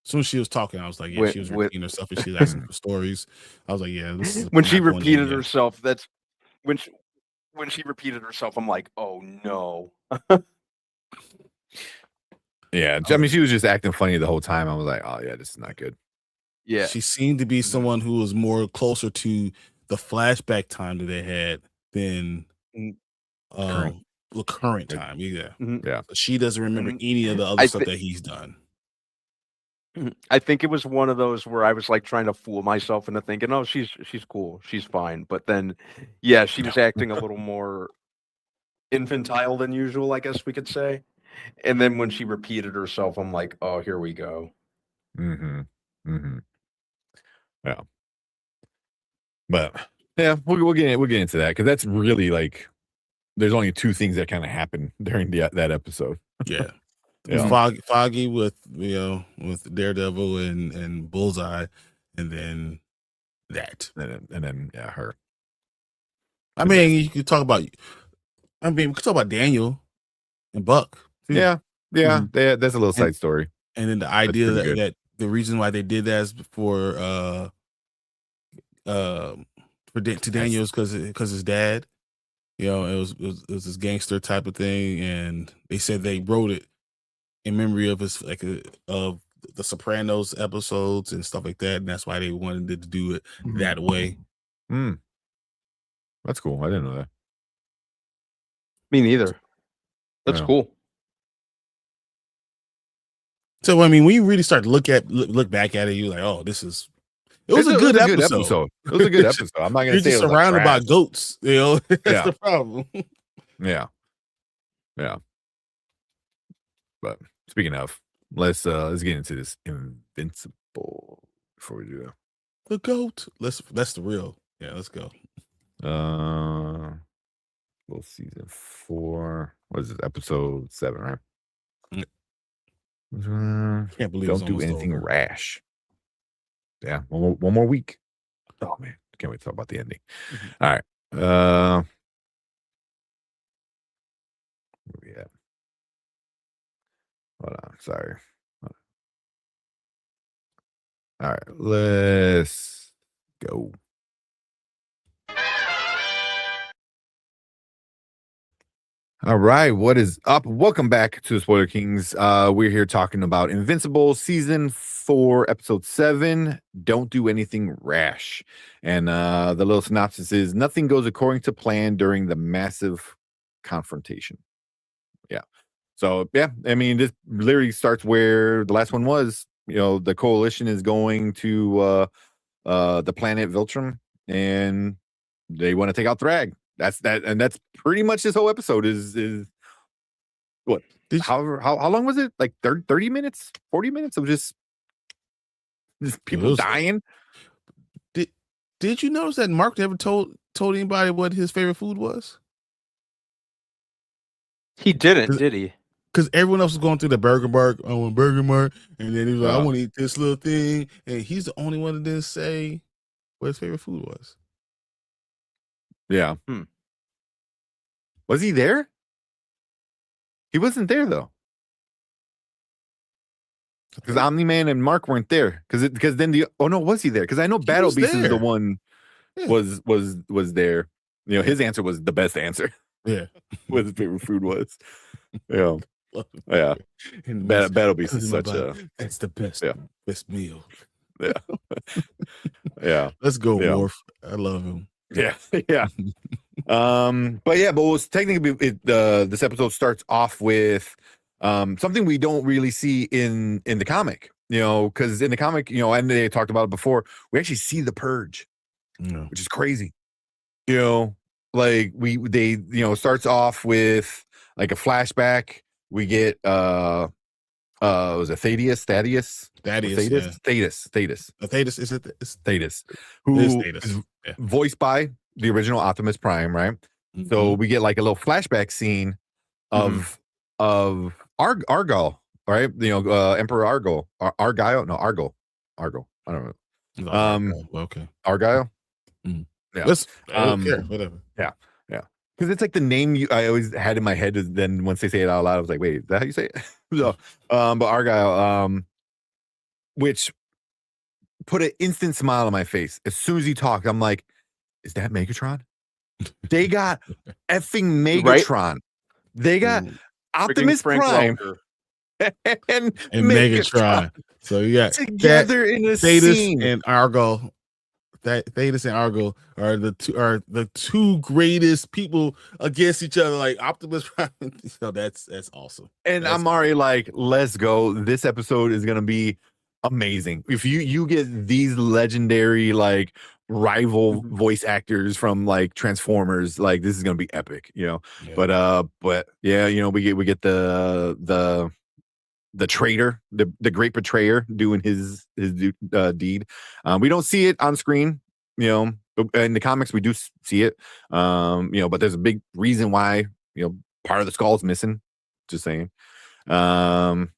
soon as she was talking, I was like, yeah, she was repeating herself and she was asking for stories. I was like, yeah, this is when she repeated herself. That's when she repeated herself. I'm like, oh no. Yeah, I mean, she was just acting funny the whole time. I was like, oh yeah, this is not good. Yeah, she seemed to be someone who was more closer to the flashback time that they had than the current time. Yeah, yeah. So she doesn't remember any of the other stuff that he's done. I think it was one of those where I was like trying to fool myself into thinking, oh, she's cool, she's fine. But then, yeah, she was acting a little more infantile than usual, I guess we could say. And then when she repeated herself, I'm like, oh, here we go. Yeah. But yeah, we'll get into that because that's really like there's only two things that kind of happen during that episode. Yeah. Foggy with with Daredevil and Bullseye, and then that, and then her. I mean, you could talk about. I mean, we could talk about Daniel and Buck. Too. Yeah, that's a little side story. And then the idea that the reason why they did that is to Daniel is because his dad, you know, it was this gangster type of thing, and they said they wrote it in memory of his of the Sopranos episodes and stuff like that, and that's why they wanted to do it that way. That's cool. I didn't know that. Me neither. That's cool. So I mean, when you really start to look back at it, you're like, oh, it was a good episode. It was a good episode. I'm not gonna say you're just surrounded by goats. You know, that's the problem. Yeah. But speaking of, let's get into this Invincible before we do that. The goat. That's the real. Yeah, let's go. Well, season 4. What is this? Episode 7, right? Can't believe don't do anything rash. Yeah, one more week. Oh man, can't wait to talk about the ending. All right. Where we at? Hold on, sorry. All right, let's go. All right, what is up? Welcome back to the Spoiler Kings. We're here talking about Invincible season 4, episode 7. Don't do anything rash. And the little synopsis is nothing goes according to plan during the massive confrontation. Yeah. So yeah, I mean, this literally starts where the last one was. You know, the coalition is going to the planet Viltrum, and they want to take out Thrag. That's pretty much this whole episode is what? How long was it? Like 30 minutes, 40 minutes of just people dying. Did you notice that Mark never told anybody what his favorite food was? He didn't, did he? Because everyone else was going through the Burger Mark. I want Burger Mark, and then he was like, I want to eat this little thing, and he's the only one that didn't say what his favorite food was. Yeah. Was he there? He wasn't there though. Because Omni-Man and Mark weren't there. Because then was he there? Because I know Battle Beast is the one was there. You know, his answer was the best answer. Yeah. What his favorite food was. Yeah. Yeah. Battle Beast is such that's the best best meal. Yeah. Yeah. Let's go, Worf. I love him. Yeah. Yeah. But it was technically this episode starts off with something we don't really see in the comic, you know, because in the comic, you know, and they talked about it before, we actually see the purge, which is crazy. You know, like starts off with like a flashback. We get was it Thaddeus? Thaddeus, is it? It's Thaddeus, who is voiced by the original Optimus Prime, right? Mm-hmm. So we get like a little flashback scene of Argyle, right? You know, Emperor Argyle. Argyle. I don't know. Okay. Argyle. Mm. Yeah. I don't care. Whatever. Yeah. Yeah. Because it's like the name I always had in my head. Is then once they say it out loud, I was like, wait, is that how you say it? So, but Argyle, which put an instant smile on my face as soon as he talked. I'm like, is that Megatron? They got effing Megatron. Right? They got Optimus Prime and Megatron. So you got together in a scene. And Argyle. Thaddeus and Argyle are the two greatest people against each other, like Optimus Prime. So that's awesome. And I'm already like, let's go. This episode is gonna be amazing. If you get these legendary like rival voice actors from like Transformers, like this is gonna be epic, you know. Yeah. But yeah, you know, we get the traitor, the great betrayer doing his deed. We don't see it on screen, you know. In the comics, we do see it, you know. But there's a big reason why, you know, part of the skull is missing. Just saying. And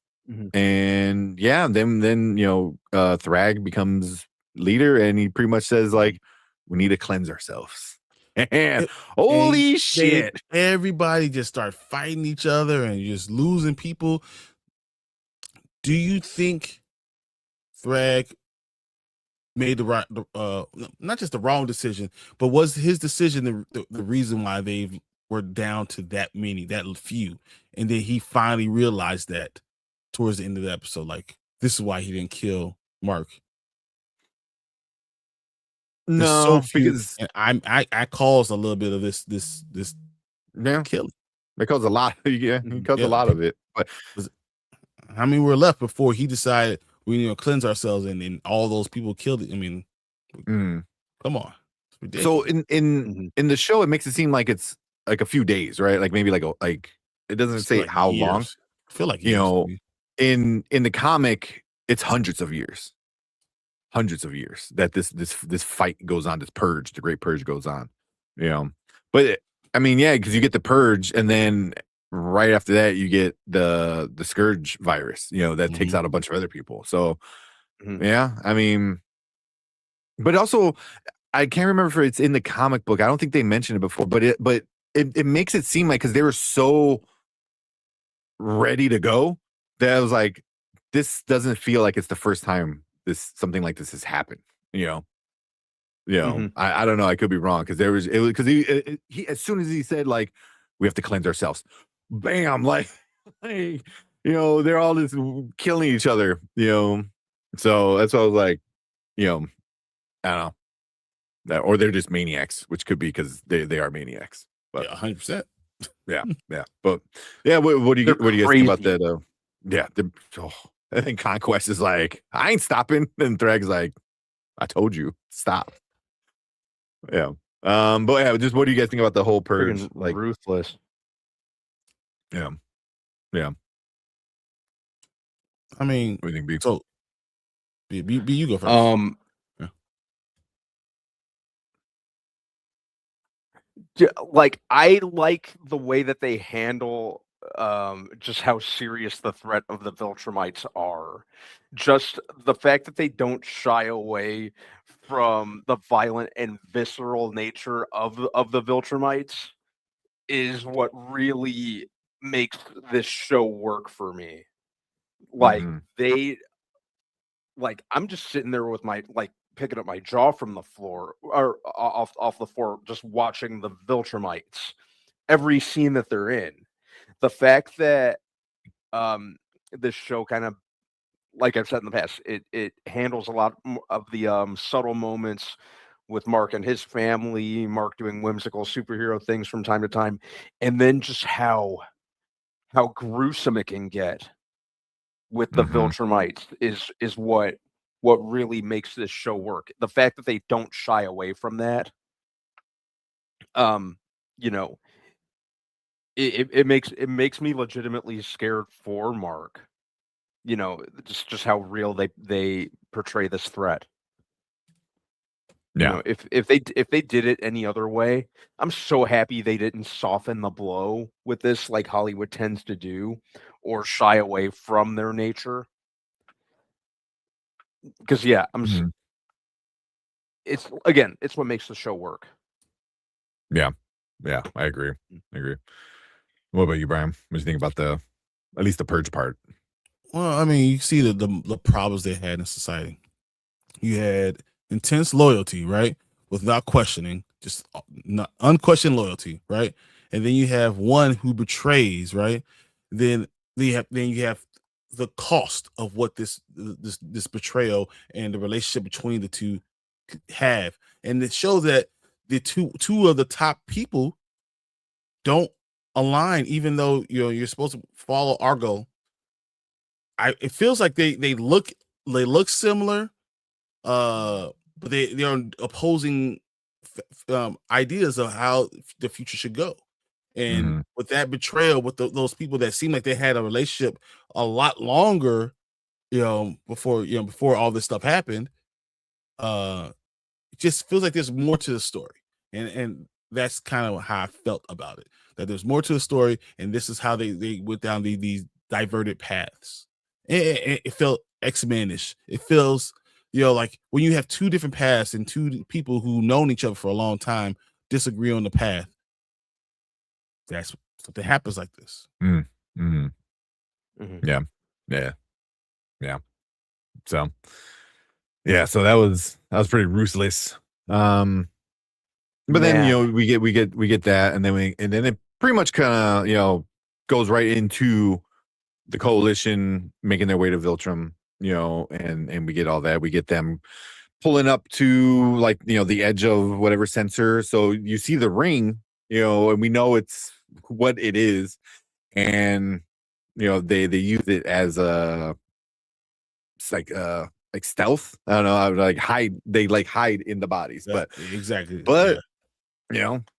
yeah, then you know, Thrag becomes leader, and he pretty much says like, we need to cleanse ourselves. And holy shit! Everybody just start fighting each other and just losing people. Do you think Thrag made the right, not just the wrong decision, but was his decision the reason why they were down to that few, and then he finally realized that towards the end of the episode, like this is why he didn't kill Mark? No, because I caused a little bit of this killing. They caused a lot. Yeah, he caused a lot of it, but. How many were left before he decided we need to cleanse ourselves, and then all those people killed it? I mean, come on. So in the show, it makes it seem like it's like a few days, right? Like maybe like it doesn't say like how long. I feel like you know, in the comic, it's hundreds of years that this fight goes on. This purge, the Great Purge, goes on. You know, but I mean, yeah, because you get the purge, and then right after that, you get the Scourge virus, you know, that takes out a bunch of other people. So, yeah, I mean, but also, I can't remember if it's in the comic book. I don't think they mentioned it before, but it makes it seem like because they were so ready to go that I was like, this doesn't feel like it's the first time something like this has happened. You know, I don't know. I could be wrong because he as soon as he said like, we have to cleanse ourselves. Bam, like, you know, they're all just killing each other, you know. So that's why I was like, you know, I don't know, or they're just maniacs, which could be because they are maniacs. But 100%. Yeah. But yeah, what do you guys think about that? Yeah, I think Conquest is like, I ain't stopping, and Thrag's like, I told you, stop. Yeah. But yeah, just what do you guys think about the whole purge? Like ruthless. Yeah. I mean, what do you think, B? So you go first. Like I like the way that they handle just how serious the threat of the Viltrumites are. Just the fact that they don't shy away from the violent and visceral nature of the Viltrumites is what really makes this show work for me. Like I'm just sitting there with my picking up my jaw from the floor or off the floor, just watching the Viltrumites. Every scene that they're in, the fact that this show kind of, like I've said in the past, it handles a lot of the subtle moments with Mark and his family, Mark doing whimsical superhero things from time to time, and then just how gruesome it can get with the Viltrumites is what really makes this show work. The fact that they don't shy away from that, you know, it makes me legitimately scared for Mark. You know, just how real they portray this threat. Yeah. You know, if they did it any other way, I'm so happy they didn't soften the blow with this like Hollywood tends to do, or shy away from their nature. Because it's what makes the show work. Yeah, I agree. What about you, Brian? What do you think about at least the purge part? Well, I mean, you see the problems they had in society. You had intense loyalty, right? Without questioning, just not unquestioned loyalty, right? And then you have one who betrays, right? Then you have the cost of what this betrayal and the relationship between the two have, and it shows that the two of the top people don't align, even though you're supposed to follow Argo. It feels like they look similar, but they are opposing ideas of how the future should go. And with that betrayal, with those people that seem like they had a relationship a lot longer, before all this stuff happened, it just feels like there's more to the story, and that's kind of how I felt about it. That there's more to the story, and this is how they went down these diverted paths. It felt X-Men-ish. It feels, like when you have two different paths and two people who known each other for a long time disagree on the path. That's something happens like this. Yeah. So, so that was pretty ruthless. But then we get that, and then it pretty much kind of goes right into the coalition making their way to Viltrum, and we get all that. We get them pulling up to the edge of whatever sensor. So you see the ring, and we know it's what it is, and they use it as like stealth. I don't know, like hide. They hide in the bodies, but exactly. But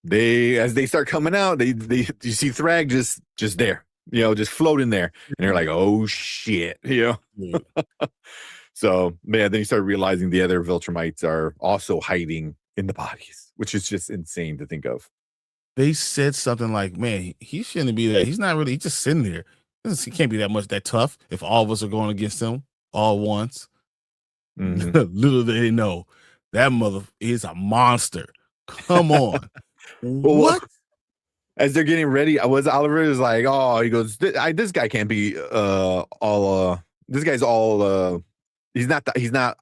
they as they start coming out, you see Thrag just there, just floating there, and they're like, oh shit, So then you start realizing the other Viltrumites are also hiding in the bodies, which is just insane to think of. They said something like, man, he shouldn't be there. He's not really, he's just sitting there. He can't be that tough if all of us are going against him all once. Little they know, that mother is a monster. Come on. What? As they're getting ready, Oliver is like, oh, he goes, this guy can't be this guy's all he's not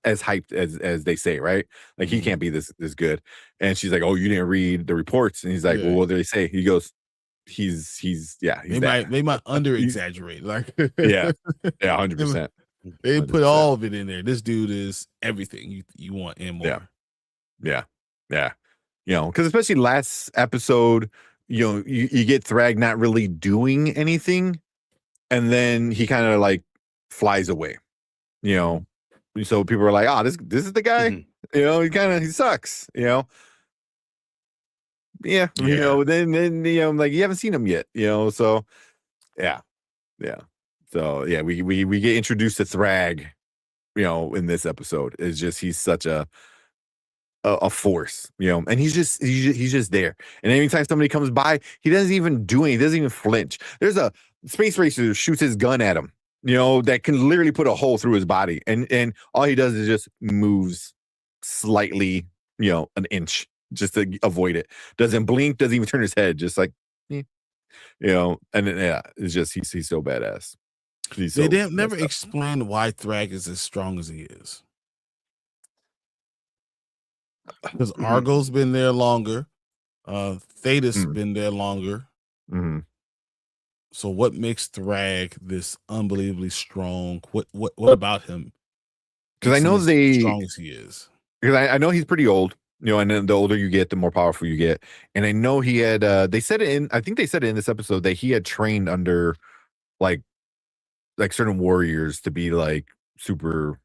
as hyped as they say, right? Like he can't be this good. And she's like, oh, you didn't read the reports? And he's like, well, what did they say? He goes, he's they might under exaggerate, like 100%. They put all of it in there. This dude is everything you want and more. Yeah. Because especially last episode, you get Thrag not really doing anything, and then he kind of flies away. So people are like, oh, this is the guy. He sucks. Then you haven't seen him yet. So yeah. So we get introduced to Thrag, in this episode. It's just he's such a force, and he's just there. And anytime somebody comes by, he doesn't even do anything. He doesn't even flinch. There's a space racer who shoots his gun at him, that can literally put a hole through his body, and all he does is just moves slightly, an inch just to avoid it. Doesn't blink, doesn't even turn his head, just like You know, and yeah, it's just he's so badass. He's They so didn't never messed up. explain why Thrag is as strong as he is. Because Argo's been there longer. Thetis been there longer. Mm-hmm. So what makes Thrag this unbelievably strong? What about him? Because I know makes him as strong as he is. Because I know he's pretty old, you know, and then the older you get, the more powerful you get. And I know he had they said it in, I think they said it in this episode that he had trained under like certain warriors to be like super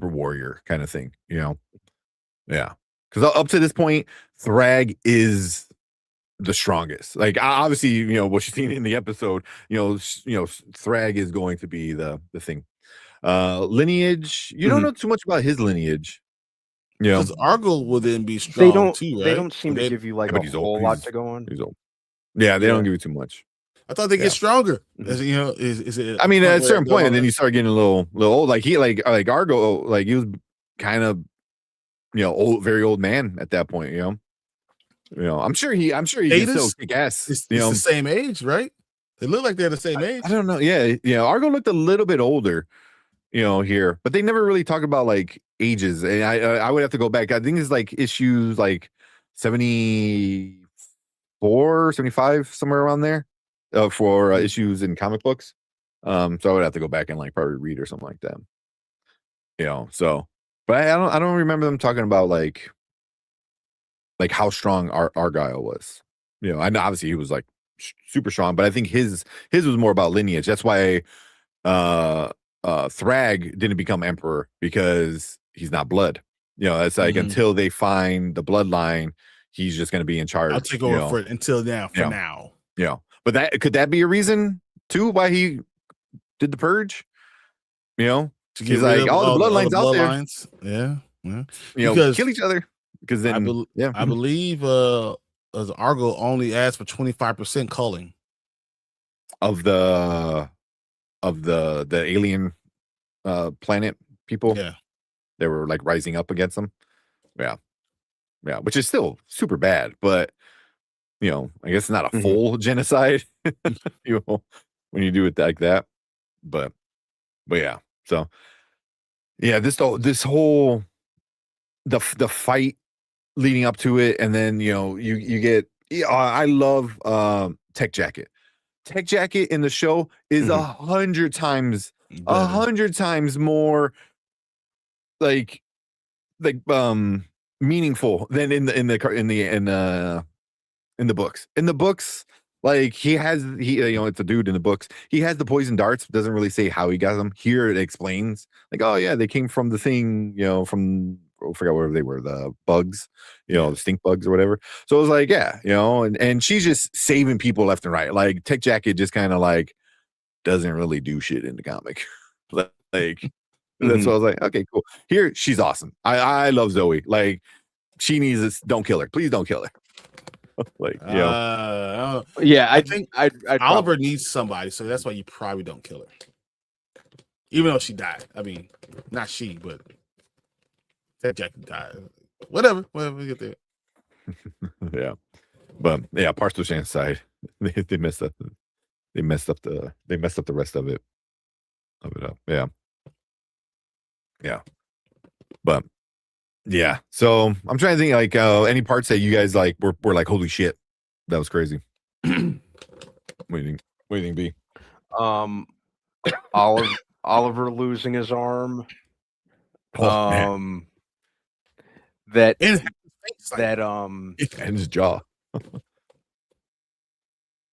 warrior kind of thing, you know. Yeah. Because up to this point, Thrag is the strongest. Like obviously, you know, what you've seen in the episode, you know, Thrag is going to be the thing. Lineage, you don't know too much about his lineage. You know, Because Argo will then be strong too, right? They don't seem to give you like but a he's whole old. lot to go on. He's old. Yeah, they don't give you too much. I thought they get stronger. As, you know, I mean, at a certain point, and then you start getting a little old. Like like Argo, like he was kind of, you know, old, very old man at that point. You know, I'm sure he can still kick ass. It's You know, the same age, right? They look like they're the same age. I don't know. Yeah. Argo looked a little bit older, you know, here, but they never really talk about like ages. And I would have to go back. I think it's like issues like 74, 75, somewhere around there, for issues in comic books. So I would have to go back and like probably read or something like that. You know, so, but I don't remember them talking about like how strong Argyle was. You know, I know obviously he was like super strong, but I think his was more about lineage. That's why Thrag didn't become emperor, because he's not blood. You know, it's like until they find the bloodline, he's just going to be in charge. I'll take over for it until now. For now, yeah. But could that be a reason too why he did the purge? You know, he's like, all the bloodlines out there. Yeah. You know, Because kill each other. Because then, I believe as Argo only asked for 25% culling of the alien planet people. Yeah, they were like rising up against them. Yeah, which is still super bad, but you know, I guess it's not a full genocide. You know, when you do it like that, but yeah. So yeah, this whole the fight leading up to it, and then you know you get. I love Tech Jacket. Tech Jacket in the show is 100 times more like meaningful than in the books. In the books, like you know, it's a dude in the books. He has the poison darts, but doesn't really say how he got them. Here it explains, like, oh yeah, they came from the thing, you know, from I forgot whatever they were, the bugs, you know, the stink bugs or whatever. So it was like, yeah, you know, and she's just saving people left and right. Like Tech Jacket just kind of like doesn't really do shit in the comic. Like that's why I was like, okay, cool. Here she's awesome. I love Zoe. Like she needs this. Don't kill her, please. Don't kill her. Like, you know. Yeah, I think Oliver needs somebody, so that's why you probably don't kill her, even though she died. I mean, not she, but that Jack died. Whatever, we get there. Yeah, but yeah, Partial Chance side, they messed up. They messed up the rest of it. Up. Yeah. But yeah, so I'm trying to think like any parts that you guys like were like, holy shit, that was crazy. What do you think, B? Oliver losing his arm. Man. And his jaw.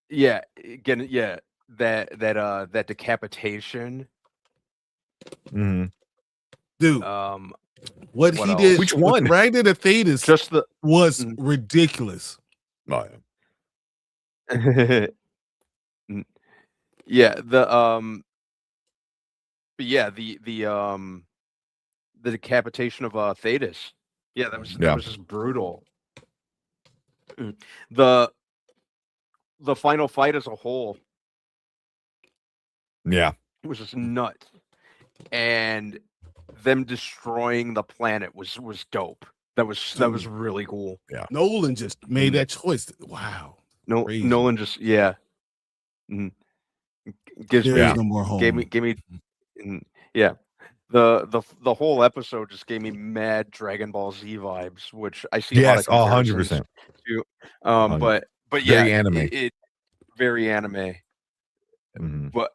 Yeah, again, yeah, that decapitation. Dude, what he else? did, Which one? Right did a Thetis Just was ridiculous. Oh, yeah. Yeah, the decapitation of Thetis. Yeah, that was just brutal. The final fight as a whole. Yeah. It was just nuts. And them destroying the planet was dope. That was really cool. Yeah. Nolan just made that choice. Wow. No, Crazy. Nolan just mhm. gives There me is no more home. gave me yeah. The whole episode just gave me mad Dragon Ball Z vibes, which I see a lot of Yes, comparisons 100%. to. 100%. But yeah, Very anime. it very anime. Mhm. But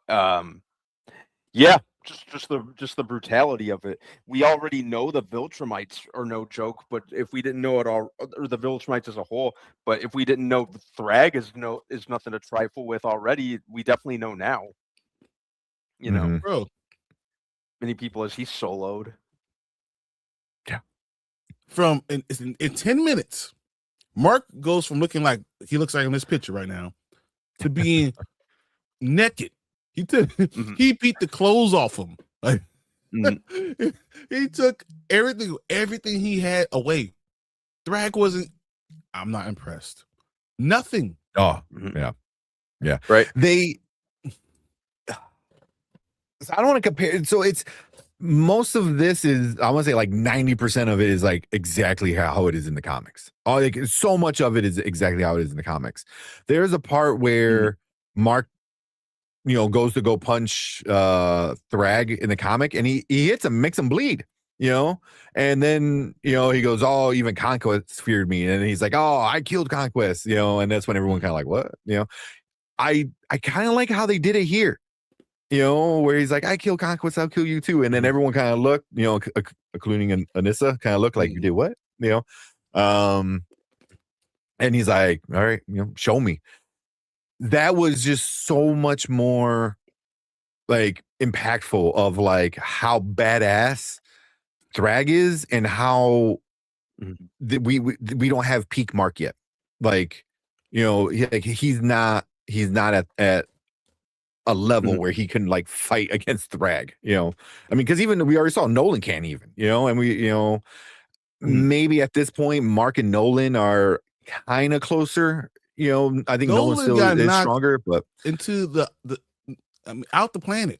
yeah, just the brutality of it. We already know the Viltrumites are no joke, but if we didn't know it all, or the Viltrumites as a whole, but if we didn't know Thrag is nothing to trifle with already, we definitely know now. You know, Mhm. Bro, many people as he's soloed. from in 10 minutes, Mark goes from looking like he looks like in this picture right now to being naked. He he beat the clothes off him. Like, he took everything he had away. Thrag wasn't. I'm not impressed. Nothing. Oh, yeah. Yeah. Right. So I don't want to compare. So it's most of this is, I want to say like 90% of it is like exactly how it is in the comics. Like so much of it is exactly how it is in the comics. There's a part where Mark, goes to go punch Thrag in the comic, and he hits him, makes him bleed, and then he goes, oh, even Conquest feared me, and he's like, oh, I killed Conquest, and that's when everyone kind of like, what, I kind of like how they did it here, where he's like, I killed Conquest, I'll kill you too, and then everyone kind of looked, including Anissa, kind of looked like, you did what, and he's like, all right, show me. That was just so much more like impactful of like how badass Thrag is, and how we don't have peak Mark yet. Like, he's not at a level where he can like fight against Thrag. I mean, because even we already saw Nolan can't even, and we, maybe at this point Mark and Nolan are kind of closer. I think Nolan still is stronger, but into the out the planet.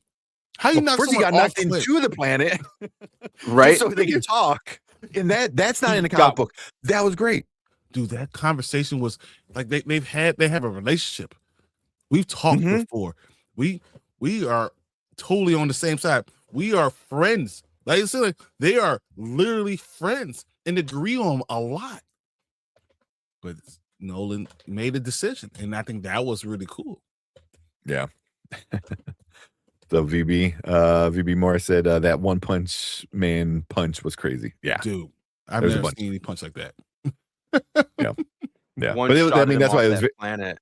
How you knock first he got knocked into the planet, right? So they can talk. And that's not in the comic book. That was great, dude. That conversation was like they have a relationship. We've talked before. We are totally on the same side. We are friends. Like you said, they are literally friends and agree on a lot. But Nolan made a decision, and I think that was really cool. Yeah. So VB Morris said that One Punch Man punch was crazy. Yeah, dude, I've never seen any punch like that. Yeah. One but shot I mean, that's why it was planet.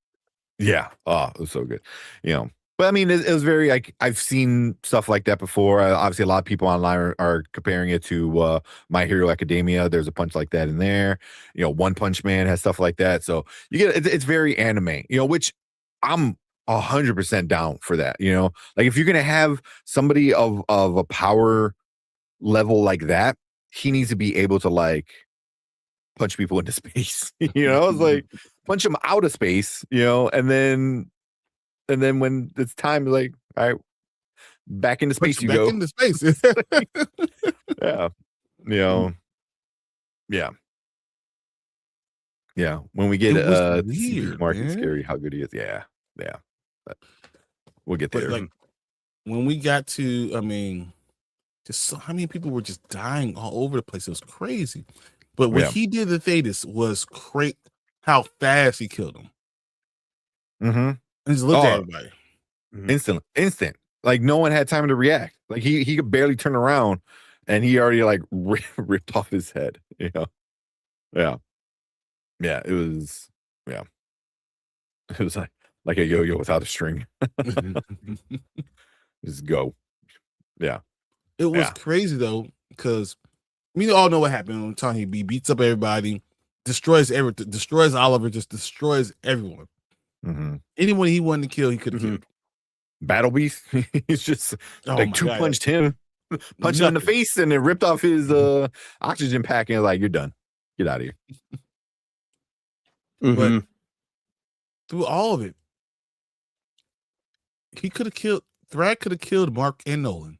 Yeah. Oh, it was so good. But I mean, it was very like, I've seen stuff like that before. Obviously, a lot of people online are comparing it to My Hero Academia. There's a punch like that in there. One Punch Man has stuff like that. So you get it's very anime. Which I'm 100% down for that. Like if you're gonna have somebody of a power level like that, he needs to be able to like punch people into space. It's like punch them out of space. And then when it's time, like, all right, back into space you go. Into space. Yeah. Yeah. Yeah. When we get Mark and Scary, how good he is. Yeah. Yeah. But we'll get there. Like when we got to, I mean, just so how many people were just dying all over the place. It was crazy. But what he did to Thetis was great. How fast he killed him. Mm-hmm. And just looked at everybody. Instant. Like no one had time to react. Like he could barely turn around, and he already like ripped off his head. Yeah. It was. Yeah. It was like a yo-yo without a string. Just go. Yeah. It was crazy though, because we all know what happened on time. He beats up everybody, destroys everything, destroys Oliver, just destroys everyone. Mm-hmm. Anyone he wanted to kill, he could have killed. Battle Beast, he's just like punched him, punched him in the face, and then ripped off his oxygen pack, and like, you're done. Get out of here. But through all of it, he could have killed. Thrag could have killed Mark and Nolan.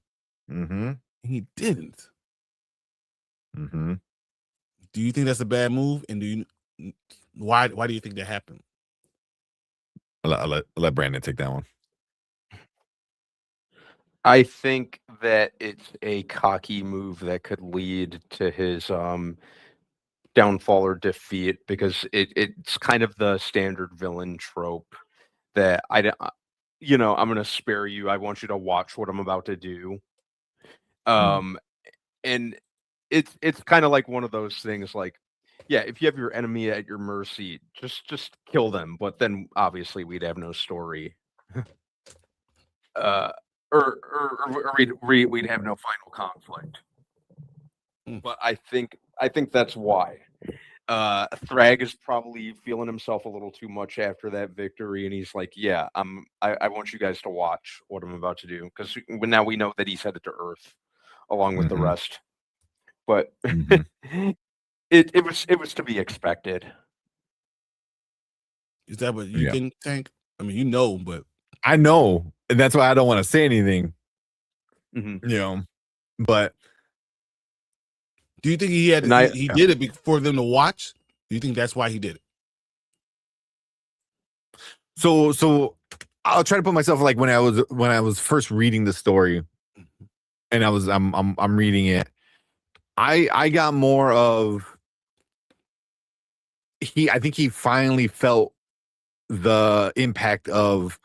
Mm-hmm. He didn't. Mm-hmm. Do you think that's a bad move? And why do you think that happened? I'll let Brandon take that one. I think that it's a cocky move that could lead to his downfall or defeat, because it's kind of the standard villain trope that I'm going to spare you. I want you to watch what I'm about to do. And it's kind of like one of those things, like, yeah, if you have your enemy at your mercy, just kill them, but then obviously we'd have no story. Or we'd have no final conflict. But I think that's why. Thrag is probably feeling himself a little too much after that victory, and he's like, "Yeah, I want you guys to watch what I'm about to do, because now we know that he's headed to Earth along with the rest." But it was to be expected. Is that what you think? I mean, but I know, and that's why I don't want to say anything. Mm-hmm. But do you think he did it for them to watch? Do you think that's why he did it? So I'll try to put myself like when I was first reading the story, and I'm reading it. I got more of I think he finally felt the impact of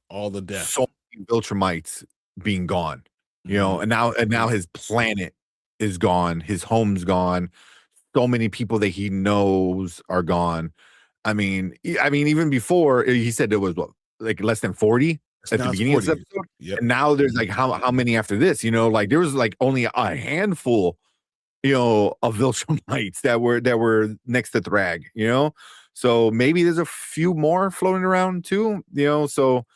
all the death, so many Viltrumites being gone, and now his planet is gone, his home's gone, so many people that he knows are gone. I mean, even before, he said there was like less than 40 at the beginning of this episode. And now there's like how many after this? Like there was like only a handful, of Viltrumites that were next to Thrag. So maybe there's a few more floating around too. So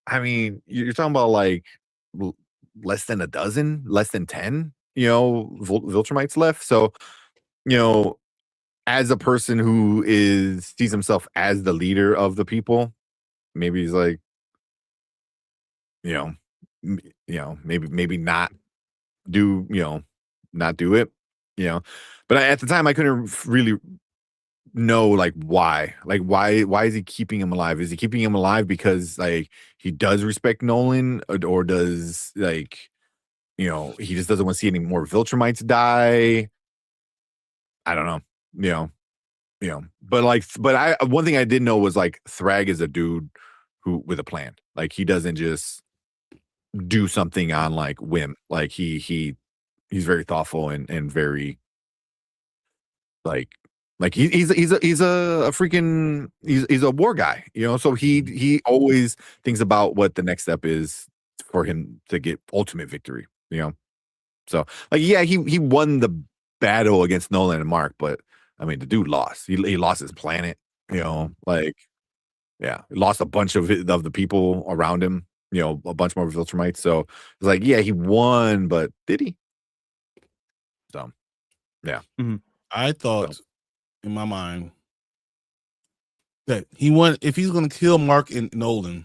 I mean, you're talking about like less than a dozen, less than 10, Viltrumites left. So, as a person who sees himself as the leader of the people, maybe he's like, maybe not do, not do it, but at the time I couldn't really know like why is he keeping him alive? Is he keeping him alive because like he does respect Nolan, or does like, he just doesn't want to see any more Viltrumites die? I don't know. But one thing I did know was like Thrag is a dude who with a plan. Like he doesn't just do something on like whim. Like he's very thoughtful and very like he's a freaking he's a war guy, so he always thinks about what the next step is for him to get ultimate victory, so like he won the battle against Nolan and Mark, but I mean the dude lost. He lost his planet, he lost a bunch of the people around him, a bunch more Viltrumites. So it's like, he won, but did he? So I thought in my mind that he won. If he's going to kill Mark and Nolan,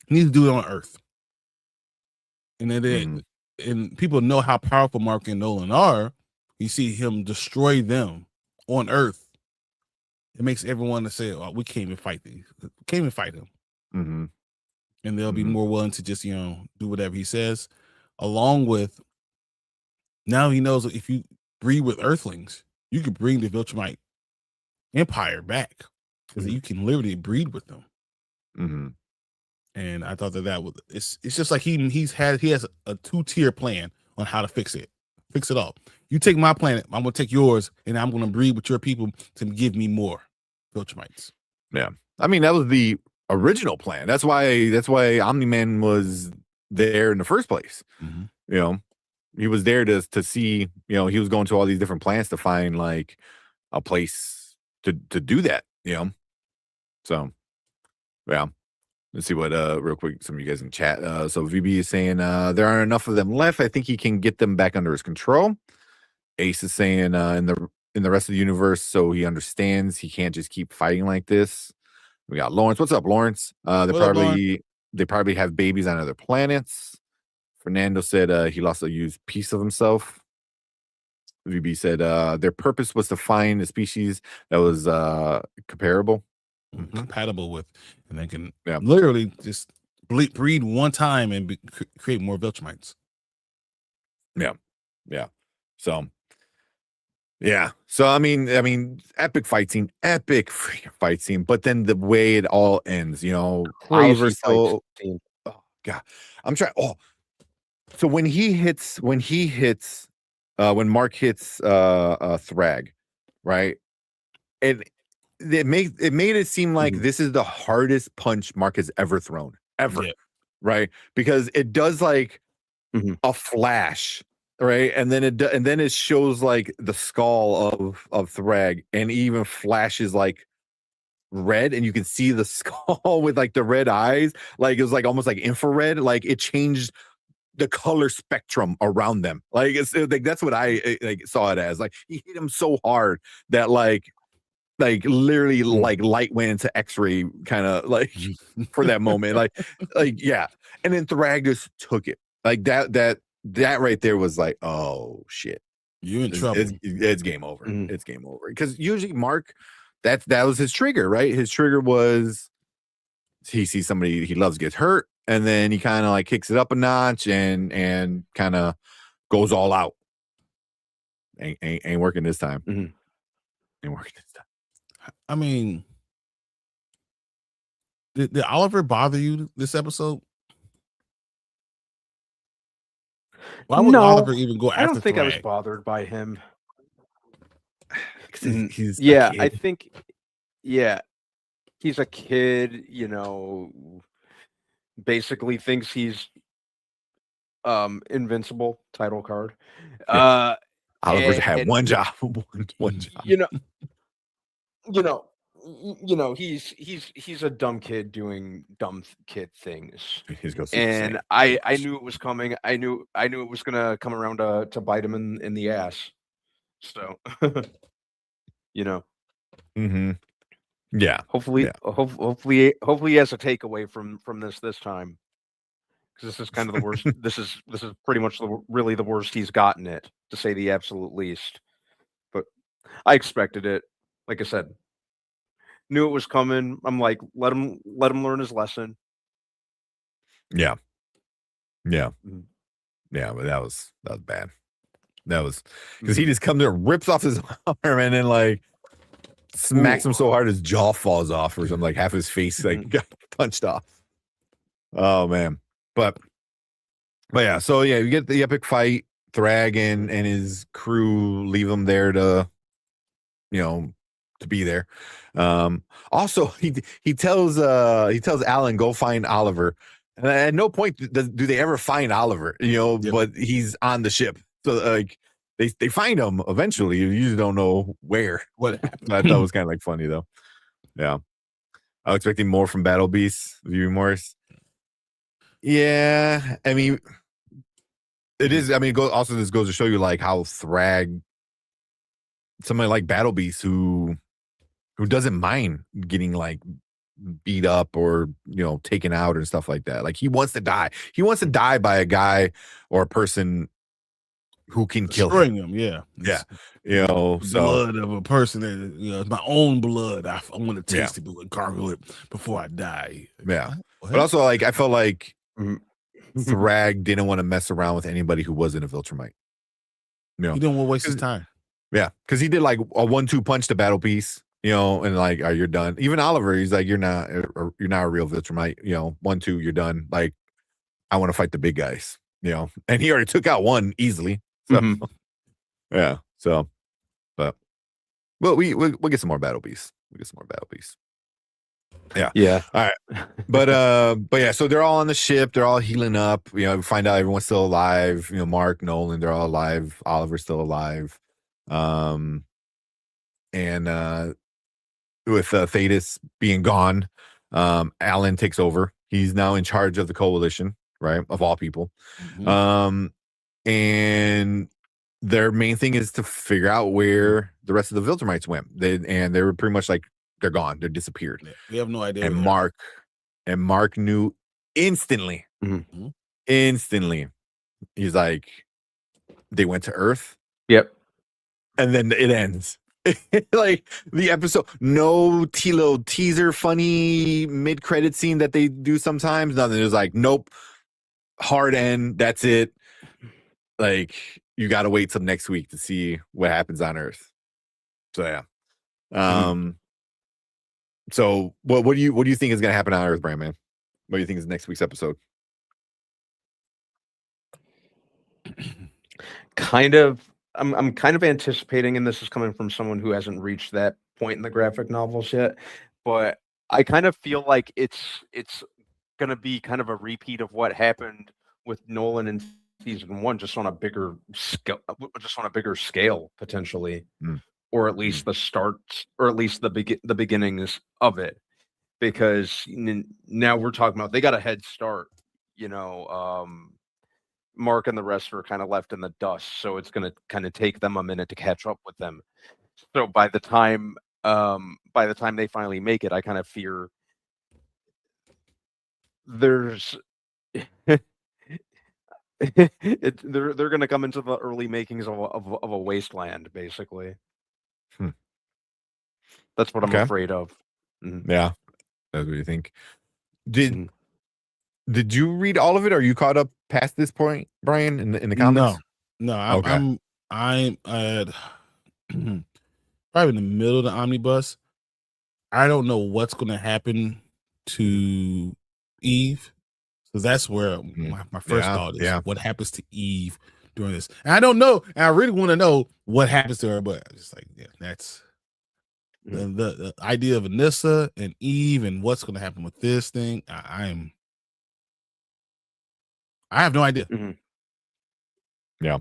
he needs to do it on Earth. And then and people know how powerful Mark and Nolan are. You see him destroy them on Earth. It makes everyone to say, "Oh, we can't even fight these. Can't even fight him." And they'll be more willing to just do whatever he says. Along with, now he knows if you breed with Earthlings, you can bring the Viltrumite Empire back, because you can literally breed with them. And I thought that was it's just like he has a 2-tier plan on how to fix it all. You take my planet, I'm gonna take yours, and I'm gonna breed with your people to give me more Viltrumites. Yeah, I mean that was the original plan. That's why Omni-Man was there in the first place. He was there to see, he was going to all these different planets to find like a place to do that, So yeah. Let's see what real quick some of you guys in chat. So VB is saying there aren't enough of them left. I think he can get them back under his control. Ace is saying in the rest of the universe, so he understands he can't just keep fighting like this. We got Lawrence. What's up, Lawrence? They probably have babies on other planets. Fernando said he lost a used piece of himself. VB said their purpose was to find a species that was comparable. compatible with, and they can literally just breed one time and create more Viltrumites. Yeah. So, I mean, epic fight scene, freaking fight scene. But then the way it all ends, Crazy fight scene. Oh God, I'm trying. Oh, so when Mark hits Thrag, right? And it made it seem like this is the hardest punch Mark has ever thrown, right? Because it does like a flash, right? And then it shows like the skull of Thrag, and even flashes like red, and you can see the skull with like the red eyes, like it was like almost like infrared, like it changed the color spectrum around them. Like it's like that's what I like saw it as. Like he hit him so hard that like literally like light went into X-ray kind of like for that moment. like yeah. And then Thrag just took it. Like that right there was like, oh shit. You in trouble. It's game over. It's game over. Because usually Mark, that was his trigger, right? His trigger was he sees somebody he loves get hurt, and then he kind of like kicks it up a notch and kind of goes all out. Ain't working this time. Ain't working this time. I mean, did Oliver bother you this episode? Why would Oliver even go after I don't think I was Thrag? bothered by him. He's I think he's a kid, basically thinks he's invincible, title card. Oliver's had one job. one job. He's a dumb kid doing dumb kid things. And I knew it was coming. I knew it was gonna come around to bite him in the ass. So Yeah. Hopefully he has a takeaway from this time. Because this is kind of the worst. this is pretty much really the worst he's gotten it, to say the absolute least. But I expected it. Like I said, knew it was coming. I'm like, let him learn his lesson. Yeah. But that was bad. That was because he just comes there, rips off his arm, and then like smacks him so hard his jaw falls off, or something, like half his face like got punched off. Oh man. But yeah, so yeah, you get the epic fight. Thrag and his crew leave him there to be there. Also, he tells Alan, go find Oliver. And at no point do they ever find Oliver, but he's on the ship. So like they find him eventually. You usually don't know where. What happened. I thought it was kind of like funny though. Yeah. I was expecting more from Battle Beast, View Morris. Yeah, I mean, it is. I mean, this goes to show you like how Thrag, somebody like Battle Beast who doesn't mind getting like beat up or taken out and stuff like that. Like he wants to die. He wants to die by a guy or a person who can kill him. Yeah. So blood of a person that it's my own blood. I want to taste it and gargle it before I die. Yeah, but also like I felt like Thrag didn't want to mess around with anybody who wasn't a Viltrumite. He didn't want to waste his time. Yeah, because he did like a 1-2 punch to Battle Piece, and like, you're done. Even Oliver, he's like, you're not a real Viltrumite. 1-2, you're done. Like, I want to fight the big guys. And he already took out one easily. So yeah. So, but we'll get some more Battle Beasts. Yeah. All right. But yeah, so they're all on the ship, they're all healing up. We find out everyone's still alive. Mark, Nolan, they're all alive. Oliver's still alive. And with Thetis being gone, Alan takes over. He's now in charge of the coalition, right? Of all people. And their main thing is to figure out where the rest of the Viltrumites went. They were pretty much like, they're gone. They're disappeared. We have no idea. And Mark knew instantly. Instantly. He's like, they went to Earth. Yep. And then it ends. Like the episode, no little teaser, funny mid-credit scene that they do sometimes. Nothing. It was like, nope, hard end. That's it. Like you got to wait till next week to see what happens on Earth. So yeah. So what do you think is going to happen on Earth, Brandman? What do you think is next week's episode? Kind of. I'm kind of anticipating, and this is coming from someone who hasn't reached that point in the graphic novels yet, but I kind of feel like it's going to be kind of a repeat of what happened with Nolan in season 1, just on a bigger scale potentially, or at least the starts, or at least the beginnings of it, because now we're talking about they got a head start, Mark and the rest are kind of left in the dust, so it's going to kind of take them a minute to catch up with them. So by the time they finally make it, I kind of fear there's they're going to come into the early makings of a wasteland, basically. That's what I'm afraid of. Yeah, that's what you think. Did you read all of it? Are you caught up past this point, Brian, in the comics? No. I'm at probably in the middle of the omnibus. I don't know what's going to happen to Eve, so that's where my first thought is. What happens to Eve during this? And I don't know. And I really want to know what happens to her, but I'm just like, that's the idea of Anissa and Eve and what's going to happen with this thing. I have no idea. Yeah.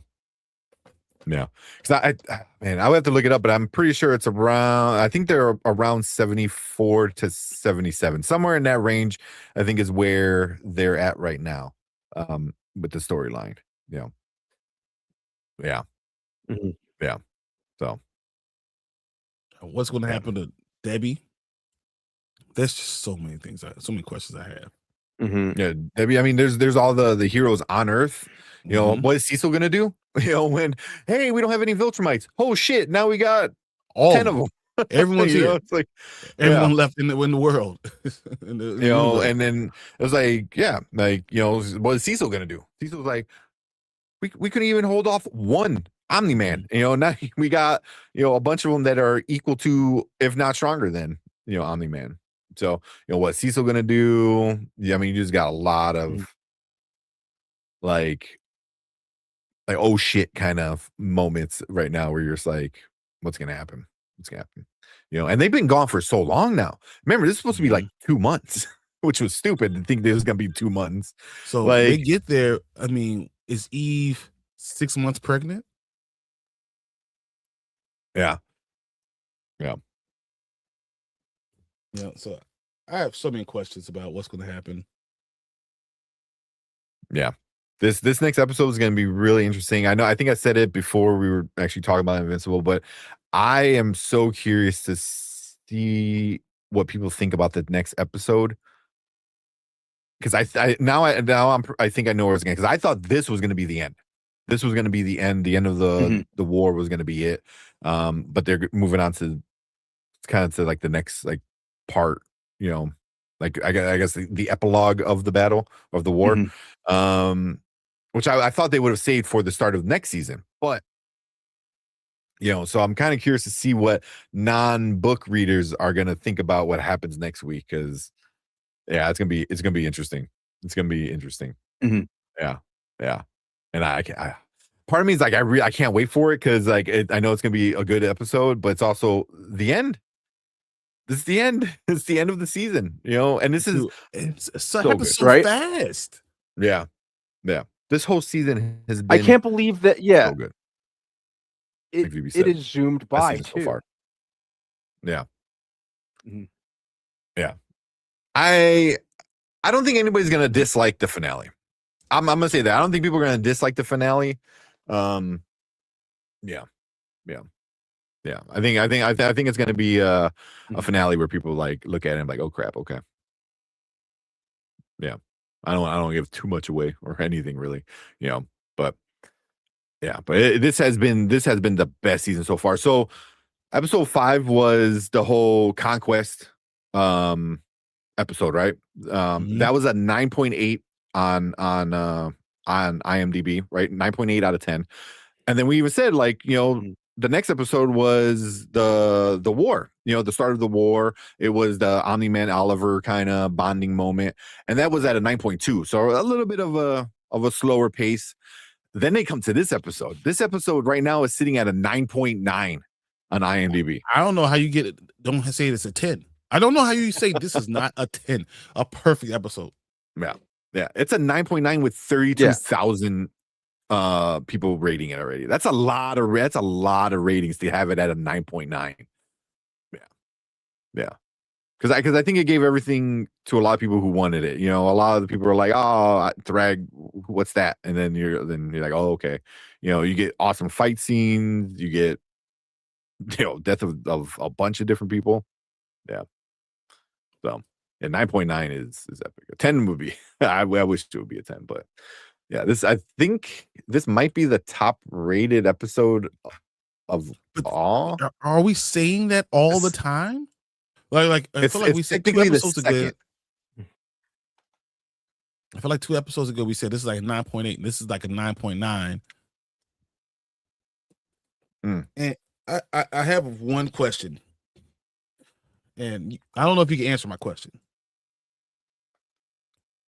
Because I would have to look it up, but I'm pretty sure it's around. I think they're around 74 to 77, somewhere in that range. I think is where they're at right now, with the storyline. Yeah. So, what's going to happen to Debbie? There's just so many things. So many questions I have. Yeah, Debbie. I mean, there's all the heroes on Earth. What is Cecil gonna do? When we don't have any Viltrumites. Oh shit! Now we got all 10 of them. Everyone's here. It's like everyone left in the world. And then it was like, what is Cecil gonna do? Cecil's like, we couldn't even hold off one Omni-Man. Now we got a bunch of them that are equal to, if not stronger than, Omni-Man. So, what Cecil gonna do? I mean, you just got a lot of like oh shit kind of moments right now where you're just like, what's gonna happen? And they've been gone for so long now. Remember, this is supposed to be like 2 months, which was stupid to think this was gonna be 2 months. So they get there. I mean, is Eve 6 months pregnant? Yeah. So I have so many questions about what's going to happen. Yeah. This next episode is going to be really interesting. I think I said it before we were actually talking about Invincible, but I am so curious to see what people think about the next episode. Because I think I know where it's going. Because I thought this was going to be the end. This was going to be the end. The end of the war was going to be it. But they're moving on to kind of to like the next like part. Like I guess the epilogue of the battle of the war, which I thought they would have saved for the start of next season. But so I'm kind of curious to see what non-book readers are going to think about what happens next week, because it's gonna be interesting. It's gonna be interesting. Yeah. And I part of me is like I can't wait for it, because like I know it's gonna be a good episode, but it's also the end. This is the end. It's the end of the season, and this is so good, fast. Yeah. This whole season has been. I can't believe that. Yeah, so good. It is zoomed by too. So far. Yeah. Yeah. I don't think anybody's gonna dislike the finale. I'm gonna say that. I don't think people are gonna dislike the finale. Yeah. I think it's gonna be a finale where people like look at it and like, oh crap, okay. Yeah. I don't give too much away or anything really, but yeah, but this has been the best season so far. So Episode 5 was the whole conquest episode, right? That was a 9.8 on IMDb, right? 9.8 out of 10. And then we even said, like, you know, the next episode was the war, you know, the start of the war. It was the Omni-Man Oliver kind of bonding moment, and that was at a 9.2. So a little bit of a slower pace. Then they come to this episode. This episode right now is sitting at a 9.9 on IMDb. I don't know how you get it. Don't say it's a 10. I don't know how you say this is not a 10, a perfect episode. Yeah. It's a 9.9 with 32,000 people rating it already. That's a lot of ratings to have it at a 9.9. Yeah. Because I think it gave everything to a lot of people who wanted it. You know, a lot of the people are like, "Oh, Thrag, what's that?" And then you're like, "Oh, okay." You know, you get awesome fight scenes. You get, you know, death of a bunch of different people. Yeah. So, yeah, 9.9 is epic. A 10 would be. I wish it would be a 10, but yeah, I think this might be the top rated episode of all. Are we saying that all the time? Like I feel like we said 2 episodes ago. I feel like 2 episodes ago we said this is like a 9.8. And this is like a 9.9. And I have one question, and I don't know if you can answer my question.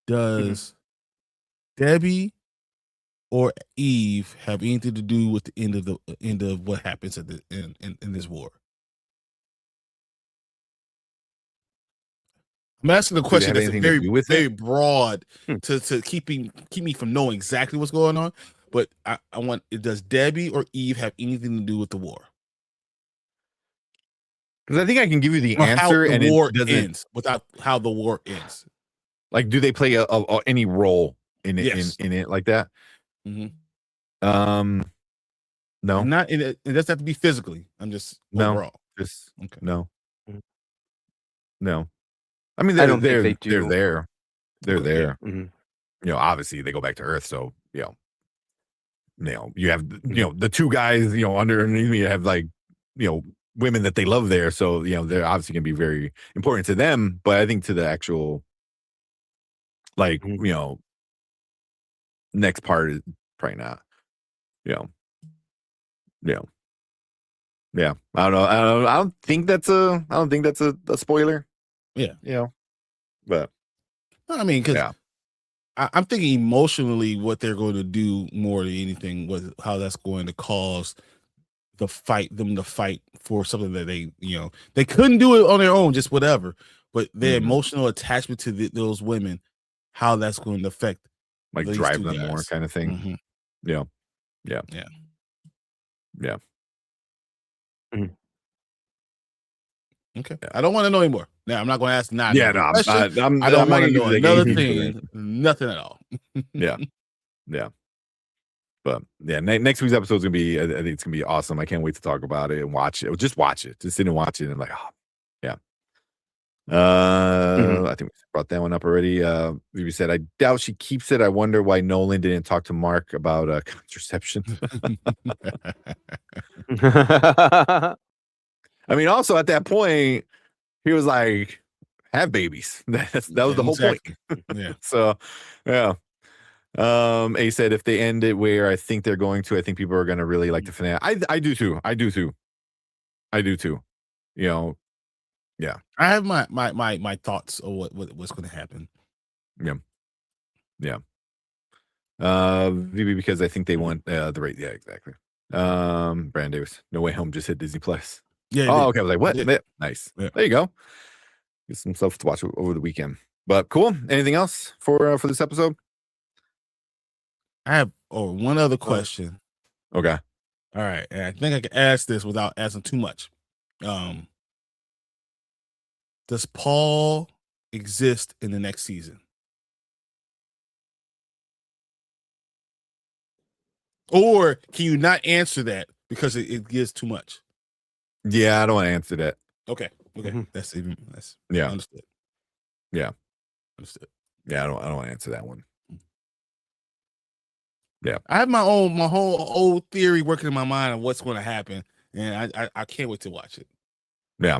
Does Debbie or Eve have anything to do with the end of what happens at in this war? I'm asking the question that's very broad to keep me from knowing exactly what's going on. But I want, does Debbie or Eve have anything to do with the war? Because I think I can give you the answer, and the war ends without how the war ends. Like, do they play any role in it? Yes. In it like that? Mm-hmm. No, not in it. It doesn't have to be physically. I'm just overall. Just okay. No. I mean, I don't think they do. They're there. They're there. Mm-hmm. You know, obviously they go back to Earth, so you have the 2 guys, you know, underneath me, you have, like, you know, women that they love there, so you know they're obviously gonna be very important to them. But I think to the actual, like, you know, next part is probably not. Yeah. I don't know. I don't think that's a spoiler. Yeah. You know, but I mean, because I'm thinking emotionally what they're going to do more than anything was how that's going to cause them to fight for something that they couldn't do it on their own, just whatever. But their emotional attachment to those women, how that's going to affect, like, drive them more, kind of thing. Mm-hmm. Yeah. Mm-hmm. Okay. I don't want to know anymore. Now I'm not going to ask not. Yeah, no, I don't want to know another thing. Nothing at all. Yeah. But yeah, next week's episode is gonna be. I think it's gonna be awesome. I can't wait to talk about it and watch it. Just watch it. Just sit and watch it and, like, oh, yeah. I think we brought that one up already. We said, I doubt she keeps it. I wonder why Nolan didn't talk to Mark about contraception. I mean, also at that point, he was like, have babies. That was the whole point. Yeah. So, yeah. A said, if they end it where I think they're going to, I think people are going to really like the finale. I do too. You know, yeah. I have my thoughts of what's going to happen. Yeah. Maybe because I think they want the rate. Yeah, exactly. Brandon Davis, No Way Home just hit Disney Plus. Yeah. Oh, okay. I was like, what? Yeah. Nice. Yeah. There you go. Get some stuff to watch over the weekend. But cool. Anything else for this episode? I have one other question. Okay. All right. And I think I can ask this without asking too much. Does Paul exist in the next season? Or can you not answer that because it gives too much? Yeah, I don't want to answer that. Okay. Mm-hmm. That's understood. Yeah. Understood. Yeah, I don't want to answer that one. Yeah. I have my whole old theory working in my mind of what's going to happen. and I can't wait to watch it. Yeah.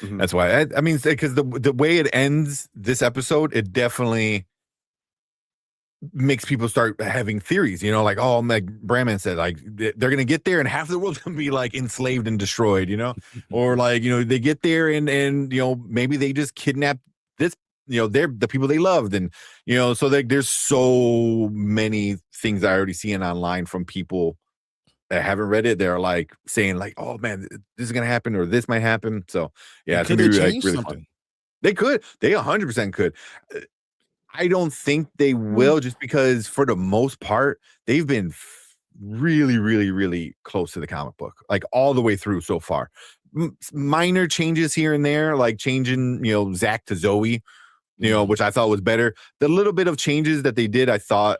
That's why. I mean, because the way it ends this episode, it definitely makes people start having theories. You know, like like Brandman said, like they're gonna get there and half the world's gonna be like enslaved and destroyed. You know, or like they get there and maybe they just kidnap this. They're the people they loved, and so there's so many things I already seeing online from people that haven't read it. They're like saying like, oh man, this is gonna happen or this might happen. So yeah, it's Could gonna they be change really something? fun. They 100% could. I don't think they will, just because for the most part they've been really, really, really close to the comic book, like all the way through so far. Minor changes here and there, like changing Zach to Zoe, which I thought was better. The little bit of changes that they did, I thought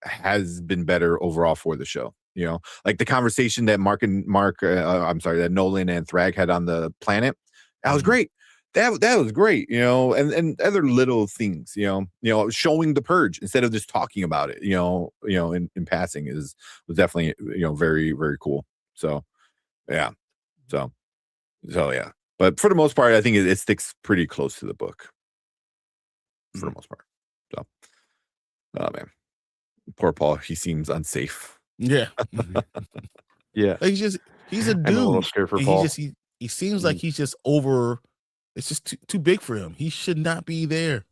has been better overall for the show. Like the conversation that that Nolan and Thrag had on the planet. That was great. That was great, and other little things, showing the purge instead of just talking about it, in passing was definitely, very, very cool. So, yeah. So yeah. But for the most part, I think it sticks pretty close to the book. For the most part. So, oh man, poor Paul. He seems unsafe. Yeah. Yeah. He's a dude. I'm a little scared for and Paul. He seems like he's just over. It's just too big for him. He should not be there.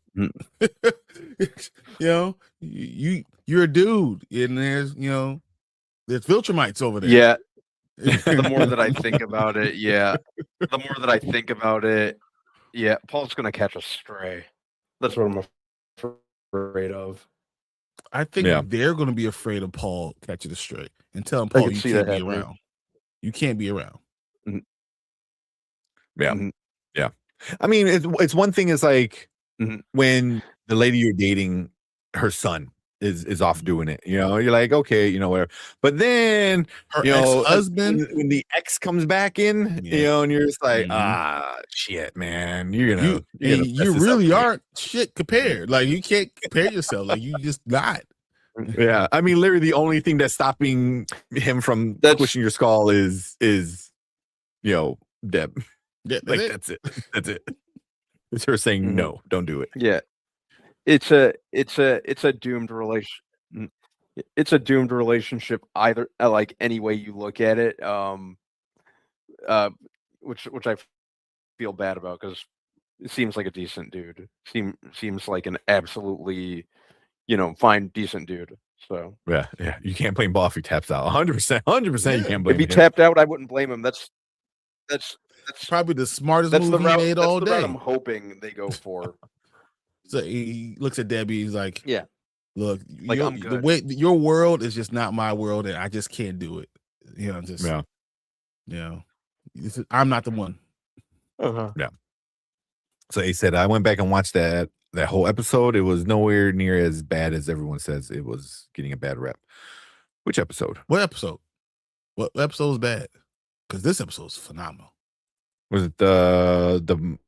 You're a dude, and there's Viltrumites over there. Yeah. The more that I think about it, yeah, Paul's gonna catch a stray. That's what I'm afraid of. I think they're going to be afraid of Paul catching a stray and tell him, Paul, you can't be around. You can't be around. Yeah. Yeah. I mean, it's one thing is like when the lady you're dating, her son is off doing it, you're like, okay, whatever. But then her ex-husband, when the ex comes back in, and you're just like, shit, man, you really aren't shit compared. Like you can't compare yourself. Like you just not. Yeah, I mean, literally the only thing that's stopping him from pushing your skull is Deb. Yeah, that's it. That's it. It's her saying no, don't do it. Yeah, it's a doomed relation. It's a doomed relationship either, like any way you look at it. Which I feel bad about because it seems like a decent dude. Seems like an absolutely, fine, decent dude. So yeah, you can't blame Ball if he taps out. 100%, 100%. You can't blame if he him. tapped out, I wouldn't blame him. That's probably the smartest move he made all day. I'm hoping they go for. So he looks at Debbie. He's like, "Yeah, look, like I'm good. The way your world is just not my world, and I just can't do it. I'm not the one." Yeah. So he said, I went back and watched that whole episode. It was nowhere near as bad as everyone says it was getting a bad rep. Which episode? What episode? What episode was bad? Because this episode is phenomenal. Was it the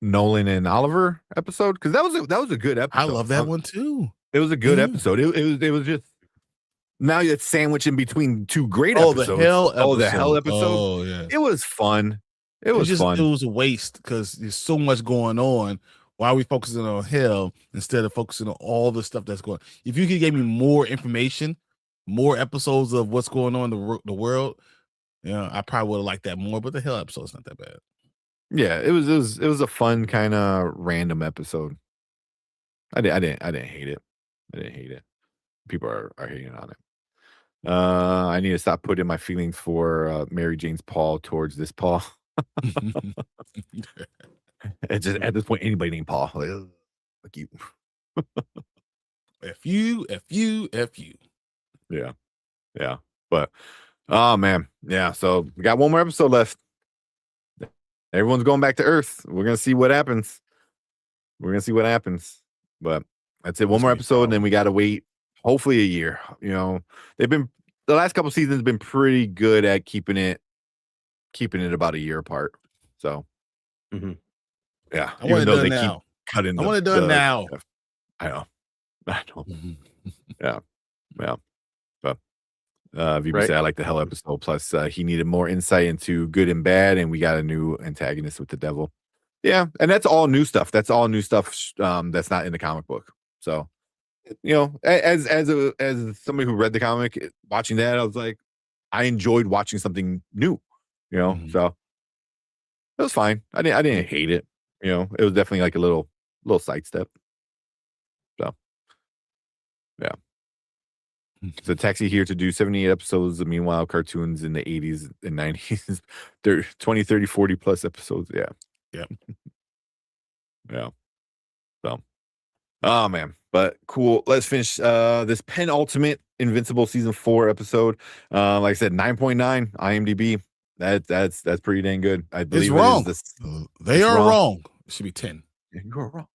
Nolan and Oliver episode? Because that was a good episode. I love that one too. It was a good episode. It was just now it's sandwiched in between two great episodes. The hell episode. The hell episode. Oh yeah. It was fun. It was fun. It was a waste because there's so much going on. Why are we focusing on hell instead of focusing on all the stuff that's going on? If you could give me more information, more episodes of what's going on in the world, I probably would have liked that more. But the hell episode's not that bad. Yeah, it was a fun kind of random episode. I didn't hate it. I didn't hate it. People are hating on it. I need to stop putting my feelings for Mary Jane's Paul towards this Paul. It's just at this point, anybody named Paul, like you. F you. Yeah. But oh man, yeah. So we got one more episode left. Everyone's going back to Earth. We're gonna see what happens. But that's it. One more episode, and then we gotta wait. Hopefully a year. They've been the last couple seasons been pretty good at keeping it about a year apart. So yeah. I want it done now. Cutting. I want it done now. I know. Yeah. But VB Right. said, I like the Hell episode. Plus, he needed more insight into good and bad, and we got a new antagonist with the devil. Yeah, and that's all new stuff. That's all new stuff that's not in the comic book. So, as somebody who read the comic, watching that, I was like, I enjoyed watching something new. So it was fine. I didn't hate it. It was definitely like a little sidestep. So, yeah. So Taxi here to do 78 episodes of meanwhile cartoons in the 80s and 90s. They're 20, 30, 40 plus episodes. Yeah. Yeah. Yeah. So, oh man, but cool. Let's finish this penultimate Invincible season 4 episode. Like I said, 9.9 IMDb. That's pretty dang good. I believe it's wrong. They are wrong. It should be 10. Yeah, you are wrong.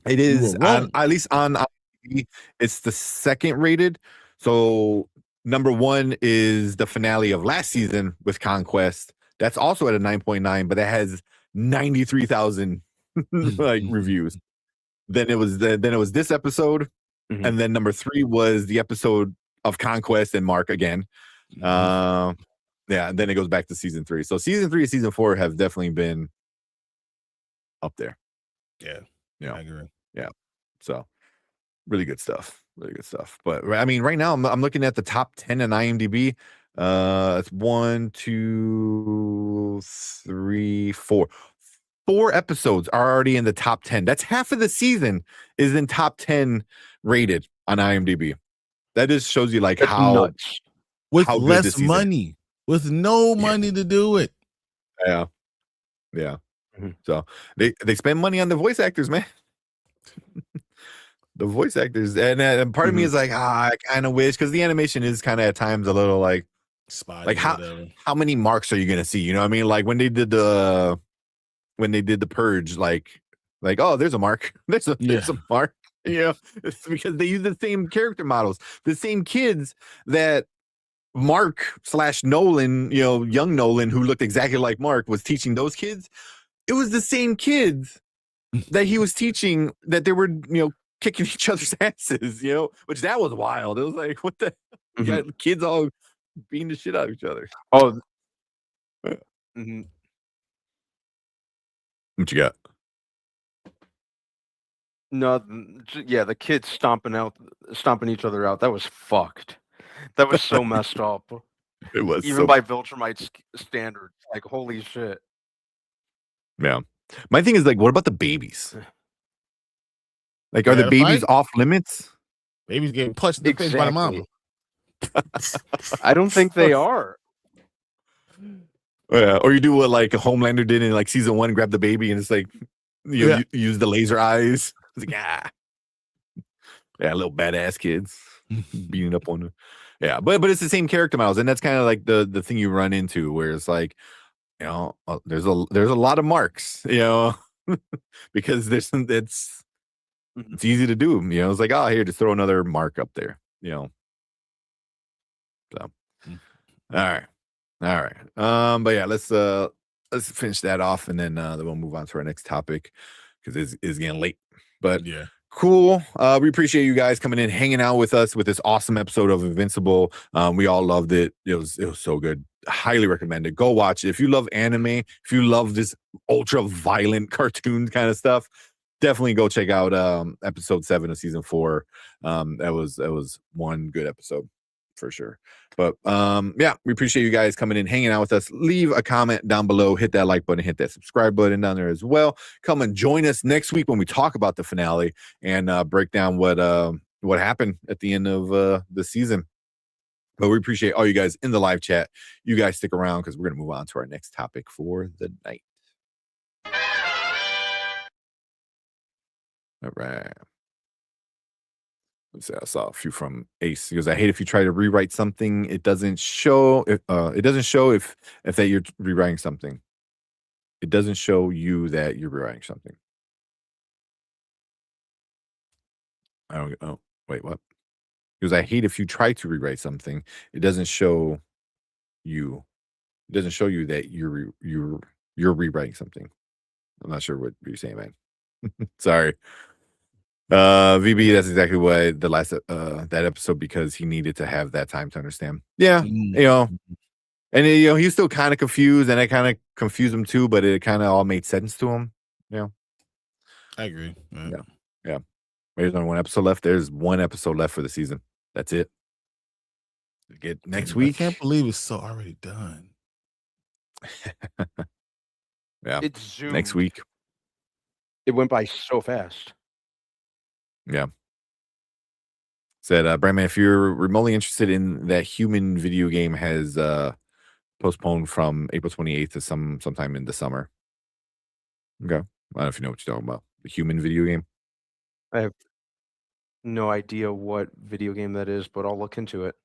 It is at least on IMDb, it's the second rated. So number 1 is the finale of last season with Conquest. That's also at a 9.9, but that has 93,000 like reviews. Then it was this episode, and then number 3 was the episode of Conquest and Mark again. Yeah, and then it goes back to season 3. So season 3 and season 4 have definitely been up there. Yeah, I agree. Yeah, so really good stuff. Really good stuff. But I mean, right now I'm looking at the top 10 in IMDb. It's 1, 2, 3, 4. 4 episodes are already in the top 10. That's half of the season is in top 10 rated on IMDb. That just shows you like how nuts. With how less money, with no money to do it. Yeah. So they spend money on the voice actors, man. The voice actors, and part of me is like, I kind of wish, because the animation is kind of at times a little like spotty. Like how many marks are you gonna see? You know what I mean? Like when they did the purge, like oh, there's a mark. There's a mark. It's because they use the same character models, the same kids that Mark / Nolan, young Nolan, who looked exactly like Mark, was teaching those kids. It was the same kids that he was teaching, that they were, kicking each other's asses, which that was wild. It was like, what the you got kids all beating the shit out of each other. Oh, What you got? No, yeah, the kids stomping each other out. That was fucked. That was so messed up. It was even by Viltrumite standards. Like, holy shit. Yeah. My thing is, like, what about the babies? Like, are the babies off limits? Babies getting punched in the face by the mama. I don't think they are. Yeah, or you do what like a Homelander did in like season 1, grab the baby and it's like you use the laser eyes. It's like little badass kids beating up on them. Yeah, but it's the same character models, and that's kind of like the thing you run into, where it's like, there's a lot of marks, because it's easy to do. It's like, oh, here, just throw another mark up there. So, all right. But yeah, let's finish that off, and then we'll move on to our next topic, because it's getting late. But yeah. Cool. We appreciate you guys coming in, hanging out with us with this awesome episode of Invincible. We all loved it. It was so good. Highly recommend it. Go watch it. If you love anime, if you love this ultra violent cartoon kind of stuff, definitely go check out episode 7 of season 4. That was one good episode for sure. But we appreciate you guys coming in, hanging out with us. Leave a comment down below, hit that like button, hit that subscribe button down there as well. Come and join us next week when we talk about the finale and break down what happened at the end of the season. But we appreciate all you guys in the live chat. You guys stick around, because we're going to move on to our next topic for the night. All right. Let's see, I saw a few from Ace. He goes, I hate if you try to rewrite something, it doesn't show if that you're rewriting something. It doesn't show you that you're rewriting something. Wait, what? He goes, I hate if you try to rewrite something, it doesn't show you. It doesn't show you that you're rewriting something. I'm not sure what you're saying, man. Sorry. VB, that's exactly why the last that episode, because he needed to have that time to understand. Yeah, and he's still kind of confused, and I kind of confused him too, but it kind of all made sense to him. I agree. Yeah. There's only one episode left. There's one episode left for the season. That's it. Get next week. I can't believe it's so already done. Yeah, It's zoomed. next week. It went by so fast. Yeah. Said, Brandman, if you're remotely interested in that human video game, has postponed from April 28th to sometime in the summer. Okay. I don't know if you know what you're talking about. The human video game. I have no idea what video game that is, but I'll look into it.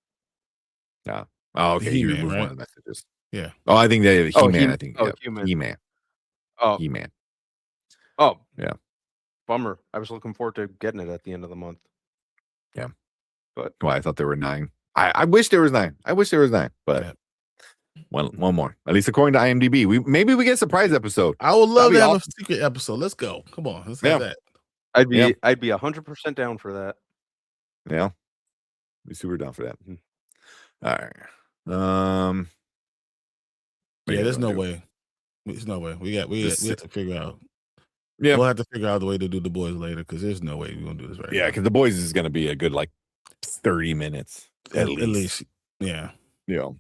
Yeah. Oh, okay. You He-Man, removed one right? of the messages. Yeah. Oh, I think they He-Man. I think. Oh, Yeah. He-Man. He-Man. Oh, He-Man. oh, Yeah. bummer. I was looking forward to getting it at the end of the month. Yeah. But Well, I thought there were 9. I wish there was 9. But one more. At least according to IMDb. Maybe we get a surprise episode. I would love That'd be to have awesome. a secret episode. Let's go. Come on. Let's have that. I'd be Yeah. 100% down for that. Yeah. Be super down for that. All right. what are Yeah, you there's gonna no do? way. There's no way. We have to figure out. Yeah. We'll have to figure out the way to do the boys later because there's no way we're gonna do this right Yeah, because the boys is gonna be a good 30 minutes now. at least. Yeah. Yeah.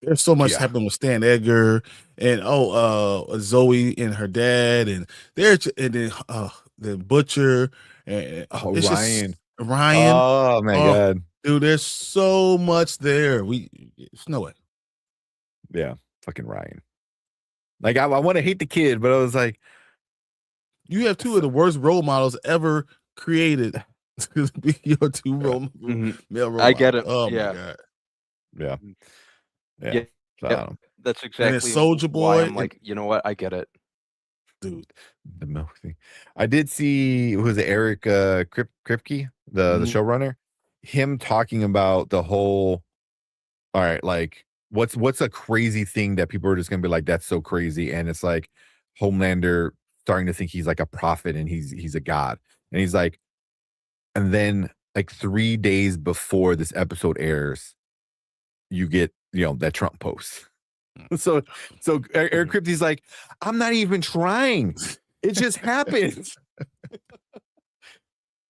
There's so much Yeah. happening with Stan Edgar and Zoe and her dad and then the butcher and it's just Ryan. Ryan. Oh my god. Dude, there's so much there. There's no way. Yeah. Fucking Ryan. I want to hate the kid, but I was like, You have two of the worst role models ever created to be your two male role I get it. models. Oh Yeah. my god. yeah. Yeah. Yeah. So, I Yep. don't know. That's And exactly then Soulja why Boy I'm like, you know what? I get it. dude. The milk thing. I did see who was it, Eric Kripke, the showrunner, him talking about the whole. All right, what's a crazy thing that people are just gonna be like, that's so crazy, and it's like Homelander starting to think he's like a prophet and he's a god, and he's like, and then 3 days before this episode airs, you get that Trump post. So Eric Kripke's like, I'm not even trying. It just happens.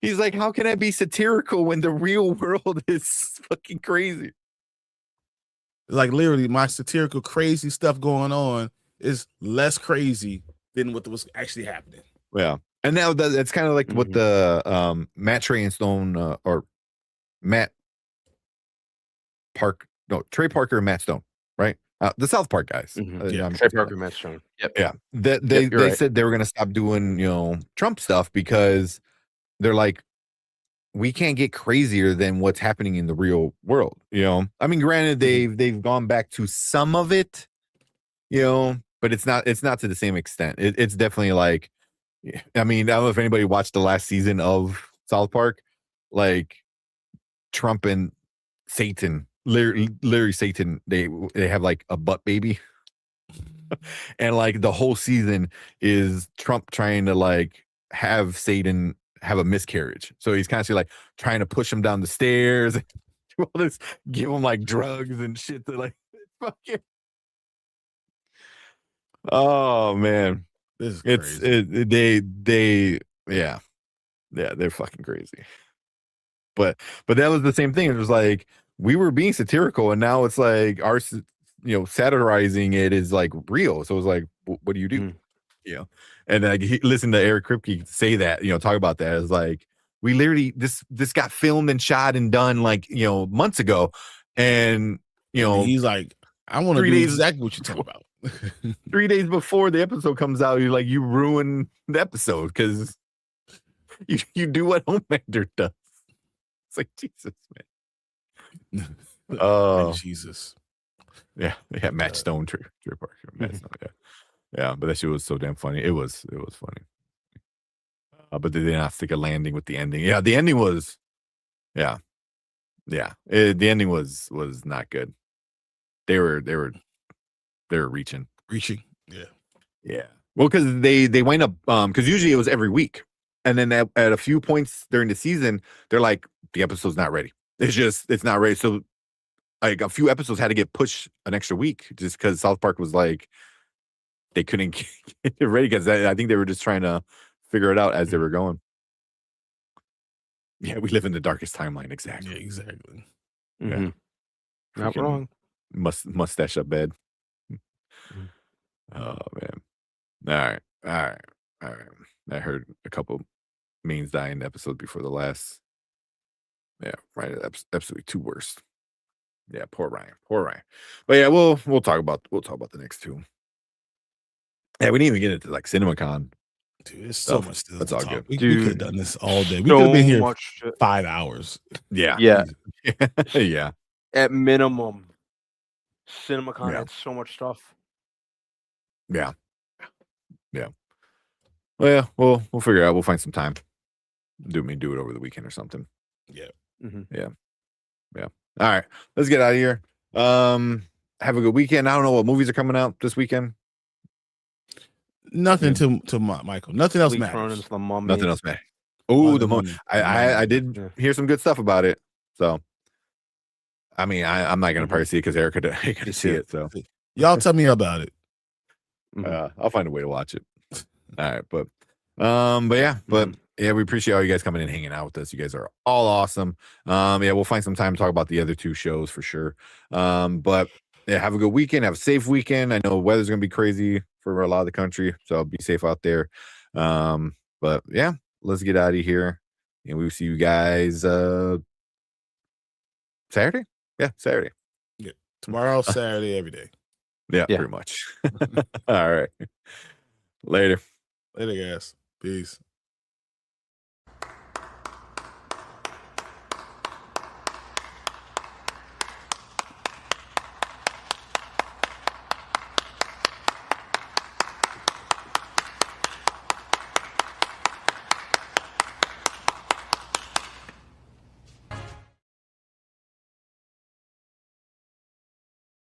He's like, how can I be satirical when the real world is fucking crazy? Like literally, my satirical crazy stuff going on is less crazy than what was actually happening. Yeah, and now that's kind of like what the Matt Trey and Stone or Matt Park, no, Trey Parker and Matt Stone, right? The South Park guys. Yeah. Trey Parker, Matt Stone. Yep. Yeah, they right. said they were going to stop doing Trump stuff because they're like, we can't get crazier than what's happening in the real world. I mean, granted, they've gone back to some of it, but it's not to the same extent. It's definitely like, I mean, I don't know if anybody watched the last season of South Park, Trump and Satan, Larry Satan, they have a butt baby. And the whole season is Trump trying to have Satan have a miscarriage. So he's constantly trying to push him down the stairs and do all this, give him drugs and shit to fucking. Oh man. This is crazy. They're fucking crazy. But that was the same thing. It was we were being satirical and now it's our satirizing it is real. So it was what do you do? And he listened to Eric Kripke say that, talk about that. It's we literally this got filmed and shot and done months ago. And he's like, I want to do exactly what you're talking about. 3 days before the episode comes out, you're you ruin the episode because you do what Homelander does. It's Jesus, man. Oh, Jesus. Yeah, Matt Stone, Trey Parker, Matt Stone, yeah, but that shit was so damn funny. It was funny. But they did not stick a landing with the ending. Yeah, the ending was, the ending was not good. They were reaching. Yeah. Well, because they wind up because usually it was every week, And then at a few points during the season, they're like, the episode's not ready. It's not ready. So like a few episodes had to get pushed an extra week just because South Park was like, they couldn't get it ready because I think they were just trying to figure it out as they were going. Yeah, we live in the darkest timeline. Exactly. Yeah, exactly. Mm-hmm. Yeah. Not Freaking wrong. Mustache up bed. Oh man. All right. I heard a couple mains die in the episode before the last. Yeah, right. Absolutely two worst. Yeah, poor Ryan. But yeah, we'll talk about the next two. Yeah, we didn't even get into like CinemaCon. Dude, there's so much still That's to all talk. good. We could have done this all day. We so could have been here much 5 hours. Yeah. Yeah. At minimum, CinemaCon Yeah. had so much stuff. Yeah. Well, yeah, we'll figure it out. We'll find some time. Do it over the weekend or something. Yeah. Yeah. All right, let's get out of here. Have a good weekend. I don't know what movies are coming out this weekend. Nothing to Michael. Nothing else matters. Cronin's The Mummy. Nothing else matters. Oh, the Mummy. I did hear some good stuff about it. So, I mean, I'm not gonna probably see it because Erica didn't see it. So, Y'all tell me about it. I'll find a way to watch it. All right, but yeah, we appreciate all you guys coming and hanging out with us. You guys are all awesome. Yeah, we'll find some time to talk about the other two shows for sure. But yeah, have a good weekend. Have a safe weekend. I know the weather's gonna be crazy for a lot of the country, so be safe out there. But yeah, let's get out of here, and we'll see you guys Saturday. Yeah, Saturday. Yeah, tomorrow, Saturday, every day. Yeah, pretty much. All right. Later. Later, guys. Peace.